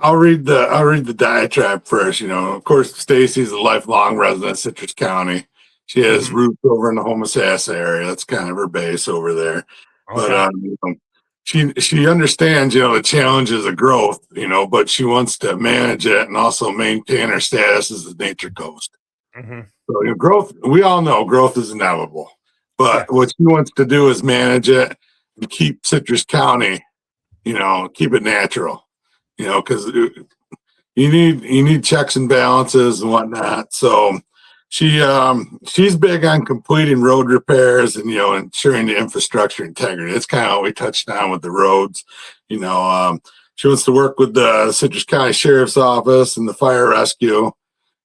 I'll read the diatribe first. You know, of course, Stacy's a lifelong resident of Citrus County. She has roots over in the Homosassa area. That's kind of her base over there. okay. But you know, she understands, you know, the challenges of growth, you know, but she wants to manage it and also maintain her status as a nature coast. So, you know, growth, we all know growth is inevitable, but what she wants to do is manage it and keep Citrus County, you know, keep it natural, you know, because you need checks and balances and whatnot. So she's big on completing road repairs and, you know, ensuring the infrastructure integrity. That's kind of what we touched on with the roads. You know, she wants to work with the Citrus County Sheriff's Office and the fire rescue,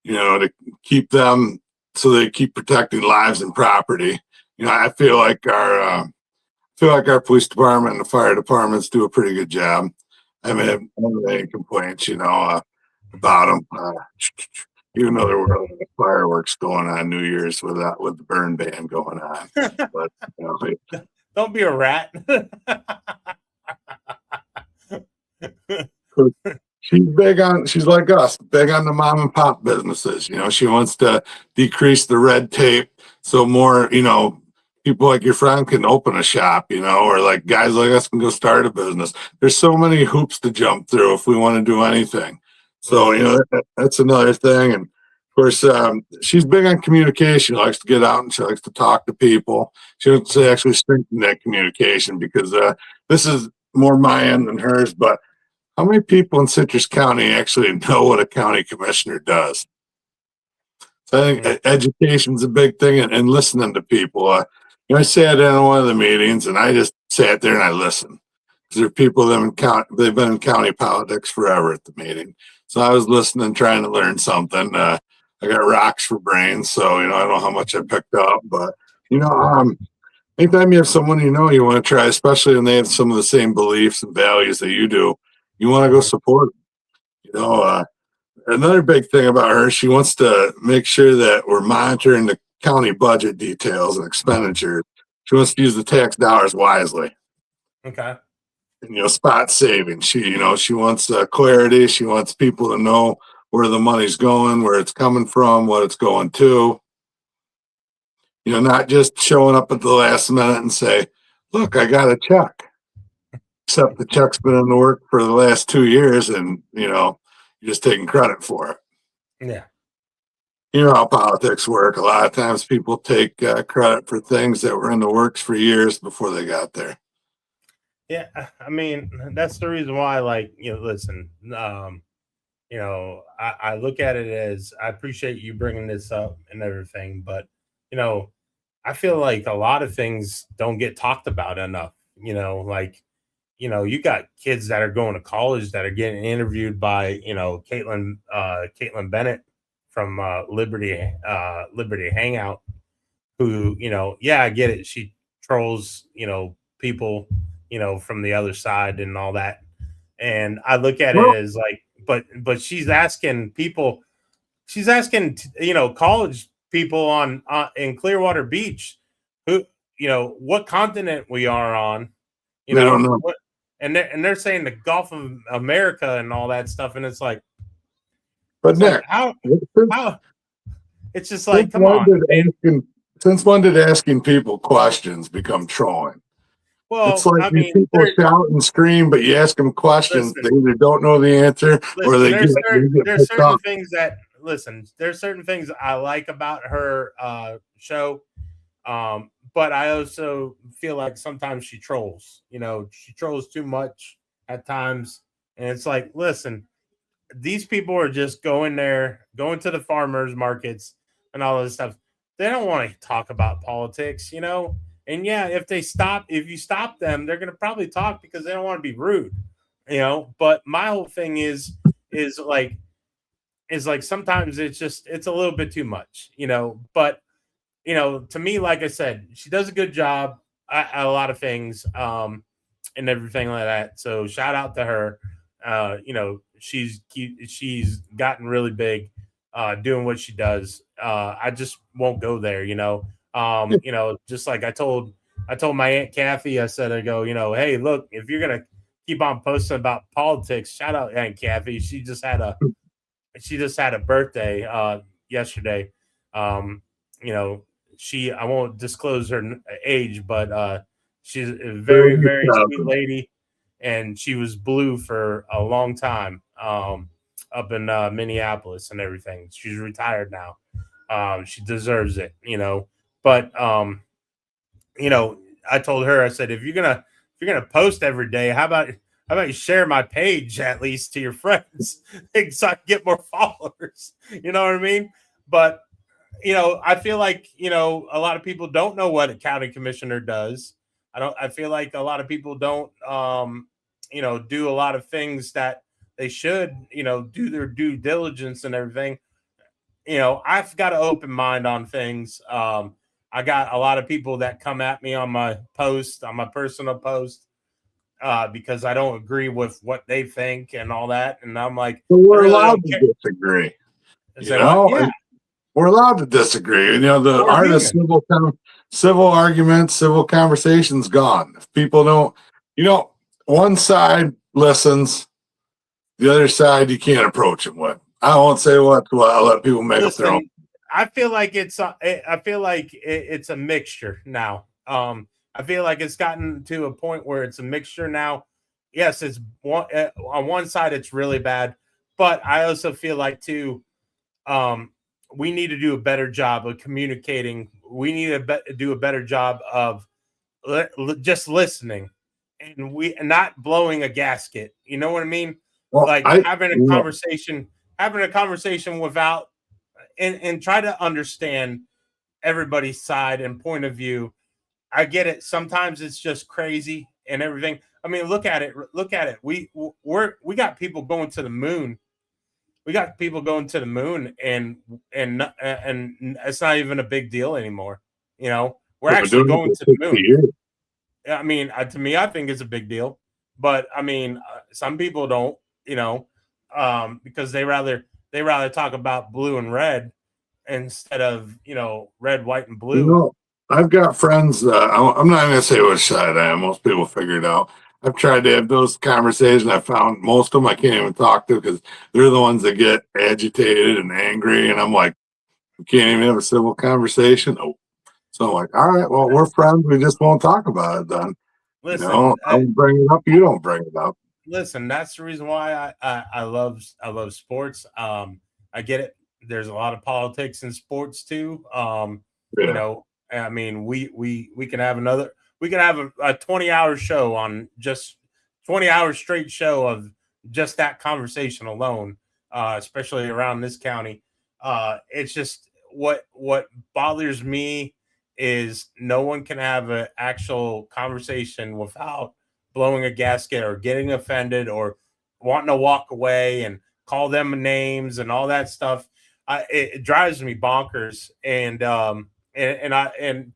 you know, to keep them so they keep protecting lives and property. You know, I feel like our police department and the fire departments do a pretty good job. I mean, I don't have any complaints, you know, about them. Even though there were fireworks going on New Year's with the burn ban going on, but you know, don't be a rat. She's like us, big on the mom and pop businesses. You know, she wants to decrease the red tape so more, you know, people like your friend can open a shop, you know, or like guys like us can go start a business. There's so many hoops to jump through if we want to do anything. So, you know, that's another thing. And of course, she's big on communication. She likes to get out and she likes to talk to people. She wants to actually strengthen that communication because this is more my end than hers. But how many people in Citrus County actually know what a county commissioner does? So I think education's a big thing, and listening to people. You know, I sat in on one of the meetings and I just sat there and I listened because there are people that they've been in county politics forever at the meeting. So I was listening, trying to learn something. I got rocks for brains, so you know I don't know how much I picked up, but you know, anytime you have someone you know you want to try, especially when they have some of the same beliefs and values that you do, you want to go support them. You know, another big thing about her, she wants to make sure that we're monitoring the county budget details and expenditures. She wants to use the tax dollars wisely. Okay. And, you know, spot saving. She wants clarity. She wants people to know where the money's going, where it's coming from, what it's going to. You know, not just showing up at the last minute and say, look, I got a check. Except the check's been in the work for the last 2 years and, you know, you're just taking credit for it. Yeah. You know how politics work. A lot of times people take credit for things that were in the works for years before they got there. Yeah, I mean, that's the reason why, like, you know, listen, you know, I look at it as I appreciate you bringing this up and everything, but, you know, I feel like a lot of things don't get talked about enough, you know, like, you know, you got kids that are going to college that are getting interviewed by, you know, Caitlin Bennett from Liberty Hangout, who, you know, yeah, I get it. She trolls, you know, people, you know, from the other side and all that. And I look at it as like, but she's asking people, you know, college people on in Clearwater Beach, who, you know, what continent we are on, you know, don't know. and they're saying the Gulf of America and all that stuff, and it's like, but Nick, how it's just like, come on. Since when did asking people questions become trolling? Well, it's like I mean, people shout and scream, but you ask them questions, they either don't know the answer or they get certain things that there's certain things I like about her show, but I also feel like sometimes she trolls. She trolls too much at times, and it's like, listen, these people are just going to the farmers markets and all this stuff. They don't want to talk about politics. And yeah, if you stop them, they're going to probably talk because they don't want to be rude. But my whole thing is like sometimes it's a little bit too much. But to me, like I said, she does a good job at a lot of things, and everything like that. So shout out to her. She's gotten really big, doing what she does. I just won't go there. Just like I told my Aunt Kathy, I go, hey, look, if you're gonna keep on posting about politics, shout out Aunt Kathy. She just had a birthday yesterday. I won't disclose her age, but she's a very, very sweet lady, and she was blue for a long time, up in Minneapolis and everything. She's retired now. She deserves it. But I told her, I said, if you're gonna post every day, how about you share my page at least to your friends so I can get more followers? You know what I mean? But I feel like a lot of people don't know what a county commissioner does. I feel like a lot of people don't do a lot of things that they should, do their due diligence and everything. I've got an open mind on things. I got a lot of people that come at me on my personal post, because I don't agree with what they think and all that. And I'm like, we're allowed to disagree. Yeah. We're allowed to disagree. The art of civil arguments, civil conversations gone. If people don't, one side listens, the other side you can't approach them with. I won't say what. I'll let people make up their own. I feel like it's a mixture now. I feel like it's gotten to a point where it's a mixture now. Yes, it's on one side it's really bad, but I also feel like too, we need to do a better job of communicating. We need to do a better job of just listening, and not blowing a gasket. You know what I mean? Well, having a conversation without and try to understand everybody's side and point of view. I get it. Sometimes it's just crazy and everything. I mean, look at it. We got people going to the moon. We got people going to the moon, and it's not even a big deal anymore. We're actually going to the moon. I mean, to me, I think it's a big deal, but I mean, some people don't. Because they rather talk about blue and red instead of red, white, and blue. I've got friends. I'm not going to say which side I am. Most people figure it out. I've tried to have those conversations. I found most of them I can't even talk to because they're the ones that get agitated and angry. And I'm like, we can't even have a civil conversation. Oh. So I'm like, all right, well, we're friends. We just won't talk about it then. Listen, I don't bring it up. You don't bring it up. Listen, that's the reason why I love sports. I get it. There's a lot of politics in sports too. I mean, we can have a 20-hour show on just 20 hour straight show of just that conversation alone, especially around this county. It's just what bothers me is no one can have an actual conversation without blowing a gasket or getting offended or wanting to walk away and call them names and all that stuff. It drives me bonkers. And to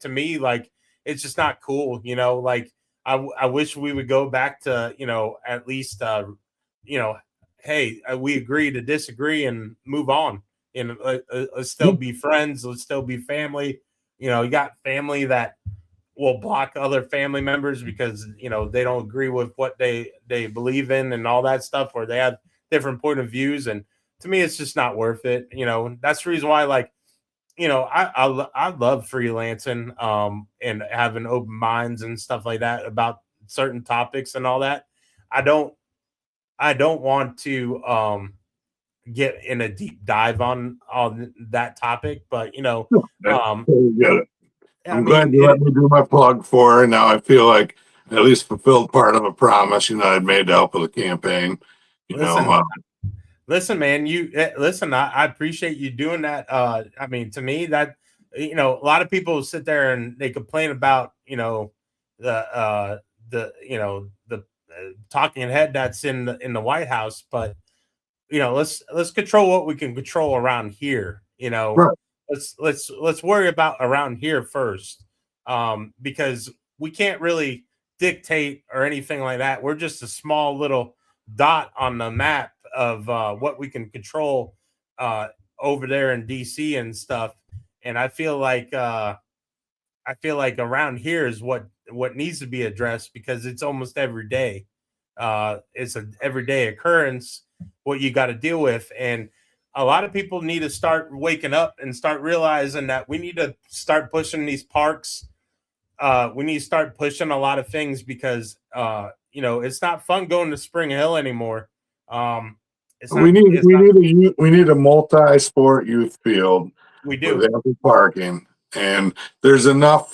me, like, it's just not cool. Like I wish we would go back to, at least, hey, we agree to disagree and move on, and let's still be friends. Let's still be family. You got family that will block other family members because they don't agree with what they believe in and all that stuff, or they have different point of views. And to me, it's just not worth it. That's the reason why, like, I love freelancing, and having open minds and stuff like that about certain topics and all that. I don't want to get in a deep dive on that topic, but I'm glad you let me do my plug for her. Now I feel like I at least fulfilled part of a promise, I'd made to help with the campaign. Listen, man, listen, I appreciate you doing that. I mean, to me, that, a lot of people sit there and they complain about, the talking head that's in the White House, but let's control what we can control around here. Right. Let's worry about around here first, because we can't really dictate or anything like that. We're just a small little dot on the map of what we can control over there in DC and stuff. And I feel like around here is what needs to be addressed, because it's almost every day. It's an everyday occurrence what you got to deal with, and a lot of people need to start waking up and start realizing that we need to start pushing these parks. We need to start pushing a lot of things, because it's not fun going to Spring Hill anymore. We need a multi-sport youth field. We do with ample parking, and there's enough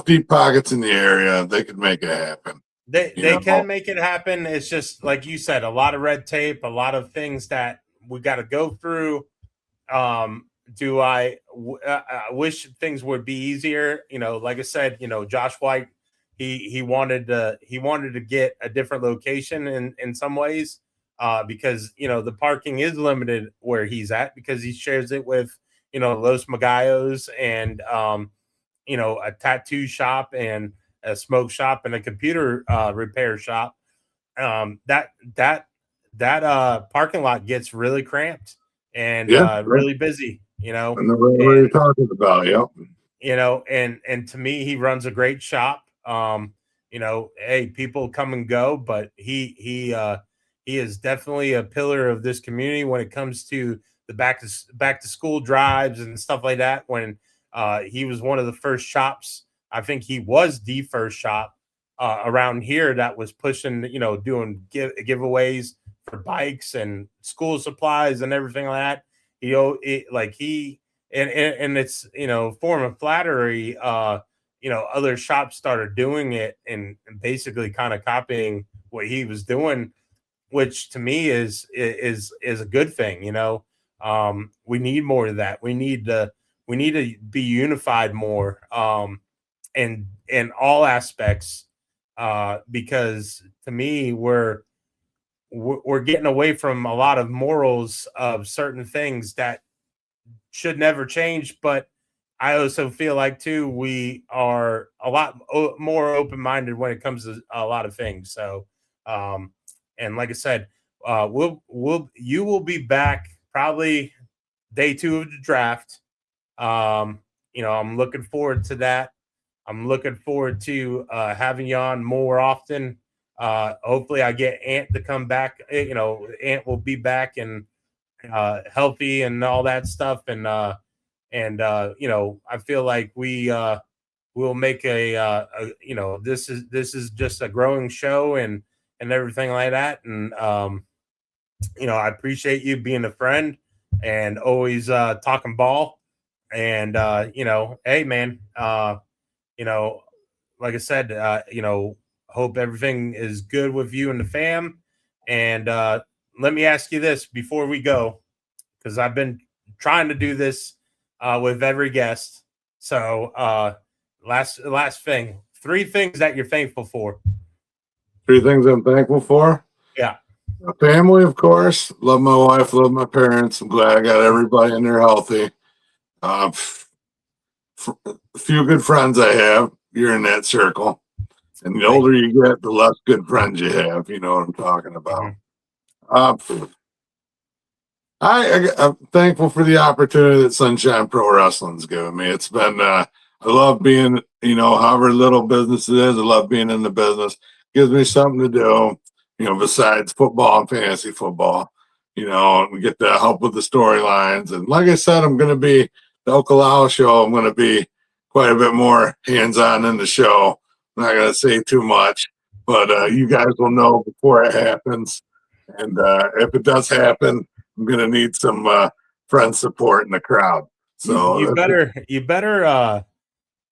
deep pockets in the area. They could make it happen. They can make it happen. It's just like you said, a lot of red tape, a lot of things that we got to go through. I wish things would be easier. Like I said, Josh White, he wanted to get a different location in some ways, because the parking is limited where he's at, because he shares it with Los Magallos and a tattoo shop and a smoke shop and a computer repair shop. That parking lot gets really cramped and really busy. I know what you're talking about. Yep. And to me, he runs a great shop. Hey, people come and go, but he is definitely a pillar of this community when it comes to the back to school drives and stuff like that. When he was one of the first shops, I think he was the first shop around here that was pushing, doing giveaways for bikes and school supplies and everything like that. And it's form of flattery. Other shops started doing it and basically kind of copying what he was doing, which to me is a good thing. We need more of that. We need to be unified more. In all aspects, because to me we're getting away from a lot of morals of certain things that should never change. But I also feel like too we are a lot more open-minded when it comes to a lot of things. So, and like I said, you will be back probably day 2 of the draft. I'm looking forward to that. I'm looking forward to having you on more often. Hopefully I get Ant to come back. Ant will be back and healthy and all that stuff. And I feel like we'll make this is just a growing show and everything like that. And I appreciate you being a friend and always talking ball. And hey man, like I said, hope everything is good with you and the fam. And let me ask you this before we go, because I've been trying to do this with every guest. So last thing, 3 things that you're thankful for. 3 things I'm thankful for. Yeah. My family, of course. Love my wife, love my parents. I'm glad I got everybody in there healthy. A few good friends I have. You're in that circle. And the older you get, the less good friends you have. You know what I'm talking about. Mm-hmm. I'm thankful for the opportunity that Sunshine Pro Wrestling's given me. It's been, I love being, however little business it is, I love being in the business. Gives me something to do, besides football and fantasy football. We get to help with the storylines. And like I said, I'm going to be the Okalao show. I'm going to be quite a bit more hands-on in the show. I'm not going to say too much, but you guys will know before it happens. And if it does happen, I'm going to need some friend support in the crowd. So you better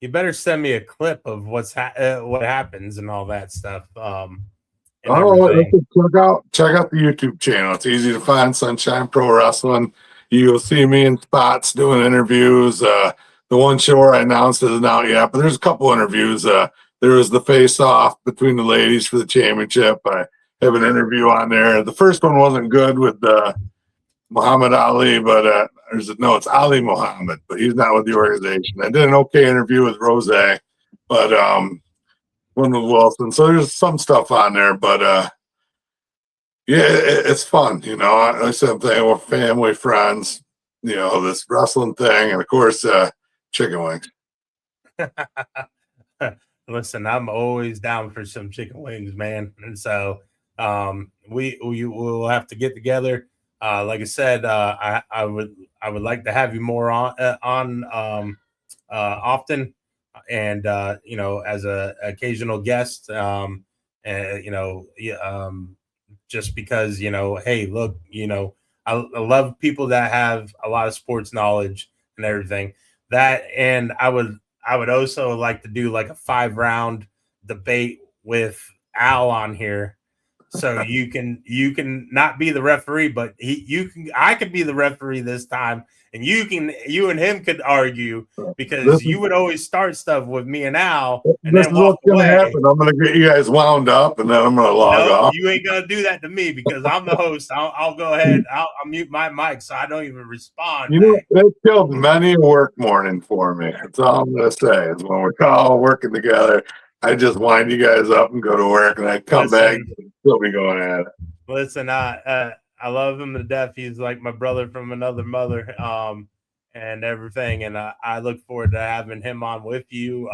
You better send me a clip of what happens and all that stuff. And everything. Check out the YouTube channel. It's easy to find, Sunshine Pro Wrestling. You'll see me in spots doing interviews. The one show I announced isn't out yet, but there's a couple interviews. There was the face-off between the ladies for the championship. I have an interview on there. The first one wasn't good with Muhammad Ali, but it's Ali Muhammad, but he's not with the organization. I did an okay interview with Rose, but one with Wilson. So there's some stuff on there, but yeah, it's fun. I said thing with family, friends, this wrestling thing, and of course, chicken wings. Listen, I'm always down for some chicken wings, man. And so we will have to get together. Like I said, I would like to have you more on often, and as a occasional guest, just because hey, look, I love people that have a lot of sports knowledge and everything. That, and I would also like to do like a 5-round debate with Al on here. So you can not be the referee, but I could be the referee this time, and you and him could argue, because you would always start stuff with me and Al, and this then is what's gonna happen. I'm gonna get you guys wound up, and then I'm gonna log off. You ain't gonna do that to me, because I'm the host. I'll go ahead. I'll mute my mic so I don't even respond. They killed many a work morning for me. That's all I'm gonna say. Is when we're all working together, I just wind you guys up and go to work, and I come back and still be going at it. Listen, I love him to death. He's like my brother from another mother, and everything. And I look forward to having him on with you.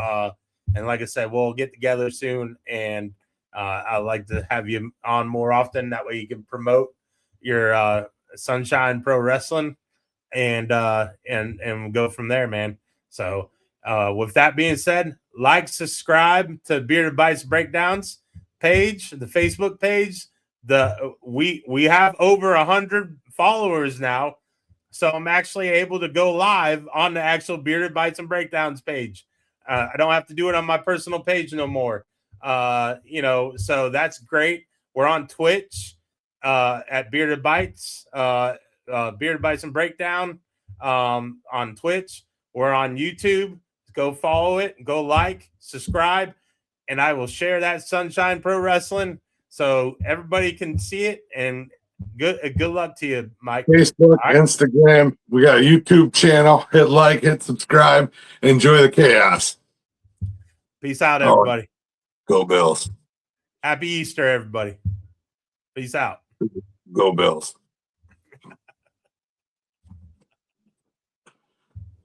And like I said, we'll get together soon, and I'd like to have you on more often. That way you can promote your Sunshine Pro Wrestling, and go from there, man. So with that being said, subscribe to Bearded Bites Breakdowns page, the Facebook page. We have over 100 followers now, so I'm actually able to go live on the actual Bearded Bites and Breakdowns page. I don't have to do it on my personal page no more. So that's great. We're on Twitch at Bearded Bites, Bearded Bites and Breakdown on Twitch. We're on YouTube. Go follow it, go like, subscribe, and I will share that Sunshine Pro Wrestling so everybody can see it. And good luck to you, Mike. Facebook, right. Instagram. We got a YouTube channel. Hit like, hit subscribe. Enjoy the chaos. Peace out, everybody. Go Bills. Happy Easter, everybody. Peace out. Go Bills.